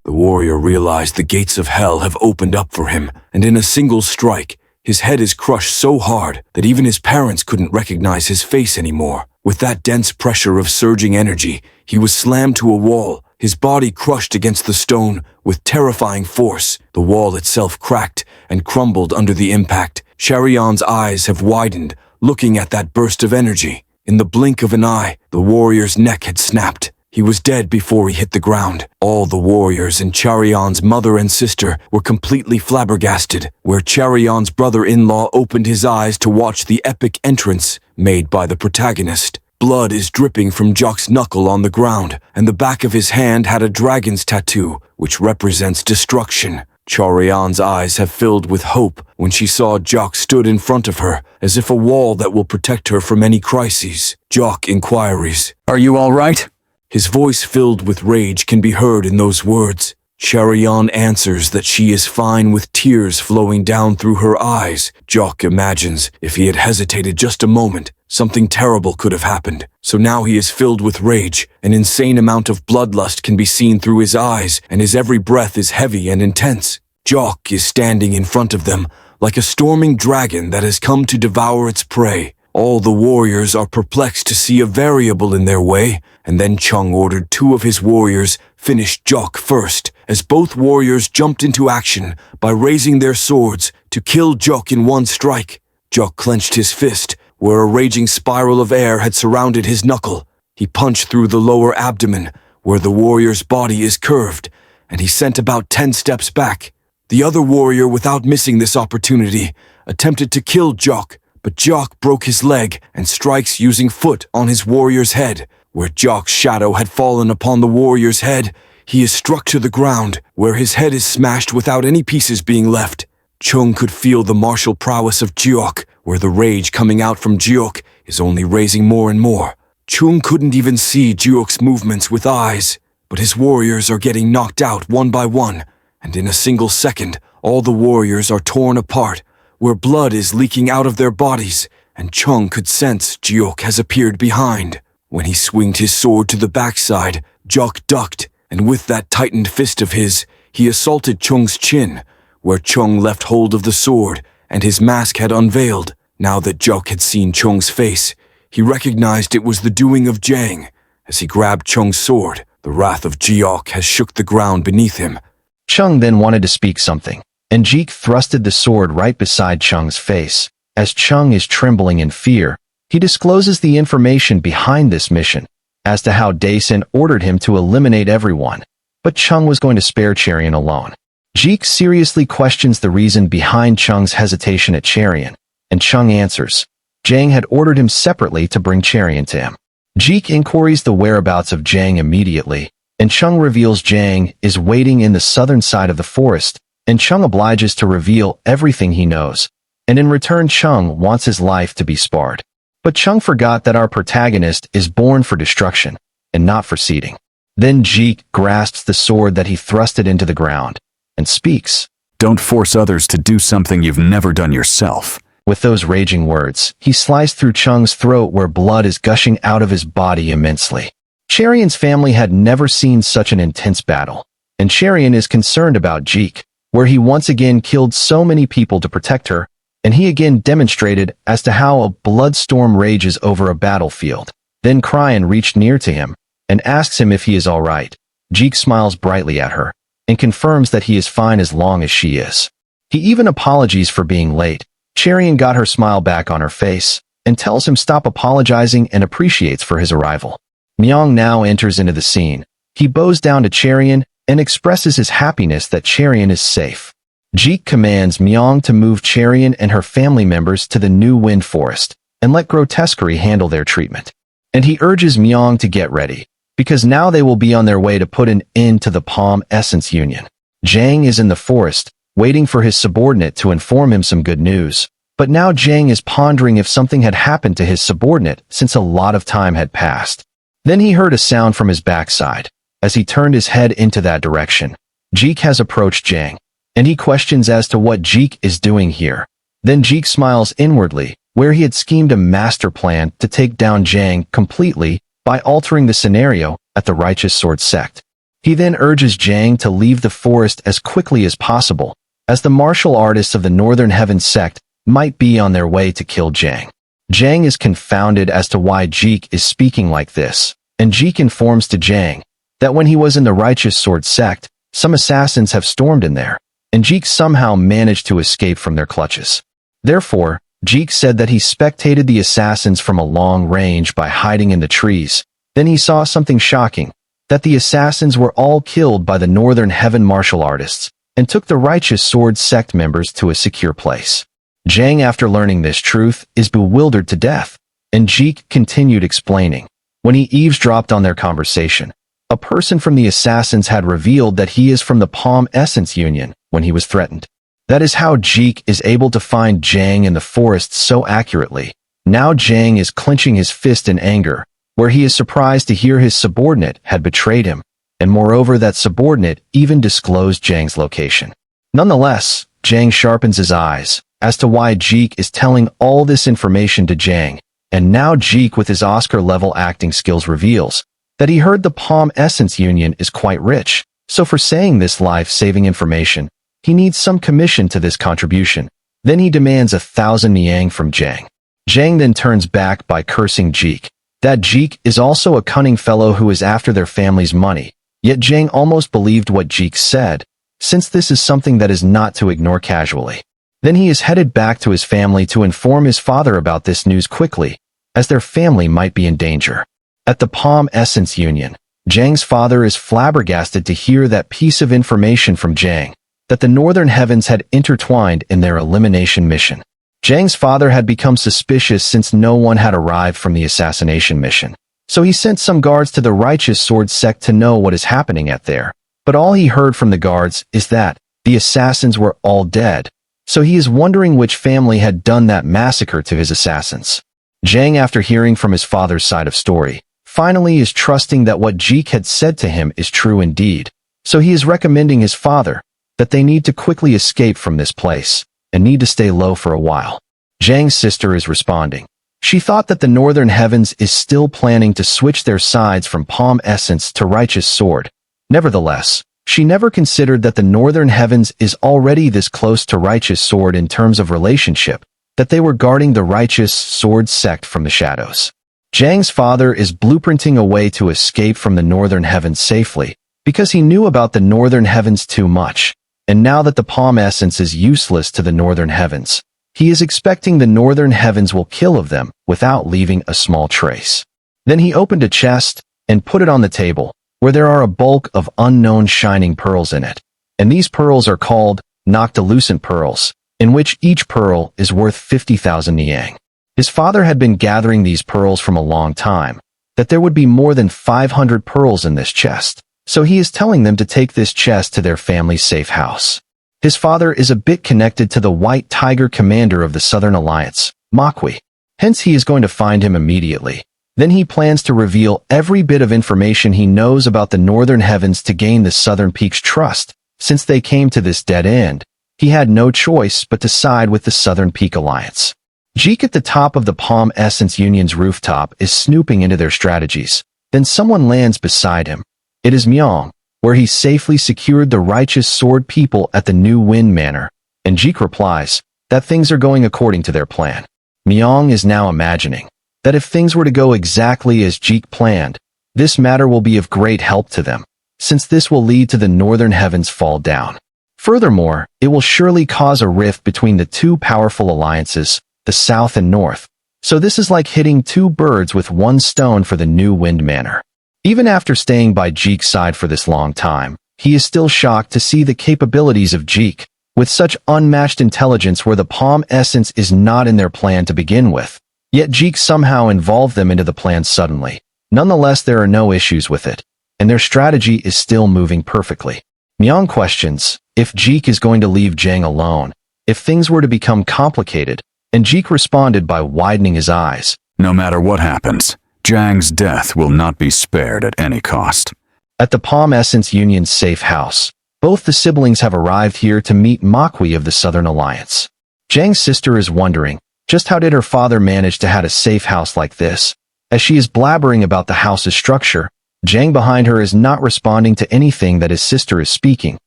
The warrior realized the gates of hell have opened up for him, and in a single strike, his head is crushed so hard that even his parents couldn't recognize his face anymore. With that dense pressure of surging energy, he was slammed to a wall, His body crushed against the stone with terrifying force. The wall itself cracked and crumbled under the impact. Charian's eyes have widened, looking at that burst of energy. In the blink of an eye, the warrior's neck had snapped. He was dead before he hit the ground. All the warriors and Charian's mother and sister were completely flabbergasted, where Charian's brother-in-law opened his eyes to watch the epic entrance made by the protagonist. Blood is dripping from Jock's knuckle on the ground, and the back of his hand had a dragon's tattoo, which represents destruction. Charian's eyes have filled with hope when she saw Jock stood in front of her, as if a wall that will protect her from any crises. Jock inquiries, Are you all right? His voice filled with rage can be heard in those words. Charian answers that she is fine with tears flowing down through her eyes. Jock imagines if he had hesitated just a moment, something terrible could have happened. So now he is filled with rage. An insane amount of bloodlust can be seen through his eyes, and his every breath is heavy and intense. Jock is standing in front of them, like a storming dragon that has come to devour its prey. All the warriors are perplexed to see a variable in their way, and then Chung ordered 2 of his warriors finish Jock first, as both warriors jumped into action by raising their swords to kill Jock in one strike. Jock clenched his fist, where a raging spiral of air had surrounded his knuckle. He punched through the lower abdomen, where the warrior's body is curved, and he sent about 10 steps back. The other warrior, without missing this opportunity, attempted to kill Jock, but Jock broke his leg and strikes using foot on his warrior's head. Where Jock's shadow had fallen upon the warrior's head, he is struck to the ground, where his head is smashed without any pieces being left. Chung could feel the martial prowess of Jiok, where the rage coming out from Jiok is only raising more and more. Chung couldn't even see Jiok's movements with eyes, but his warriors are getting knocked out one by one, and in a single second, all the warriors are torn apart, where blood is leaking out of their bodies, and Chung could sense Jiok has appeared behind. When he swinged his sword to the backside, Jock ducked, and with that tightened fist of his, he assaulted Chung's chin, where Chung left hold of the sword, and his mask had unveiled. Now that Jock had seen Chung's face, he recognized it was the doing of Jang. As he grabbed Chung's sword, the wrath of Jiok has shook the ground beneath him. Chung then wanted to speak something, and Jeek thrusted the sword right beside Chung's face. As Chung is trembling in fear, he discloses the information behind this mission, as to how Daesun ordered him to eliminate everyone, but Chung was going to spare Charian alone. Jeek seriously questions the reason behind Chung's hesitation at Charian, and Chung answers, Jang had ordered him separately to bring Charian to him. Jeek inquiries the whereabouts of Jang immediately, and Chung reveals Jang is waiting in the southern side of the forest, and Chung obliges to reveal everything he knows, and in return Chung wants his life to be spared. But Chung forgot that our protagonist is born for destruction, and not for seeding. Then Jeek grasps the sword that he thrusted into the ground, and speaks. Don't force others to do something you've never done yourself. With those raging words, he sliced through Chung's throat where blood is gushing out of his body immensely. Charian's family had never seen such an intense battle, and Charian is concerned about Jeek, where he once again killed so many people to protect her, and he again demonstrated as to how a blood storm rages over a battlefield. Then Cryan reached near to him, and asks him if he is all right. Jeek smiles brightly at her, and confirms that he is fine as long as she is. He even apologizes for being late. Charian got her smile back on her face, and tells him stop apologizing and appreciates for his arrival. Myong now enters into the scene. He bows down to Charian, and expresses his happiness that Charian is safe. Jeek commands Myong to move Charian and her family members to the new wind forest, and let Grotesquerie handle their treatment. And he urges Myong to get ready, because now they will be on their way to put an end to the Palm Essence Union. Jang is in the forest, waiting for his subordinate to inform him some good news, but now Jang is pondering if something had happened to his subordinate since a lot of time had passed. Then he heard a sound from his backside. As he turned his head into that direction, Jeek has approached Jang, and he questions as to what Jeek is doing here. Then Jeek smiles inwardly, where he had schemed a master plan to take down Jang completely by altering the scenario at the Righteous Sword Sect. He then urges Jang to leave the forest as quickly as possible, as the martial artists of the Northern Heaven Sect might be on their way to kill Jang. Jang is confounded as to why Jeek is speaking like this, and Jeek informs to Jang that when he was in the Righteous Sword sect, some assassins have stormed in there, and Jeek somehow managed to escape from their clutches. Therefore, Jeek said that he spectated the assassins from a long range by hiding in the trees. Then he saw something shocking, that the assassins were all killed by the Northern Heaven martial artists, and took the Righteous Sword sect members to a secure place. Jang, after learning this truth, is bewildered to death, and Jeek continued explaining. When he eavesdropped on their conversation, a person from the assassins had revealed that he is from the Palm Essence Union when he was threatened. That is how Jeek is able to find Jang in the forest so accurately. Now Jang is clenching his fist in anger, where he is surprised to hear his subordinate had betrayed him, and moreover that subordinate even disclosed Jang's location. Nonetheless, Jang sharpens his eyes as to why Jeek is telling all this information to Jang, and now Jeek with his Oscar-level acting skills reveals that he heard the Palm Essence Union is quite rich, so for saying this life-saving information, he needs some commission to this contribution. Then he demands 1,000 Niang from Jang. Jang then turns back by cursing Jeek. That Jeek is also a cunning fellow who is after their family's money, yet Jang almost believed what Jeek said, since this is something that is not to ignore casually. Then he is headed back to his family to inform his father about this news quickly, as their family might be in danger. At the Palm Essence Union, Jang's father is flabbergasted to hear that piece of information from Jang, that the Northern Heavens had intertwined in their elimination mission. Jang's father had become suspicious since no one had arrived from the assassination mission, so he sent some guards to the Righteous Sword sect to know what is happening at there. But all he heard from the guards is that the assassins were all dead, so he is wondering which family had done that massacre to his assassins. Jang, after hearing from his father's side of story, finally is trusting that what Jeek had said to him is true indeed, so he is recommending his father that they need to quickly escape from this place and need to stay low for a while. Jang's sister is responding. She thought that the Northern Heavens is still planning to switch their sides from Palm Essence to Righteous Sword. Nevertheless, she never considered that the Northern Heavens is already this close to Righteous Sword in terms of relationship, that they were guarding the Righteous Sword sect from the shadows. Jang's father is blueprinting a way to escape from the Northern Heavens safely, because he knew about the Northern Heavens too much, and now that the Palm Essence is useless to the Northern Heavens, he is expecting the Northern Heavens will kill of them without leaving a small trace. Then he opened a chest and put it on the table, where there are a bulk of unknown shining pearls in it, and these pearls are called Noctilucent pearls, in which each pearl is worth 50,000 Niang. His father had been gathering these pearls from a long time, that there would be more than 500 pearls in this chest, so he is telling them to take this chest to their family's safe house. His father is a bit connected to the White Tiger commander of the Southern Alliance, Makwi. Hence he is going to find him immediately. Then he plans to reveal every bit of information he knows about the Northern Heavens to gain the Southern Peak's trust. Since they came to this dead end, he had no choice but to side with the Southern Peak Alliance. Jeek at the top of the Palm Essence Union's rooftop is snooping into their strategies. Then someone lands beside him. It is Myong, where he safely secured the Righteous Sword people at the New Wind Manor, and Jeek replies that things are going according to their plan. Myong is now imagining that if things were to go exactly as Jeek planned, this matter will be of great help to them, since this will lead to the Northern Heavens fall down. Furthermore, it will surely cause a rift between the two powerful alliances, the South and North, so this is like hitting two birds with one stone for the New Wind Manor. Even after staying by Jeek's side for this long time, he is still shocked to see the capabilities of Jeek, with such unmatched intelligence where the Palm Essence is not in their plan to begin with. Yet Jeek somehow involved them into the plan suddenly. Nonetheless, there are no issues with it, and their strategy is still moving perfectly. Myong questions if Jeek is going to leave Jang alone, if things were to become complicated, and Jeek responded by widening his eyes. No matter what happens, Jang's death will not be spared at any cost. At the Palm Essence Union's safe house, both the siblings have arrived here to meet Makwi of the Southern Alliance. Jang's sister is wondering, just how did her father manage to have a safe house like this? As she is blabbering about the house's structure, Jang behind her is not responding to anything that his sister is speaking,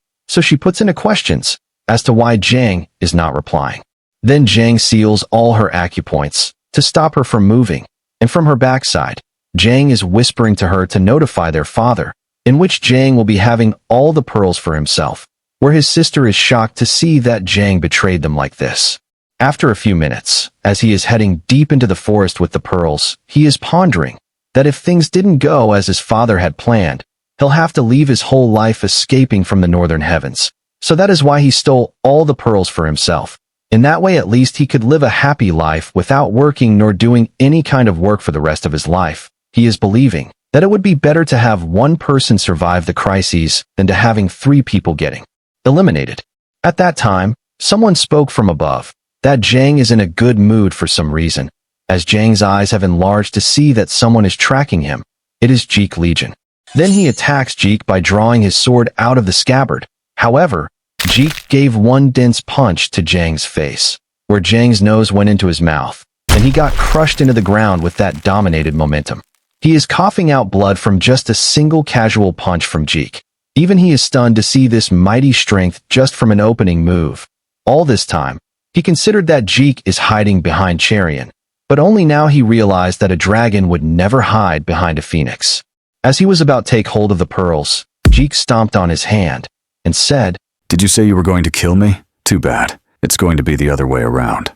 so she puts into questions as to why Jang is not replying. Then Jang seals all her acupoints to stop her from moving, and from her backside, Jang is whispering to her to notify their father in which Jang will be having all the pearls for himself, where his sister is shocked to see that Jang betrayed them like this. After a few minutes, as he is heading deep into the forest with the pearls, he is pondering that if things didn't go as his father had planned, he'll have to leave his whole life escaping from the northern heavens. So that is why he stole all the pearls for himself. In that way, at least he could live a happy life without working nor doing any kind of work for the rest of his life. He is believing that it would be better to have one person survive the crises than to having 3 people getting eliminated. At that time, someone spoke from above that Jang is in a good mood for some reason. As Jang's eyes have enlarged to see that someone is tracking him, it is Jeek Legion. Then he attacks Jeek by drawing his sword out of the scabbard. However, Jeek gave one dense punch to Jang's face, where Jang's nose went into his mouth, and he got crushed into the ground with that dominated momentum. He is coughing out blood from just a single casual punch from Jeek. Even he is stunned to see this mighty strength just from an opening move. All this time, he considered that Jeek is hiding behind Cherian, but only now he realized that a dragon would never hide behind a phoenix. As he was about to take hold of the pearls, Jeek stomped on his hand and said, Did you say you were going to kill me? Too bad. It's going to be the other way around.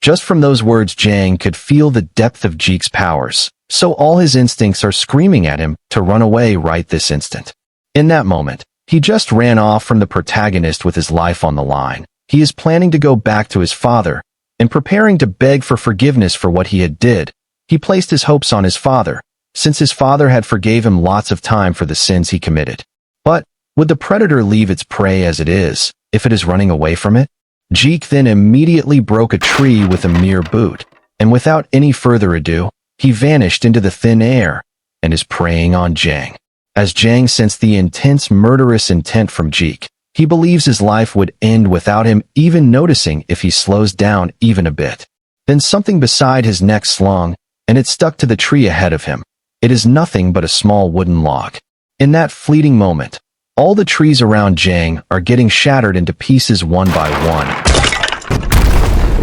Just from those words, Jang could feel the depth of Jeek's powers, so all his instincts are screaming at him to run away right this instant. In that moment, he just ran off from the protagonist with his life on the line. He is planning to go back to his father and preparing to beg for forgiveness for what he had did. He placed his hopes on his father, since his father had forgave him lots of time for the sins he committed. But would the predator leave its prey as it is, if it is running away from it? Jeek then immediately broke a tree with a mere boot, and without any further ado, he vanished into the thin air and is preying on Jang. As Jang sensed the intense murderous intent from Jeek, he believes his life would end without him even noticing if he slows down even a bit. Then something beside his neck slung, and it stuck to the tree ahead of him. It is nothing but a small wooden log. In that fleeting moment, all the trees around Jang are getting shattered into pieces one by one.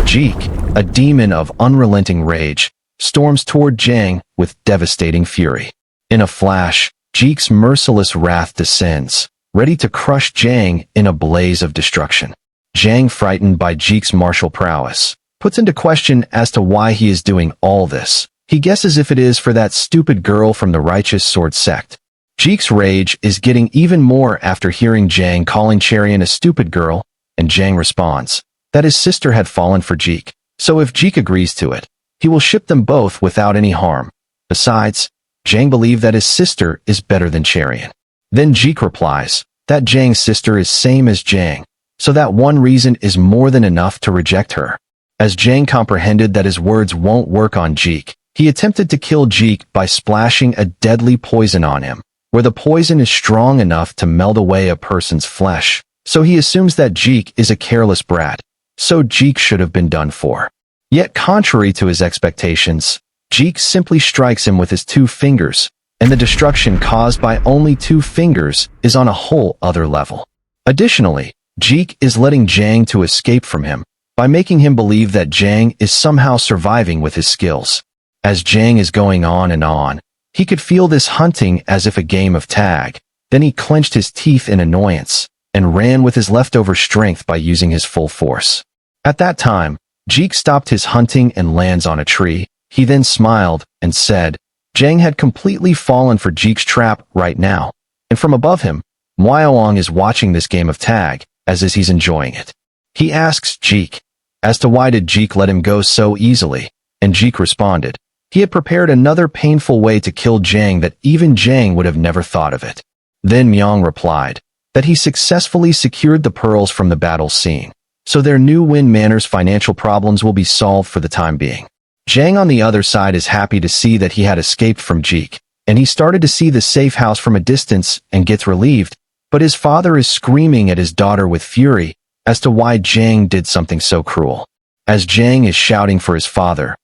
Jeek, a demon of unrelenting rage, storms toward Jang with devastating fury. In a flash, Jeek's merciless wrath descends, ready to crush Jang in a blaze of destruction. Jang, frightened by Jeek's martial prowess, puts into question as to why he is doing all this. He guesses if it is for that stupid girl from the Righteous Sword sect. Jeek's rage is getting even more after hearing Jang calling Cherian a stupid girl, and Jang responds that his sister had fallen for Jeek, so if Jeek agrees to it, he will ship them both without any harm. Besides, Jang believed that his sister is better than Cherian. Then Jeek replies that Jang's sister is same as Jang, so that one reason is more than enough to reject her. As Jang comprehended that his words won't work on Jeek, he attempted to kill Jeek by splashing a deadly poison on him, where the poison is strong enough to melt away a person's flesh. So he assumes that Jeek is a careless brat, so Jeek should have been done for. Yet contrary to his expectations, Jeek simply strikes him with his 2 fingers, and the destruction caused by only 2 fingers is on a whole other level. Additionally, Jeek is letting Jang to escape from him by making him believe that Jang is somehow surviving with his skills. As Jang is going on and on, he could feel this hunting as if a game of tag. Then he clenched his teeth in annoyance and ran with his leftover strength by using his full force. At that time, Jeek stopped his hunting and lands on a tree. He then smiled and said, Jang had completely fallen for Jeek's trap right now, and from above him, Mwaoang is watching this game of tag, as is he's enjoying it. He asks Jeek as to why did Jeek let him go so easily, and Jeek responded, he had prepared another painful way to kill Jang that even Jang would have never thought of it. Then Myong replied that he successfully secured the pearls from the battle scene, so their new Win Manor's financial problems will be solved for the time being. Jang on the other side is happy to see that he had escaped from Jeek, and he started to see the safe house from a distance and gets relieved, but his father is screaming at his daughter with fury as to why Jang did something so cruel. As Jang is shouting for his father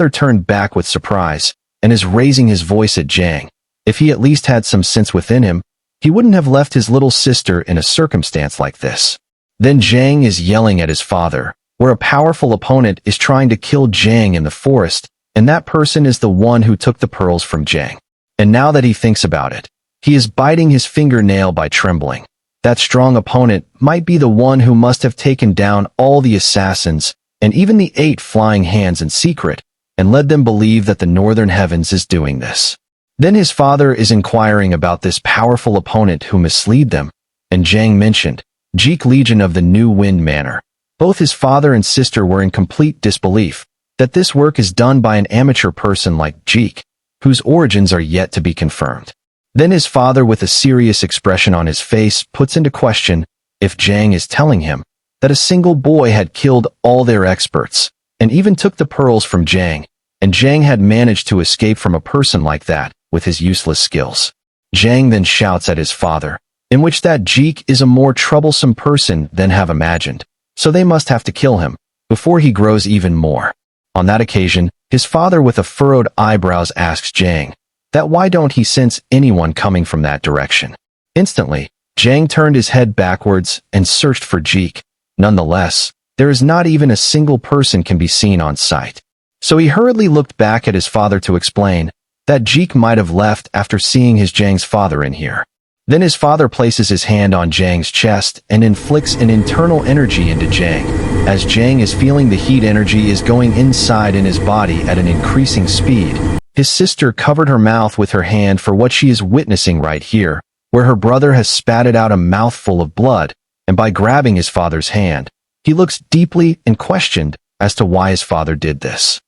turned back with surprise and is raising his voice at Jang. If he at least had some sense within him, he wouldn't have left his little sister in a circumstance like this. Then Jang is yelling at his father, where a powerful opponent is trying to kill Jang in the forest, and that person is the one who took the pearls from Jang. And now that he thinks about it, He is biting his fingernail by trembling. That strong opponent might be the one who must have taken down all the assassins and even the 8 flying hands in secret, and led them believe that the Northern Heavens is doing this. Then his father is inquiring about this powerful opponent who misled them, and Jiang mentioned Jeek Legion of the New Wind Manor. Both his father and sister were in complete disbelief that this work is done by an amateur person like Jeek, whose origins are yet to be confirmed. Then his father, with a serious expression on his face, puts into question if Jiang is telling him that a single boy had killed all their experts, and even took the pearls from Jiang, and Jiang had managed to escape from a person like that with his useless skills. Jiang then shouts at his father, in which that Jeek is a more troublesome person than have imagined, so they must have to kill him before he grows even more. On that occasion, his father with a furrowed eyebrows asks Jiang that why don't he sense anyone coming from that direction. Instantly, Jiang turned his head backwards and searched for Jeek. Nonetheless, there is not even a single person can be seen on sight. So he hurriedly looked back at his father to explain that Jeek might have left after seeing his Jiang's father in here. Then his father places his hand on Jiang's chest and inflicts an internal energy into Jiang. As Jiang is feeling the heat energy is going inside in his body at an increasing speed, his sister covered her mouth with her hand for what she is witnessing right here, where her brother has spatted out a mouthful of blood, and by grabbing his father's hand, he looks deeply and questioned as to why his father did this.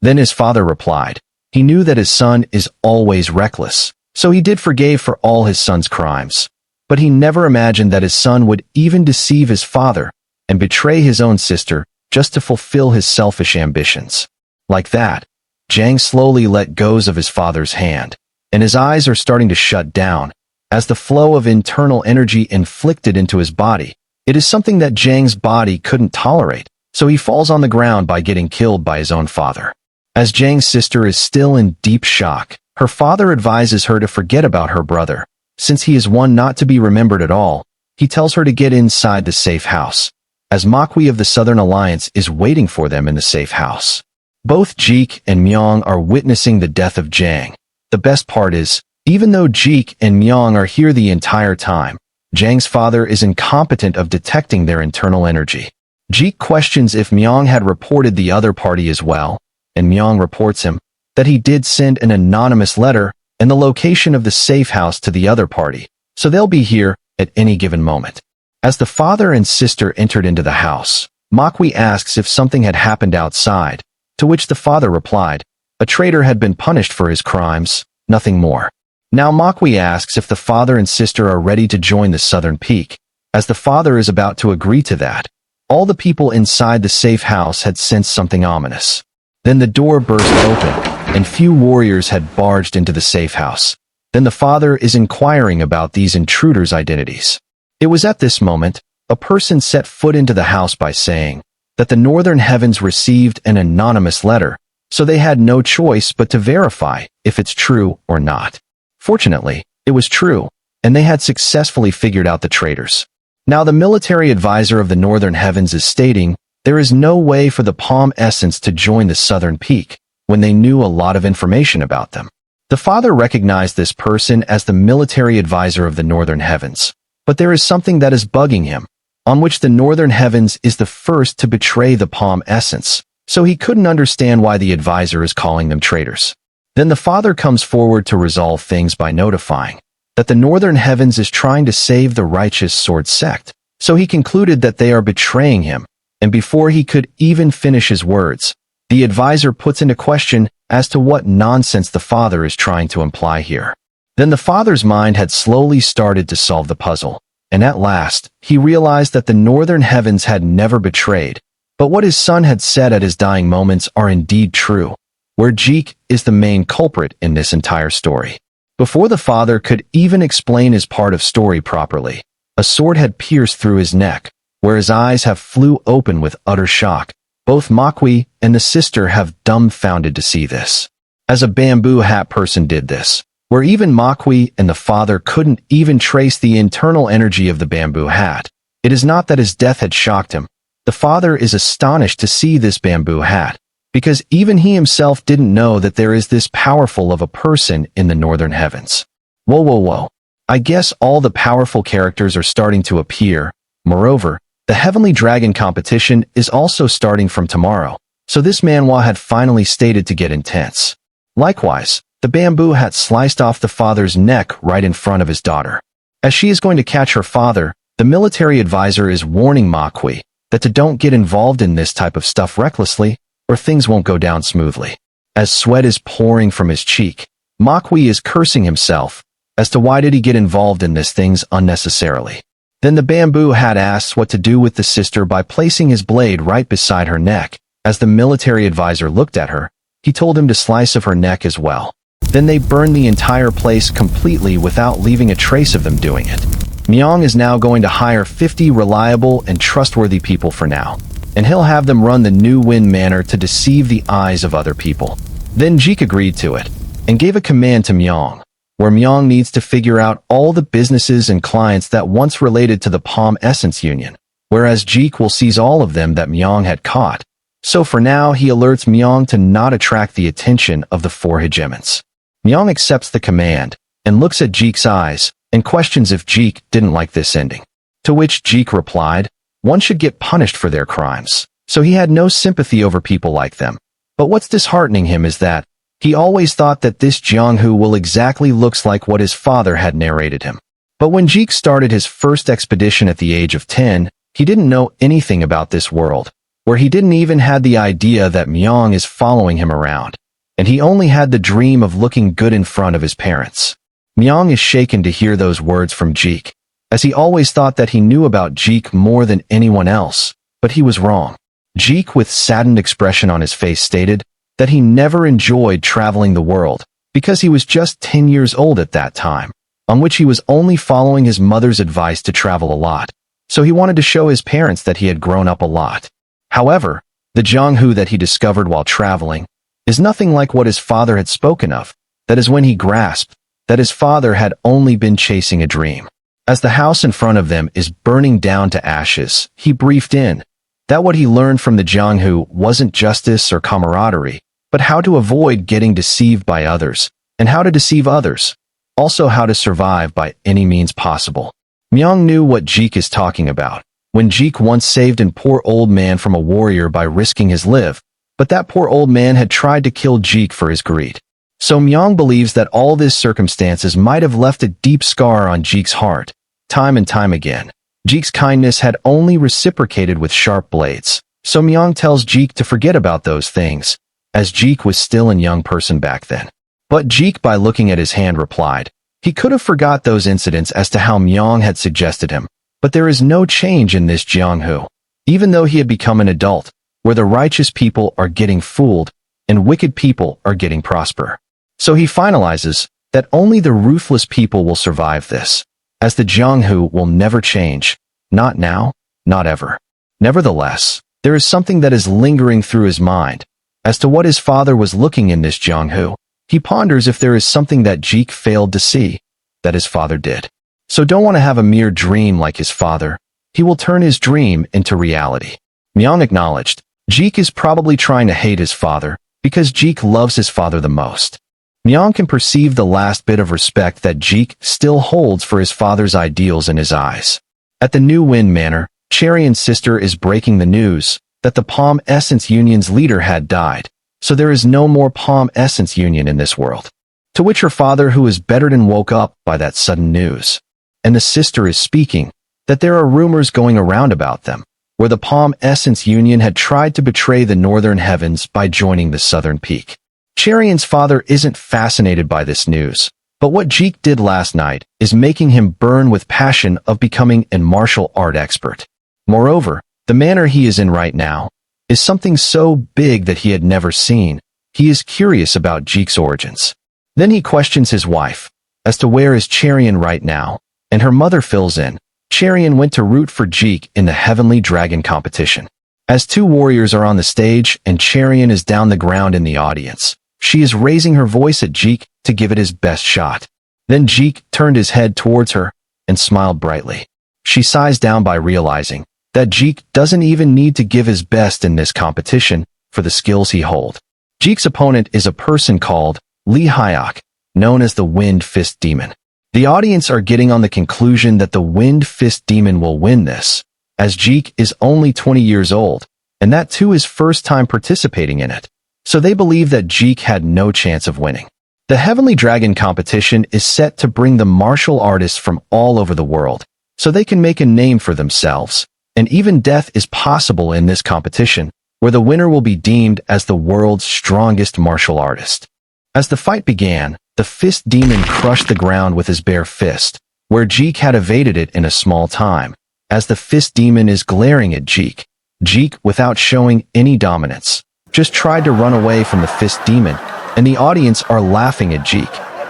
Then his father replied, he knew that his son is always reckless, so he did forgive for all his son's crimes. But he never imagined that his son would even deceive his father and betray his own sister just to fulfill his selfish ambitions. Like that, Jiang slowly let go of his father's hand, and his eyes are starting to shut down, as the flow of internal energy inflicted into his body. It is something that Jiang's body couldn't tolerate, so he falls on the ground by getting killed by his own father. As Jiang's sister is still in deep shock, her father advises her to forget about her brother, since he is one not to be remembered at all. He tells her to get inside the safe house, as Makwi of the Southern Alliance is waiting for them in the safe house. Both Jeek and Myong are witnessing the death of Jiang. The best part is, even though Jeek and Myong are here the entire time, Jiang's father is incompetent of detecting their internal energy. Jeek questions if Myong had reported the other party as well, and Myong reports him that he did send an anonymous letter and the location of the safe house to the other party, so they'll be here at any given moment. As the father and sister entered into the house, Makwi asks if something had happened outside, to which the father replied, a traitor had been punished for his crimes, nothing more. Now Makwi asks if the father and sister are ready to join the Southern Peak. As the father is about to agree to that, all the people inside the safe house had sensed something ominous. Then the door burst open, and few warriors had barged into the safe house. Then the father is inquiring about these intruders' identities. It was at this moment, a person set foot into the house by saying that the Northern Heavens received an anonymous letter, so they had no choice but to verify if it's true or not. Fortunately, it was true, and they had successfully figured out the traitors. Now the military advisor of the Northern Heavens is stating there is no way for the Palm Essence to join the Southern Peak when they knew a lot of information about them. The father recognized this person as the military advisor of the Northern Heavens, but there is something that is bugging him, on which the Northern Heavens is the first to betray the Palm Essence, so he couldn't understand why the advisor is calling them traitors. Then the father comes forward to resolve things by notifying that the Northern Heavens is trying to save the Righteous Sword sect, so he concluded that they are betraying him, and before he could even finish his words, the advisor puts into question as to what nonsense the father is trying to imply here. Then the father's mind had slowly started to solve the puzzle, and at last, he realized that the Northern Heavens had never betrayed, but what his son had said at his dying moments are indeed true, where Jeek is the main culprit in this entire story. Before the father could even explain his part of story properly, a sword had pierced through his neck, where his eyes have flew open with utter shock. Both Makwi and the sister have dumbfounded to see this. As a bamboo hat person did this, where even Makwi and the father couldn't even trace the internal energy of the bamboo hat. It is not that his death had shocked him. The father is astonished to see this bamboo hat, because even he himself didn't know that there is this powerful of a person in the Northern Heavens. Whoa, whoa, whoa. I guess all the powerful characters are starting to appear. Moreover, the Heavenly Dragon competition is also starting from tomorrow, so this manhwa had finally stated to get intense. Likewise, the bamboo hat sliced off the father's neck right in front of his daughter. As she is going to catch her father, the military advisor is warning Ma Kui that to don't get involved in this type of stuff recklessly, or things won't go down smoothly. As sweat is pouring from his cheek, Ma Kui is cursing himself as to why did he get involved in this things unnecessarily. Then the bamboo hat asks what to do with the sister by placing his blade right beside her neck. As the military advisor looked at her, he told him to slice of her neck as well. Then they burned the entire place completely without leaving a trace of them doing it. Myung is now going to hire 50 reliable and trustworthy people for now, and he'll have them run the New Wind Manor to deceive the eyes of other people. Then Jeek agreed to it, and gave a command to Myung, where Myung needs to figure out all the businesses and clients that once related to the Palm Essence Union, whereas Jeek will seize all of them that Myung had caught. So for now, he alerts Myung to not attract the attention of the four hegemons. Myung accepts the command, and looks at Jeek's eyes, and questions if Jeek didn't like this ending. To which Jeek replied, one should get punished for their crimes, so he had no sympathy over people like them. But what's disheartening him is that he always thought that this Jeonghu will exactly looks like what his father had narrated him. But when Jeek started his first expedition at the age of 10, he didn't know anything about this world, where he didn't even had the idea that Myung is following him around, and he only had the dream of looking good in front of his parents. Myung is shaken to hear those words from Jeek, as he always thought that he knew about Jeek more than anyone else, but he was wrong. Jeek, with saddened expression on his face, stated that he never enjoyed traveling the world, because he was just 10 years old at that time, on which he was only following his mother's advice to travel a lot, so he wanted to show his parents that he had grown up a lot. However, the Jeonghu that he discovered while traveling is nothing like what his father had spoken of, that is when he grasped that his father had only been chasing a dream. As the house in front of them is burning down to ashes, he briefed in that what he learned from the Jeonghu wasn't justice or camaraderie, but how to avoid getting deceived by others, and how to deceive others, also how to survive by any means possible. Myung knew what Jeek is talking about, when Jeek once saved an poor old man from a warrior by risking his life, but that poor old man had tried to kill Jeek for his greed. So Myung believes that all these circumstances might have left a deep scar on Jeek's heart. Time and time again, Jeek's kindness had only reciprocated with sharp blades, so Myung tells Jeek to forget about those things, as Jeek was still a young person back then. But Jeek, by looking at his hand, replied he could have forgot those incidents as to how Myung had suggested him, but there is no change in this Jeonghu, even though he had become an adult, where the righteous people are getting fooled, and wicked people are getting prosper. So he finalizes that only the ruthless people will survive this, as the Jeonghu will never change, not now, not ever. Nevertheless, there is something that is lingering through his mind, as to what his father was looking in this Jeonghu. He ponders if there is something that Jeek failed to see, that his father did. So don't want to have a mere dream like his father. He will turn his dream into reality. Myung acknowledged, Jeek is probably trying to hate his father, because Jeek loves his father the most. Myung can perceive the last bit of respect that Jeek still holds for his father's ideals in his eyes. At the New Wind Manor, Cherion's sister is breaking the news that the Palm Essence Union's leader had died, so there is no more Palm Essence Union in this world. To which her father, who is bettered and woke up by that sudden news. And the sister is speaking that there are rumors going around about them, where the Palm Essence Union had tried to betray the Northern Heavens by joining the Southern Peak. Cherion's father isn't fascinated by this news, but what Jeek did last night is making him burn with passion of becoming a martial art expert. Moreover, the manor he is in right now is something so big that he had never seen. He is curious about Jeek's origins. Then he questions his wife as to where is Cherion right now, and her mother fills in. Cherion went to root for Jeek in the Heavenly Dragon competition. As two warriors are on the stage and Cherion is down the ground in the audience, she is raising her voice at Jeek to give it his best shot. Then Jeek turned his head towards her and smiled brightly. She sighs down by realizing that Jeek doesn't even need to give his best in this competition for the skills he holds. Jeek's opponent is a person called Lee Hyok, known as the Wind Fist Demon. The audience are getting on the conclusion that the Wind Fist Demon will win this, as Jeek is only 20 years old, and that too is first time participating in it. So they believe that Jeek had no chance of winning. The Heavenly Dragon competition is set to bring the martial artists from all over the world, so they can make a name for themselves, and even death is possible in this competition, where the winner will be deemed as the world's strongest martial artist. As the fight began, the Fist Demon crushed the ground with his bare fist, where Jeek had evaded it in a small time. As the Fist Demon is glaring at Jeek, Jeek, without showing any dominance, just tried to run away from the Fist Demon, and the audience are laughing at Jeek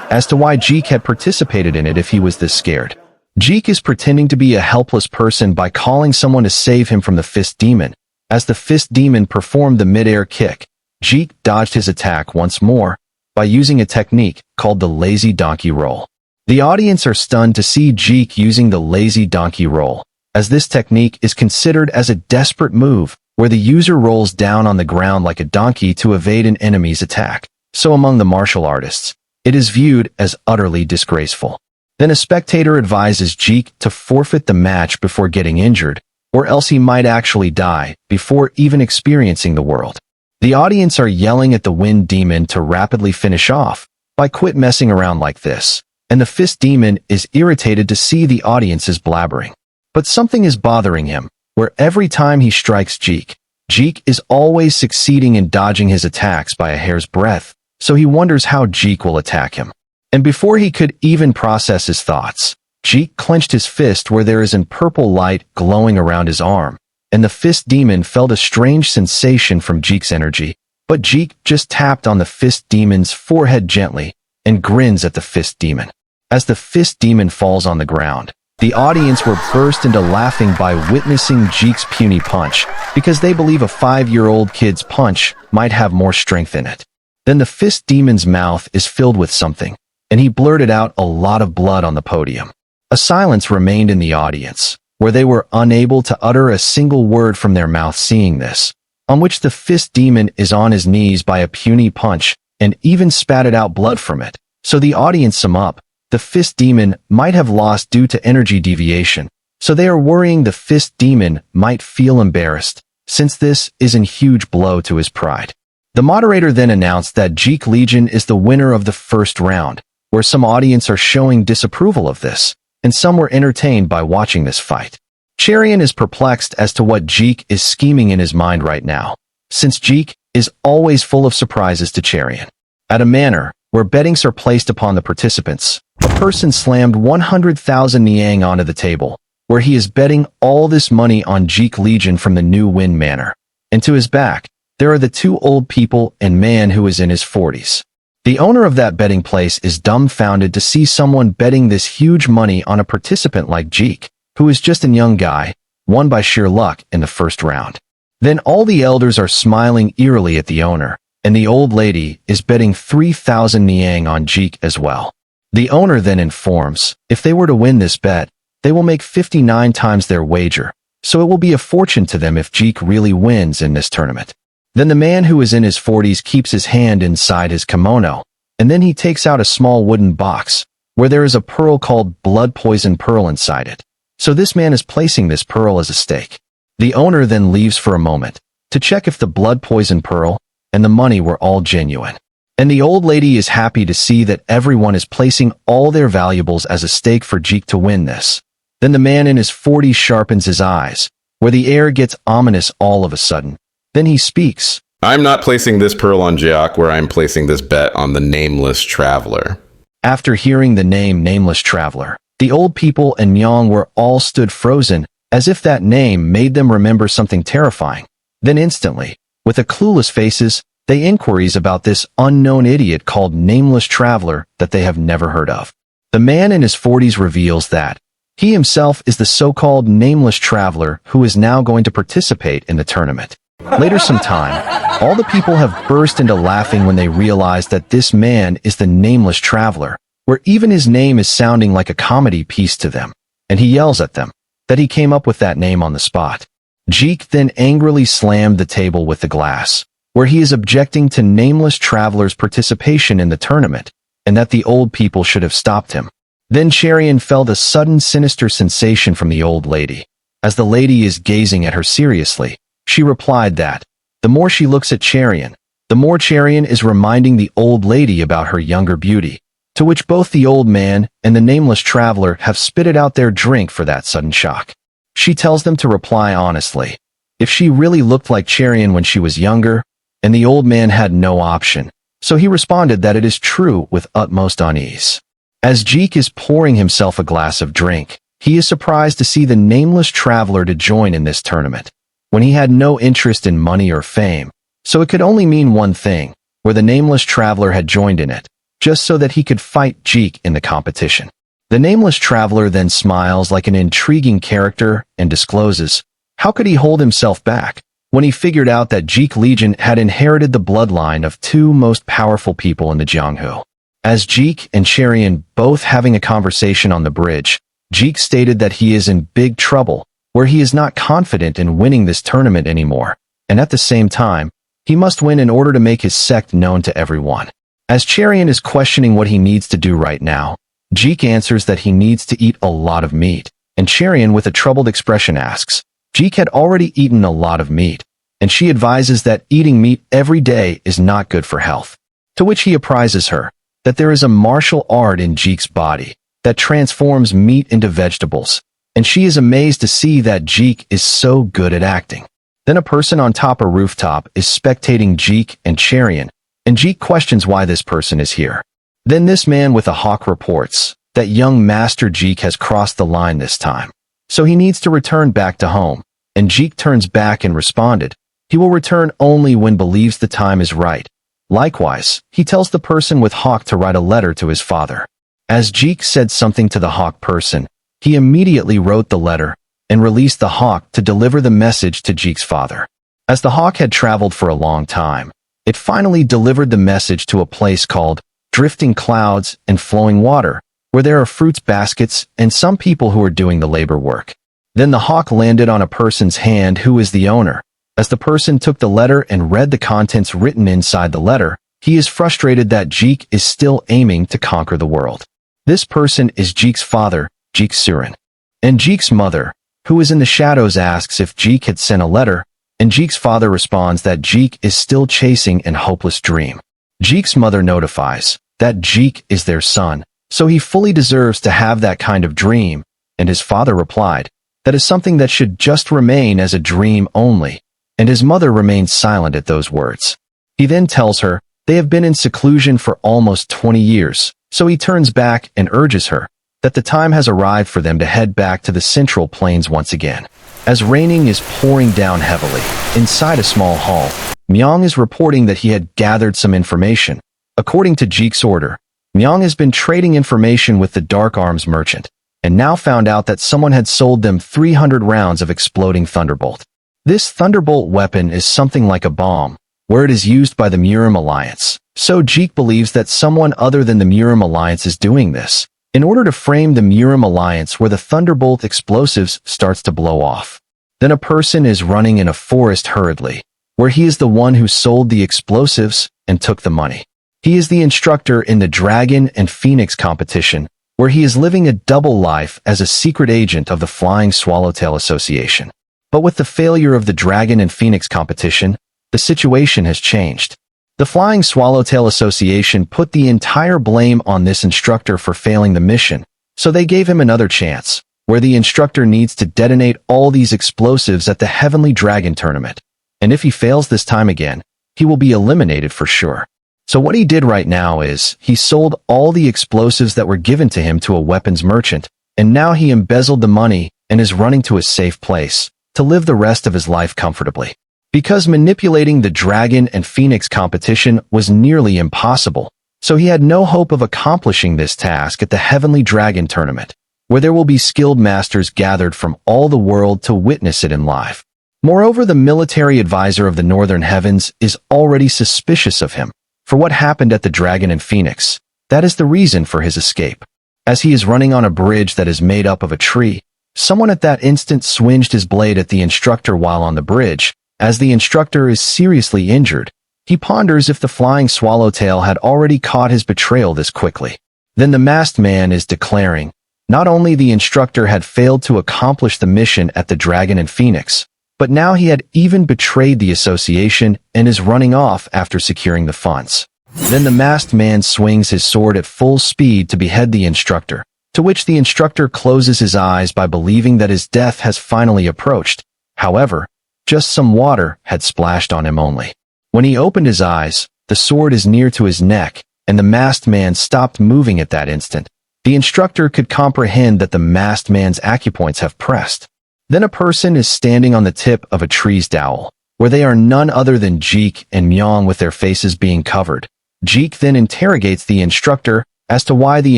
as to why Jeek had participated in it if he was this scared. Jeek is pretending to be a helpless person by calling someone to save him from the Fist Demon. As the Fist Demon performed the mid-air kick, Jeek dodged his attack once more by using a technique called the lazy donkey roll. The audience are stunned to see Jeek using the lazy donkey roll, as this technique is considered as a desperate move where the user rolls down on the ground like a donkey to evade an enemy's attack. So among the martial artists, it is viewed as utterly disgraceful. Then a spectator advises Jeek to forfeit the match before getting injured, or else he might actually die before even experiencing the world. The audience are yelling at the Wind Demon to rapidly finish off by quit messing around like this, and the Fist Demon is irritated to see the audience's blabbering. But something is bothering him, where every time he strikes Jeek, Jeek is always succeeding in dodging his attacks by a hair's breadth, so he wonders how Jeek will attack him. And before he could even process his thoughts, Jeek clenched his fist where there is a purple light glowing around his arm, and the Fist Demon felt a strange sensation from Jeek's energy, but Jeek just tapped on the Fist Demon's forehead gently and grins at the Fist Demon. As the Fist Demon falls on the ground, the audience were burst into laughing by witnessing Jeek's puny punch, because they believe a 5-year-old kid's punch might have more strength in it. Then the Fist Demon's mouth is filled with something, and he blurted out a lot of blood on the podium. A silence remained in the audience, where they were unable to utter a single word from their mouth seeing this, on which the Fist Demon is on his knees by a puny punch and even spatted out blood from it. So the audience sum up, the Fist Demon might have lost due to energy deviation, so they are worrying the Fist Demon might feel embarrassed, since this is a huge blow to his pride. The moderator then announced that Jeek Legion is the winner of the first round, where some audience are showing disapproval of this, and some were entertained by watching this fight. Cherian is perplexed as to what Jeek is scheming in his mind right now, since Jeek is always full of surprises to Cherian. At a manor, where bettings are placed upon the participants, a person slammed 100,000 Niang onto the table, where he is betting all this money on Jeek Legion from the New Wind Manor, and to his back, there are the two old people and man who is in his 40s. The owner of that betting place is dumbfounded to see someone betting this huge money on a participant like Jeek, who is just a young guy, won by sheer luck in the first round. Then all the elders are smiling eerily at the owner, and the old lady is betting 3,000 Niang on Jeek as well. The owner then informs, if they were to win this bet, they will make 59 times their wager, so it will be a fortune to them if Jeek really wins in this tournament. Then the man who is in his 40s keeps his hand inside his kimono, and then he takes out a small wooden box, where there is a pearl called Blood Poison Pearl inside it. So this man is placing this pearl as a stake. The owner then leaves for a moment, to check if the Blood Poison Pearl and the money were all genuine. And the old lady is happy to see that everyone is placing all their valuables as a stake for Jeek to win this. Then the man in his 40s sharpens his eyes, where the air gets ominous all of a sudden. Then he speaks. I'm not placing this pearl on Jeok, where I'm placing this bet on the Nameless Traveler. After hearing the name Nameless Traveler, the old people and Nyang were all stood frozen, as if that name made them remember something terrifying. Then instantly, with a clueless faces, they inquiries about this unknown idiot called Nameless Traveler that they have never heard of. The man in his 40s reveals that he himself is the so-called Nameless Traveler who is now going to participate in the tournament. Later sometime, all the people have burst into laughing when they realize that this man is the Nameless Traveler, where even his name is sounding like a comedy piece to them, and he yells at them that he came up with that name on the spot. Jeek then angrily slammed the table with the glass, where he is objecting to Nameless Traveler's participation in the tournament, and that the old people should have stopped him. Then Cherian felt a sudden sinister sensation from the old lady. As the lady is gazing at her seriously, she replied that, the more she looks at Cherian, the more Cherian is reminding the old lady about her younger beauty, to which both the old man and the nameless traveler have spitted out their drink for that sudden shock. She tells them to reply honestly, if she really looked like Cherian when she was younger, and the old man had no option, so he responded that it is true with utmost unease. As Jeek is pouring himself a glass of drink, he is surprised to see the nameless traveler to join in this tournament, when he had no interest in money or fame, so it could only mean one thing, where the nameless traveler had joined in it, just so that he could fight Jeek in the competition. The nameless traveler then smiles like an intriguing character and discloses, how could he hold himself back, when he figured out that Jeek Legion had inherited the bloodline of two most powerful people in the Jianghu. As Jeek and Cherian both having a conversation on the bridge, Jeek stated that he is in big trouble, where he is not confident in winning this tournament anymore, and at the same time, he must win in order to make his sect known to everyone. As Cherian is questioning what he needs to do right now, Jeek answers that he needs to eat a lot of meat, and Cherian with a troubled expression asks, Jeek had already eaten a lot of meat, and she advises that eating meat every day is not good for health, to which he apprises her that there is a martial art in Jeek's body that transforms meat into vegetables, and she is amazed to see that Jeek is so good at acting. Then a person on top a rooftop is spectating Jeek and Cherian, and Jeek questions why this person is here. Then this man with a hawk reports that young Master Jeek has crossed the line this time, so he needs to return back to home, and Jeek turns back and responded, he will return only when believes the time is right. Likewise, he tells the person with hawk to write a letter to his father. As Jeek said something to the hawk person, he immediately wrote the letter and released the hawk to deliver the message to Jeek's father. As the hawk had traveled for a long time, it finally delivered the message to a place called Drifting Clouds and Flowing Water, where there are fruits baskets and some people who are doing the labor work. Then the hawk landed on a person's hand who is the owner. As the person took the letter and read the contents written inside the letter, he is frustrated that Jeek is still aiming to conquer the world. This person is Jeek's father, Jeek Surin. And Jeek's mother, who is in the shadows, asks if Jeek had sent a letter, and Jeek's father responds that Jeek is still chasing an hopeless dream. Jeek's mother notifies that Jeek is their son, so he fully deserves to have that kind of dream, and his father replied, that is something that should just remain as a dream only, and his mother remains silent at those words. He then tells her they have been in seclusion for almost 20 years, so he turns back and urges her that the time has arrived for them to head back to the Central Plains once again. As raining is pouring down heavily, inside a small hall, Myong is reporting that he had gathered some information. According to Jeek's order, Myong has been trading information with the Dark Arms merchant, and now found out that someone had sold them 300 rounds of exploding Thunderbolt. This Thunderbolt weapon is something like a bomb, where it is used by the Murim Alliance, so Jeek believes that someone other than the Murim Alliance is doing this, in order to frame the Murim Alliance where the Thunderbolt explosives starts to blow off. Then a person is running in a forest hurriedly, where he is the one who sold the explosives and took the money. He is the instructor in the Dragon and Phoenix competition, where he is living a double life as a secret agent of the Flying Swallowtail Association. But with the failure of the Dragon and Phoenix competition, the situation has changed. The Flying Swallowtail Association put the entire blame on this instructor for failing the mission, so they gave him another chance, where the instructor needs to detonate all these explosives at the Heavenly Dragon tournament, and if he fails this time again, he will be eliminated for sure. So what he did right now is, he sold all the explosives that were given to him to a weapons merchant, and now he embezzled the money and is running to a safe place to live the rest of his life comfortably. Because manipulating the Dragon and Phoenix competition was nearly impossible, so he had no hope of accomplishing this task at the Heavenly Dragon tournament, where there will be skilled masters gathered from all the world to witness it in live. Moreover, the military advisor of the Northern Heavens is already suspicious of him for what happened at the Dragon and Phoenix. That is the reason for his escape. As he is running on a bridge that is made up of a tree, someone at that instant swinged his blade at the instructor while on the bridge. As the instructor is seriously injured, he ponders if the Flying Swallowtail had already caught his betrayal this quickly. Then the masked man is declaring, not only the instructor had failed to accomplish the mission at the Dragon and Phoenix, but now he had even betrayed the association and is running off after securing the funds. Then the masked man swings his sword at full speed to behead the instructor, to which the instructor closes his eyes by believing that his death has finally approached. However, just some water had splashed on him only. When he opened his eyes, the sword is near to his neck, and the masked man stopped moving at that instant. The instructor could comprehend that the masked man's acupoints have pressed. Then a person is standing on the tip of a tree's dowel, where they are none other than Jeek and Myong with their faces being covered. Jeek then interrogates the instructor as to why the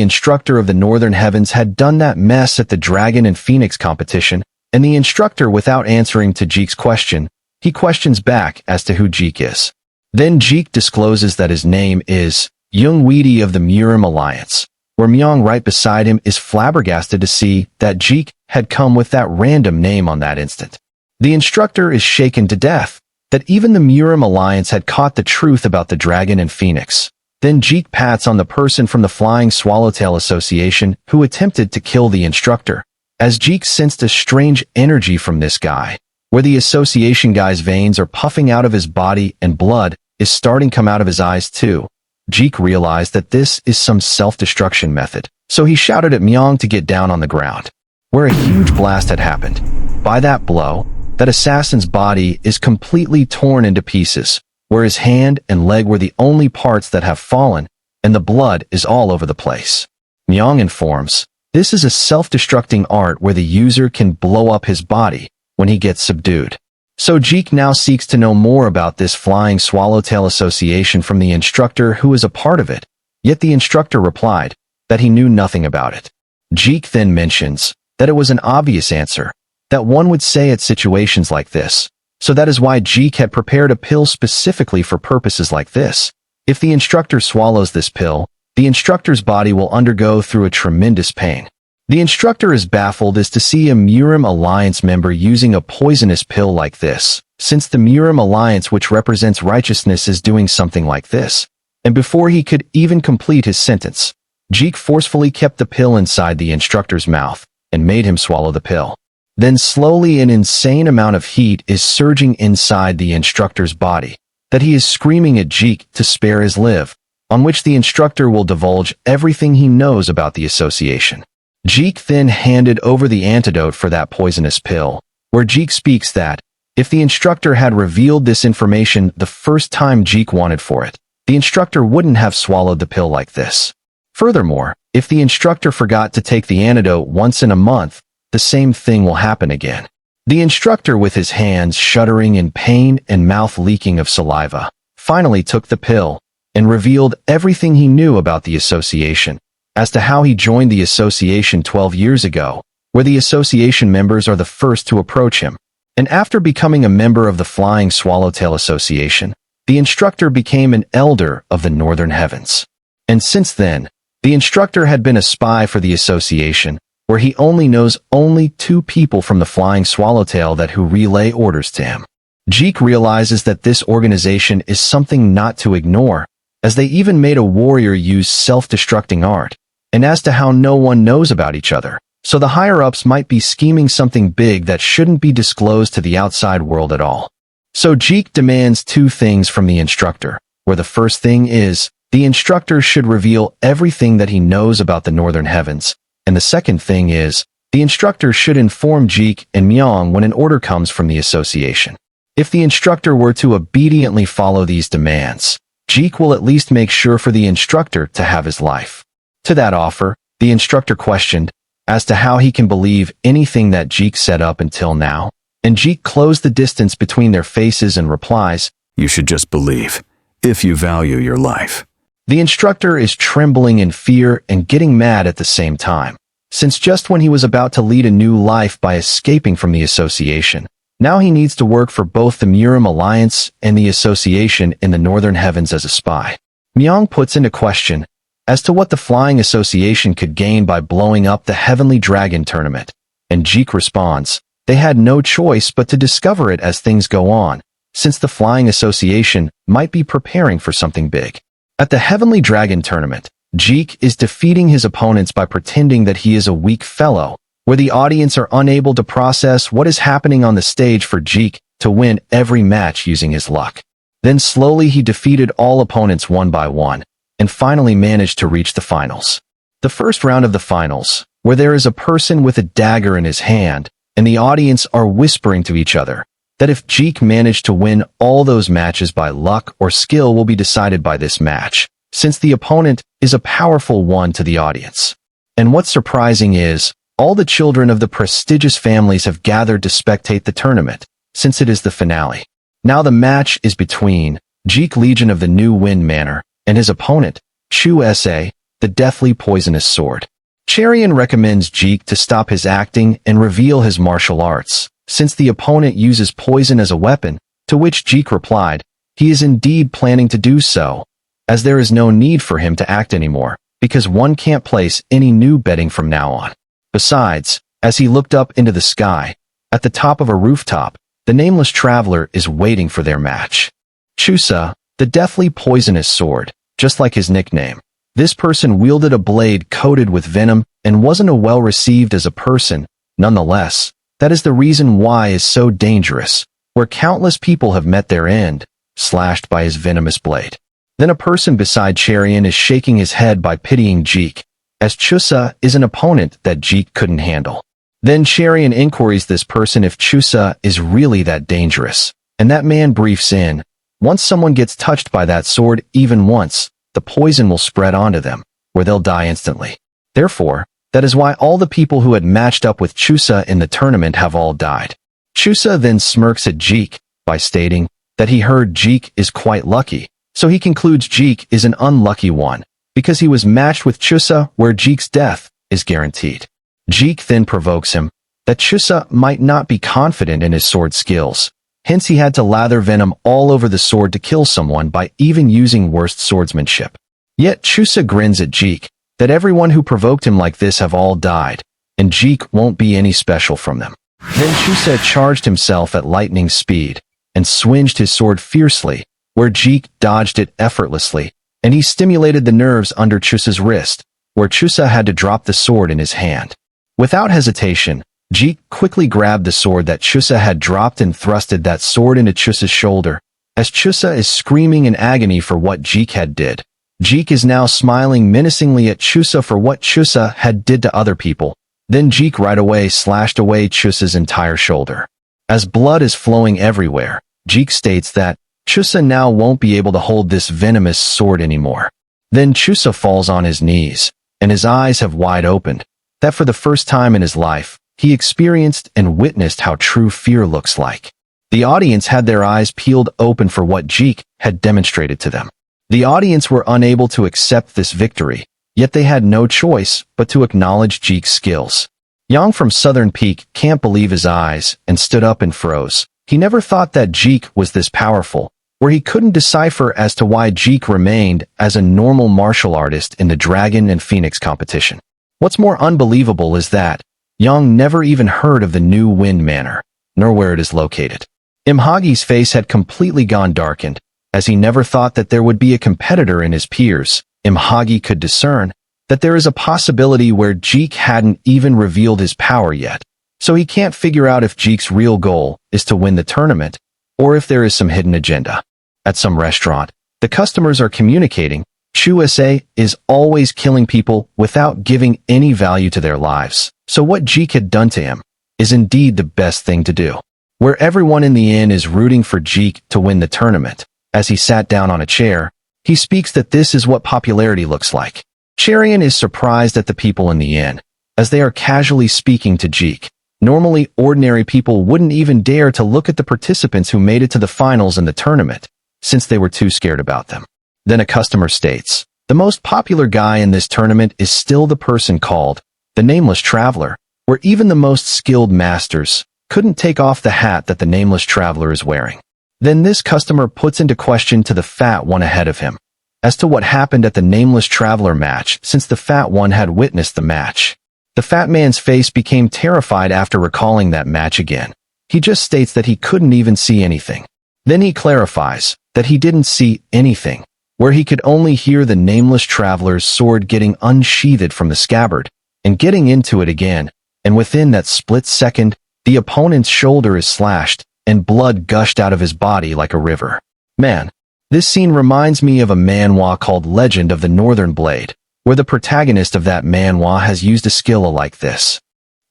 instructor of the Northern Heavens had done that mess at the Dragon and Phoenix competition, and the instructor, without answering to Jeek's question, he questions back as to who Jeek is. Then Jeek discloses that his name is Young Weedy of the Murim Alliance, where Myong right beside him is flabbergasted to see that Jeek had come with that random name on that instant. The instructor is shaken to death that even the Murim Alliance had caught the truth about the Dragon and Phoenix. Then Jeek pats on the person from the Flying Swallowtail Association who attempted to kill the instructor, as Jeek sensed a strange energy from this guy, where the association guy's veins are puffing out of his body and blood is starting to come out of his eyes too. Jeek realized that this is some self-destruction method, so he shouted at Myong to get down on the ground, where a huge blast had happened. By that blow, that assassin's body is completely torn into pieces, where his hand and leg were the only parts that have fallen, and the blood is all over the place. Myong informs, this is a self-destructing art where the user can blow up his body when he gets subdued. So Jeek now seeks to know more about this Flying Swallowtail Association from the instructor who is a part of it, yet the instructor replied that he knew nothing about it. Jeek then mentions that it was an obvious answer that one would say at situations like this, so that is why Jeek had prepared a pill specifically for purposes like this. If the instructor swallows this pill, the instructor's body will undergo through a tremendous pain. The instructor is baffled as to see a Murim Alliance member using a poisonous pill like this, since the Murim Alliance, which represents righteousness, is doing something like this. And before he could even complete his sentence, Jeek forcefully kept the pill inside the instructor's mouth and made him swallow the pill. Then slowly an insane amount of heat is surging inside the instructor's body, that he is screaming at Jeek to spare his life, on which the instructor will divulge everything he knows about the association. Jeek then handed over the antidote for that poisonous pill, where Jeek speaks that, if the instructor had revealed this information the first time Jeek wanted for it, the instructor wouldn't have swallowed the pill like this. Furthermore, if the instructor forgot to take the antidote once in a month, the same thing will happen again. The instructor, with his hands shuddering in pain and mouth leaking of saliva, finally took the pill and revealed everything he knew about the association, as to how he joined the association 12 years ago, where the association members are the first to approach him. And after becoming a member of the Flying Swallowtail Association, the instructor became an elder of the Northern Heavens. And since then, the instructor had been a spy for the association, where he only knows only 2 people from the Flying Swallowtail that who relay orders to him. Jeek realizes that this organization is something not to ignore, as they even made a warrior use self-destructing art, and as to how no one knows about each other, so the higher-ups might be scheming something big that shouldn't be disclosed to the outside world at all. So Jeek demands 2 things from the instructor, where the first thing is, the instructor should reveal everything that he knows about the Northern Heavens, and the second thing is, the instructor should inform Jeek and Myong when an order comes from the association. If the instructor were to obediently follow these demands, Jeek will at least make sure for the instructor to have his life. To that offer, the instructor questioned as to how he can believe anything that Jeek said up until now, and Jeek closed the distance between their faces and replies, You should just believe, if you value your life. The instructor is trembling in fear and getting mad at the same time, since just when he was about to lead a new life by escaping from the association, now he needs to work for both the Murim Alliance and the association in the Northern Heavens as a spy. Myong puts into question as to what the Flying Association could gain by blowing up the Heavenly Dragon tournament, and Jeek responds, they had no choice but to discover it as things go on, since the Flying Association might be preparing for something big. At the Heavenly Dragon tournament, Jeek is defeating his opponents by pretending that he is a weak fellow, where the audience are unable to process what is happening on the stage for Jeek to win every match using his luck. Then slowly he defeated all opponents one by one, and finally managed to reach the finals. The first round of the finals, where there is a person with a dagger in his hand, and the audience are whispering to each other that if Jeek managed to win all those matches by luck or skill will be decided by this match, since the opponent is a powerful one to the audience. And what's surprising is, all the children of the prestigious families have gathered to spectate the tournament, since it is the finale. Now the match is between Jeek Legion of the New Wind Manor and his opponent, Chu Sa, the deathly poisonous sword. Cherian recommends Jeek to stop his acting and reveal his martial arts, since the opponent uses poison as a weapon, to which Jeek replied, he is indeed planning to do so, as there is no need for him to act anymore, because one can't place any new betting from now on. Besides, as he looked up into the sky, at the top of a rooftop, the nameless traveler is waiting for their match. Chusa, the deathly poisonous sword, just like his nickname. This person wielded a blade coated with venom and wasn't well received as a person. Nonetheless, that is the reason why is so dangerous, where countless people have met their end, slashed by his venomous blade. Then a person beside Cherian is shaking his head by pitying Jeek, as Chusa is an opponent that Jeek couldn't handle. Then Cherian inquiries this person if Chusa is really that dangerous, and that man briefs in, once someone gets touched by that sword even once, the poison will spread onto them, where they'll die instantly. Therefore, that is why all the people who had matched up with Chusa in the tournament have all died. Chusa then smirks at Jeek by stating that he heard Jeek is quite lucky, so he concludes Jeek is an unlucky one, because he was matched with Chusa where Jeek's death is guaranteed. Jeek then provokes him that Chusa might not be confident in his sword skills, hence he had to lather venom all over the sword to kill someone by even using worst swordsmanship. Yet Chusa grins at Jeek that everyone who provoked him like this have all died, and Jeek won't be any special from them. Then Chusa charged himself at lightning speed, and swinged his sword fiercely, where Jeek dodged it effortlessly, and he stimulated the nerves under Chusa's wrist, where Chusa had to drop the sword in his hand. Without hesitation, Jeek quickly grabbed the sword that Chusa had dropped and thrusted that sword into Chusa's shoulder, as Chusa is screaming in agony for what Jeek had did. Jeek is now smiling menacingly at Chusa for what Chusa had did to other people. Then Jeek right away slashed away Chusa's entire shoulder. As blood is flowing everywhere, Jeek states that Chusa now won't be able to hold this venomous sword anymore. Then Chusa falls on his knees, and his eyes have wide opened, that for the first time in his life, he experienced and witnessed how true fear looks like. The audience had their eyes peeled open for what Jeek had demonstrated to them. The audience were unable to accept this victory, yet they had no choice but to acknowledge Jeek's skills. Yang from Southern Peak can't believe his eyes and stood up and froze. He never thought that Jeek was this powerful, where he couldn't decipher as to why Jeek remained as a normal martial artist in the Dragon and Phoenix competition. What's more unbelievable is that Yang never even heard of the New Wind Manor, nor where it is located. Imhagi's face had completely gone darkened, as he never thought that there would be a competitor in his peers. Imhagi could discern that there is a possibility where Jeek hadn't even revealed his power yet, so he can't figure out if Jeek's real goal is to win the tournament, or if there is some hidden agenda. At some restaurant, the customers are communicating. Chu Sa is always killing people without giving any value to their lives, so what Jeek had done to him is indeed the best thing to do. Where everyone in the inn is rooting for Jeek to win the tournament, as he sat down on a chair, he speaks that this is what popularity looks like. Cherian is surprised at the people in the inn, as they are casually speaking to Jeek. Normally, ordinary people wouldn't even dare to look at the participants who made it to the finals in the tournament, since they were too scared about them. Then a customer states, the most popular guy in this tournament is still the person called the Nameless Traveler, where even the most skilled masters couldn't take off the hat that the Nameless Traveler is wearing. Then this customer puts into question to the fat one ahead of him, as to what happened at the Nameless Traveler match since the fat one had witnessed the match. The fat man's face became terrified after recalling that match again. He just states that he couldn't even see anything. Then he clarifies that he didn't see anything, where he could only hear the nameless traveler's sword getting unsheathed from the scabbard and getting into it again, and within that split second, the opponent's shoulder is slashed and blood gushed out of his body like a river. Man, this scene reminds me of a manhwa called Legend of the Northern Blade, where the protagonist of that manhwa has used a skill like this.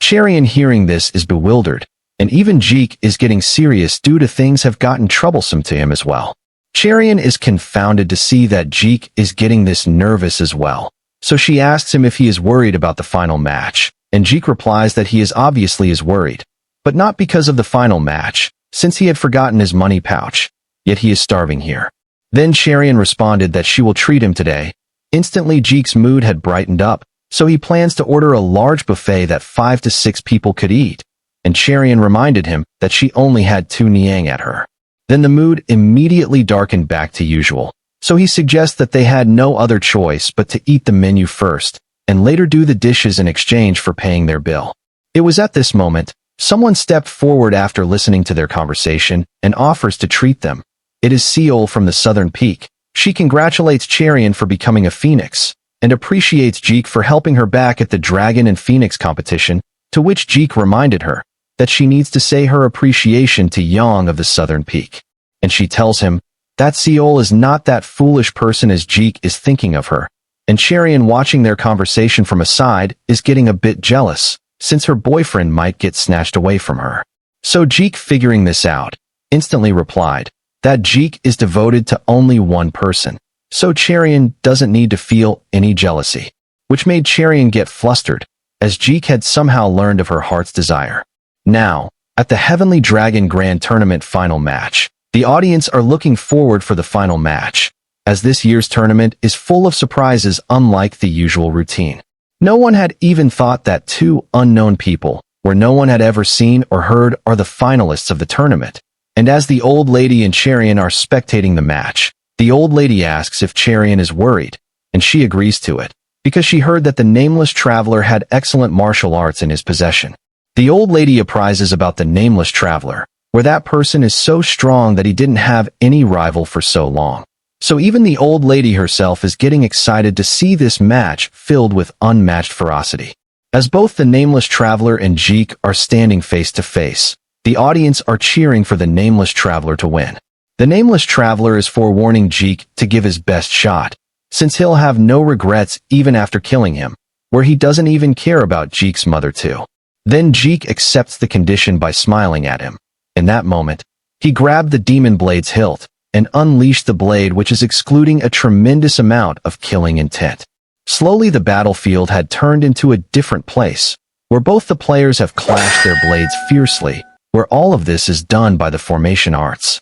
Cherian hearing this is bewildered, and even Jeek is getting serious due to things have gotten troublesome to him as well. Cherian is confounded to see that Jeek is getting this nervous as well, so she asks him if he is worried about the final match, and Jeek replies that he is obviously worried, but not because of the final match, since he had forgotten his money pouch, yet he is starving here. Then Cherian responded that she will treat him today. Instantly Jeek's mood had brightened up, so he plans to order a large buffet that 5 to 6 people could eat, and Cherian reminded him that she only had 2 niang at her. Then the mood immediately darkened back to usual, so he suggests that they had no other choice but to eat the menu first, and later do the dishes in exchange for paying their bill. It was at this moment, someone stepped forward after listening to their conversation and offers to treat them. It is Seol from the Southern Peak. She congratulates Cherian for becoming a phoenix, and appreciates Jeek for helping her back at the Dragon and Phoenix competition, to which Jeek reminded her that she needs to say her appreciation to Yang of the Southern Peak. And she tells him that Seol is not that foolish person as Jeek is thinking of her, and Cherian, watching their conversation from aside, is getting a bit jealous, since her boyfriend might get snatched away from her. So Jeek, figuring this out, instantly replied that Jeek is devoted to only one person, so Cherian doesn't need to feel any jealousy, which made Cherian get flustered, as Jeek had somehow learned of her heart's desire. Now, at the Heavenly Dragon Grand Tournament final match, the audience are looking forward for the final match, as this year's tournament is full of surprises unlike the usual routine. No one had even thought that 2 unknown people, where no one had ever seen or heard, are the finalists of the tournament. And as the old lady and Cherian are spectating the match, the old lady asks if Cherian is worried, and she agrees to it, because she heard that the nameless traveler had excellent martial arts in his possession. The old lady apprises about the nameless traveler, where that person is so strong that he didn't have any rival for so long. So even the old lady herself is getting excited to see this match filled with unmatched ferocity. As both the nameless traveler and Jeek are standing face to face, the audience are cheering for the nameless traveler to win. The nameless traveler is forewarning Jeek to give his best shot, since he'll have no regrets even after killing him, where he doesn't even care about Jeek's mother too. Then Jeek accepts the condition by smiling at him. In that moment, he grabbed the demon blade's hilt and unleashed the blade, which is excluding a tremendous amount of killing intent. Slowly the battlefield had turned into a different place, where both the players have clashed their blades fiercely, where all of this is done by the formation arts.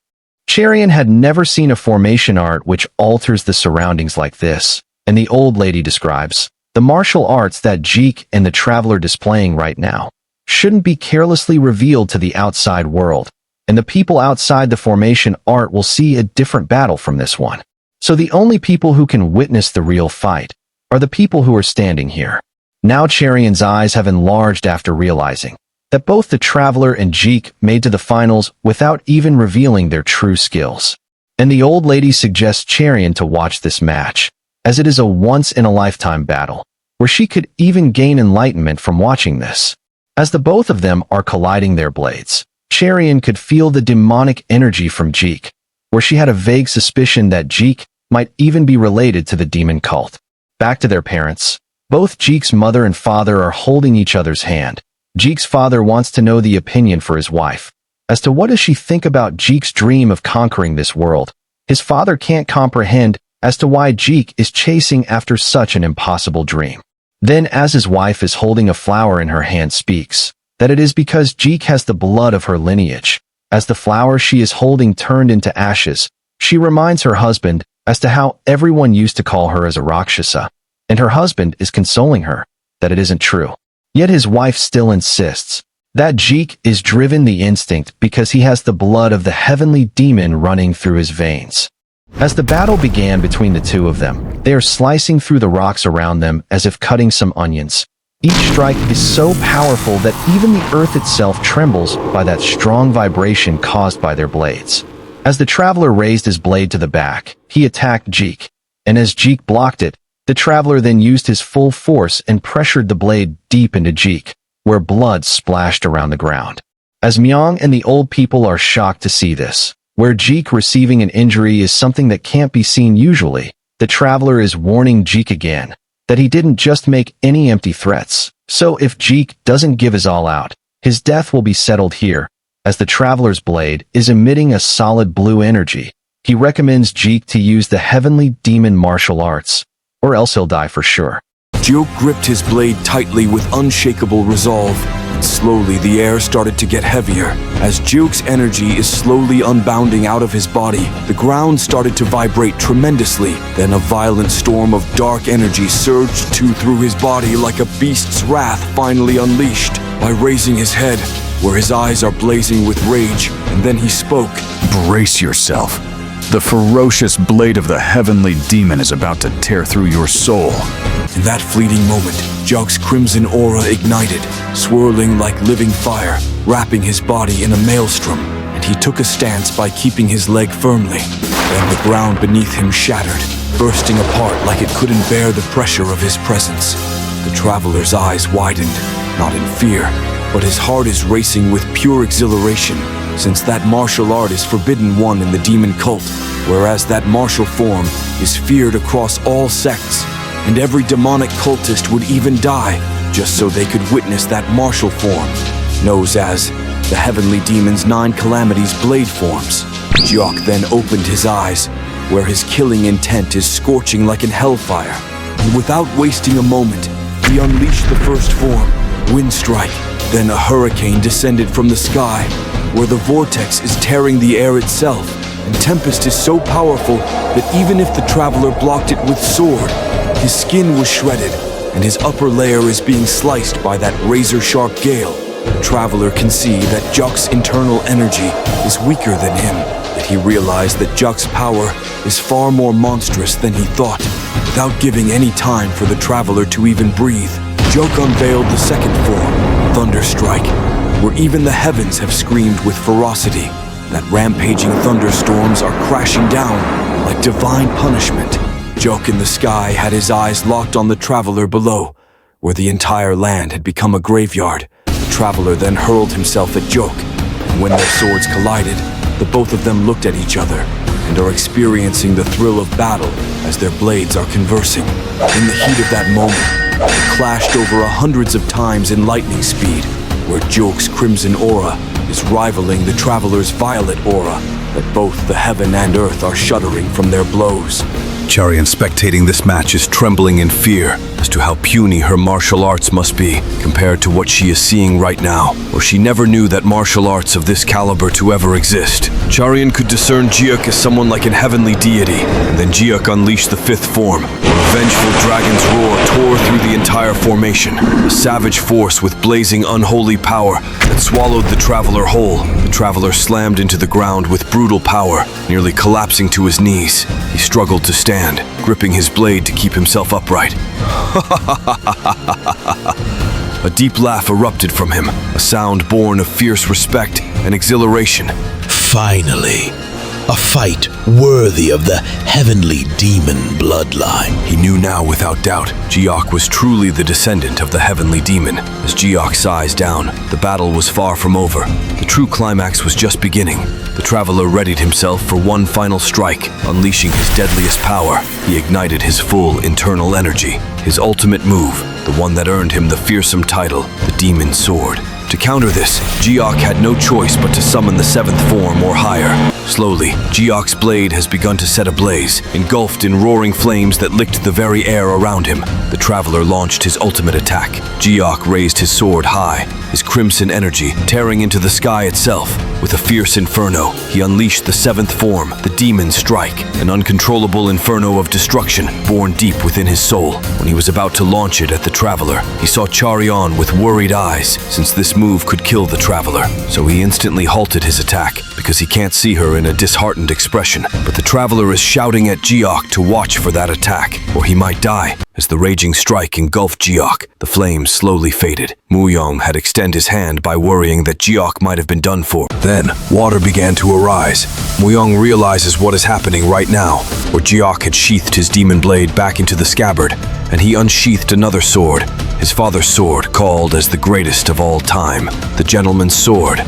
Cherian had never seen a formation art which alters the surroundings like this, and the old lady describes the martial arts that Jeek and the traveler displaying right now shouldn't be carelessly revealed to the outside world, and the people outside the formation art will see a different battle from this one. So the only people who can witness the real fight are the people who are standing here. Now Cherian's eyes have enlarged after realizing that both the traveler and Jeek made to the finals without even revealing their true skills. And the old lady suggests Cherian to watch this match, as it is a once-in-a-lifetime battle, where she could even gain enlightenment from watching this. As the both of them are colliding their blades, Cherian could feel the demonic energy from Jeek, where she had a vague suspicion that Jeek might even be related to the demon cult. Back to their parents, both Jeek's mother and father are holding each other's hand. Jeek's father wants to know the opinion for his wife, as to what does she think about Jeek's dream of conquering this world. His father can't comprehend as to why Jeek is chasing after such an impossible dream. Then, as his wife is holding a flower in her hand, speaks that it is because Jeek has the blood of her lineage. As the flower she is holding turned into ashes, she reminds her husband as to how everyone used to call her as a Rakshasa, and her husband is consoling her that it isn't true. Yet his wife still insists that Jeek is driven the instinct because he has the blood of the heavenly demon running through his veins. As the battle began between the two of them, they are slicing through the rocks around them as if cutting some onions. Each strike is so powerful that even the earth itself trembles by that strong vibration caused by their blades. As the traveler raised his blade to the back, he attacked Jeek, and as Jeek blocked it, the traveler then used his full force and pressured the blade deep into Jeek, where blood splashed around the ground. As Myong and the old people are shocked to see this, where Jeek receiving an injury is something that can't be seen usually, the traveler is warning Jeek again that he didn't just make any empty threats. So if Jeek doesn't give his all out, his death will be settled here, as the traveler's blade is emitting a solid blue energy. He recommends Jeek to use the heavenly demon martial arts, or else he'll die for sure. Jeok gripped his blade tightly with unshakable resolve, and slowly the air started to get heavier. As Jeok's energy is slowly unbounding out of his body, the ground started to vibrate tremendously. Then a violent storm of dark energy surged through his body like a beast's wrath finally unleashed. By raising his head, where his eyes are blazing with rage, and then he spoke. Brace yourself. The ferocious blade of the heavenly demon is about to tear through your soul. In that fleeting moment, Jeok's crimson aura ignited, swirling like living fire, wrapping his body in a maelstrom, and he took a stance by keeping his leg firmly. Then the ground beneath him shattered, bursting apart like it couldn't bear the pressure of his presence. The traveler's eyes widened, not in fear, but his heart is racing with pure exhilaration, since that martial art is forbidden one in the demon cult, whereas that martial form is feared across all sects, and every demonic cultist would even die just so they could witness that martial form, known as the heavenly demon's 9 calamities blade forms. Jeok then opened his eyes, where his killing intent is scorching like in hellfire, and without wasting a moment, he unleashed the first form, Wind Strike. Then a hurricane descended from the sky, where the vortex is tearing the air itself, and Tempest is so powerful that even if the traveler blocked it with sword, his skin was shredded, and his upper layer is being sliced by that razor-sharp gale. The traveler can see that Jeok's internal energy is weaker than him, that he realized that Jeok's power is far more monstrous than he thought. Without giving any time for the traveler to even breathe, Jeok unveiled the second form, Thunderstrike, where even the heavens have screamed with ferocity, that rampaging thunderstorms are crashing down like divine punishment. Jeok in the sky had his eyes locked on the traveler below, where the entire land had become a graveyard. The traveler then hurled himself at Jeok, and when their swords collided, the both of them looked at each other and are experiencing the thrill of battle as their blades are conversing. In the heat of that moment, they clashed over hundreds of times in lightning speed, where Jeok's crimson aura is rivaling the traveler's violet aura, that both the heaven and earth are shuddering from their blows. Charian, spectating this match, is trembling in fear as to how puny her martial arts must be compared to what she is seeing right now, or she never knew that martial arts of this caliber to ever exist. Charian could discern Jeok as someone like an heavenly deity, and then Jeok unleashed the fifth form. A vengeful dragon's roar tore through the entire formation, a savage force with blazing unholy power that swallowed the traveler whole. The traveler slammed into the ground with brutal power, nearly collapsing to his knees. He struggled to stand, gripping his blade to keep himself upright. A deep laugh erupted from him, a sound born of fierce respect and exhilaration. Finally, a fight worthy of the heavenly demon bloodline. He knew now without doubt Jeok was truly the descendant of the heavenly demon. As Jeok sighs down, the battle was far from over. The true climax was just beginning. The traveler readied himself for one final strike. Unleashing his deadliest power, he ignited his full internal energy. His ultimate move, the one that earned him the fearsome title, the Demon Sword. To counter this, Jeok had no choice but to summon the seventh form or higher. Slowly, Jeok's blade has begun to set ablaze, engulfed in roaring flames that licked the very air around him. The traveler launched his ultimate attack. Jeok raised his sword high, his crimson energy tearing into the sky itself. With a fierce inferno, he unleashed the seventh form, the Demon Strike, an uncontrollable inferno of destruction born deep within his soul. When he was about to launch it at the traveler, he saw Charian with worried eyes, since this move could kill the traveler. So he instantly halted his attack, because he can't see her in a disheartened expression. But the traveler is shouting at Jeok to watch for that attack, or he might die. As the raging strike engulfed Jeok, the flames slowly faded. Muyong had extended his hand by worrying that Jeok might have been done for. Then, water began to arise. Muyong realizes what is happening right now, where Jiok had sheathed his demon blade back into the scabbard, and he unsheathed another sword, his father's sword, called as the greatest of all time, the Gentleman's Sword.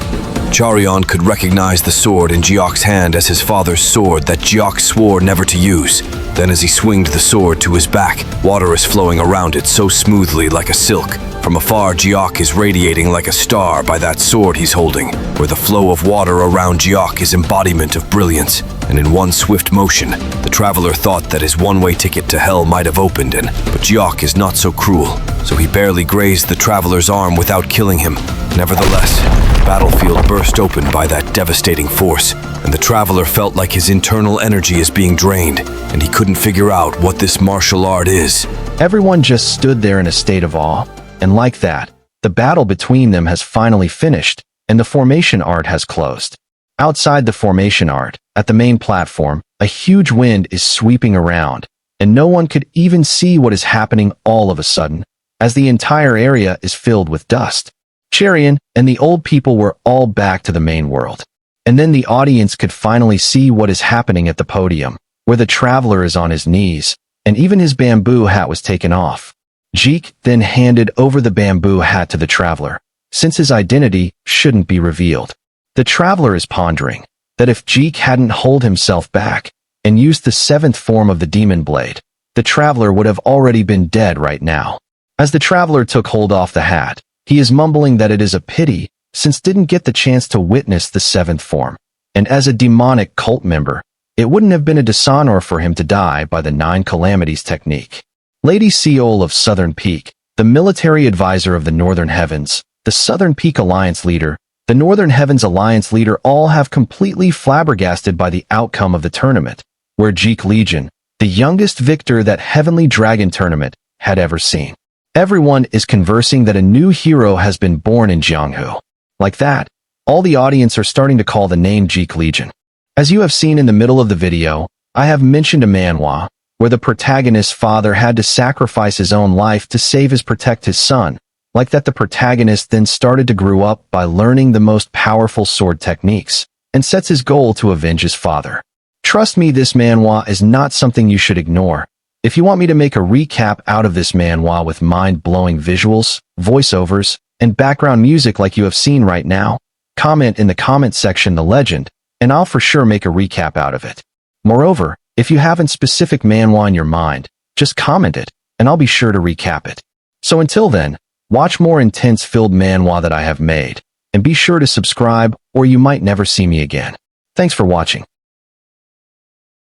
Charion could recognize the sword in Jiok's hand as his father's sword that Jiok swore never to use. Then as he swinged the sword to his back, water is flowing around it so smoothly like a silk. From afar, Jiok is radiating like a star by that sword he's holding, where the flow of water around Jiok is embodiment of brilliance. And in one swift motion, the traveler thought that his one-way ticket to hell might have opened but Jiok is not so cruel, so he barely grazed the traveler's arm without killing him. Nevertheless, the battlefield burst open by that devastating force, and the traveler felt like his internal energy is being drained, and he couldn't figure out what this martial art is. Everyone just stood there in a state of awe, and like that, the battle between them has finally finished, and the formation art has closed. Outside the formation art, at the main platform, a huge wind is sweeping around, and no one could even see what is happening all of a sudden, as the entire area is filled with dust. Charion and the old people were all back to the main world. And then the audience could finally see what is happening at the podium, where the traveler is on his knees, and even his bamboo hat was taken off. Jeek then handed over the bamboo hat to the traveler, since his identity shouldn't be revealed. The traveler is pondering that if Jeek hadn't held himself back and used the seventh form of the demon blade, the traveler would have already been dead right now. As the traveler took hold off the hat, he is mumbling that it is a pity, since didn't get the chance to witness the seventh form, and as a demonic cult member, it wouldn't have been a dishonor for him to die by the 9 calamities technique. Lady Seol of Southern Peak, the military advisor of the Northern Heavens, the Southern Peak Alliance leader, the Northern Heavens Alliance leader all have completely flabbergasted by the outcome of the tournament, where Jeek Legion, the youngest victor that Heavenly Dragon tournament had ever seen. Everyone is conversing that a new hero has been born in Jianghu. Like that, all the audience are starting to call the name Jeek Legion. As you have seen in the middle of the video, I have mentioned a manhwa, where the protagonist's father had to sacrifice his own life to protect his son. Like that, the protagonist then started to grow up by learning the most powerful sword techniques, and sets his goal to avenge his father. Trust me, this manhwa is not something you should ignore. If you want me to make a recap out of this manhwa with mind-blowing visuals, voiceovers, and background music like you have seen right now, comment in the comment section the legend, and I'll for sure make a recap out of it. Moreover, if you have a specific manhwa in your mind, just comment it, and I'll be sure to recap it. So until then, watch more intense-filled manhwa that I have made, and be sure to subscribe or you might never see me again. Thanks for watching.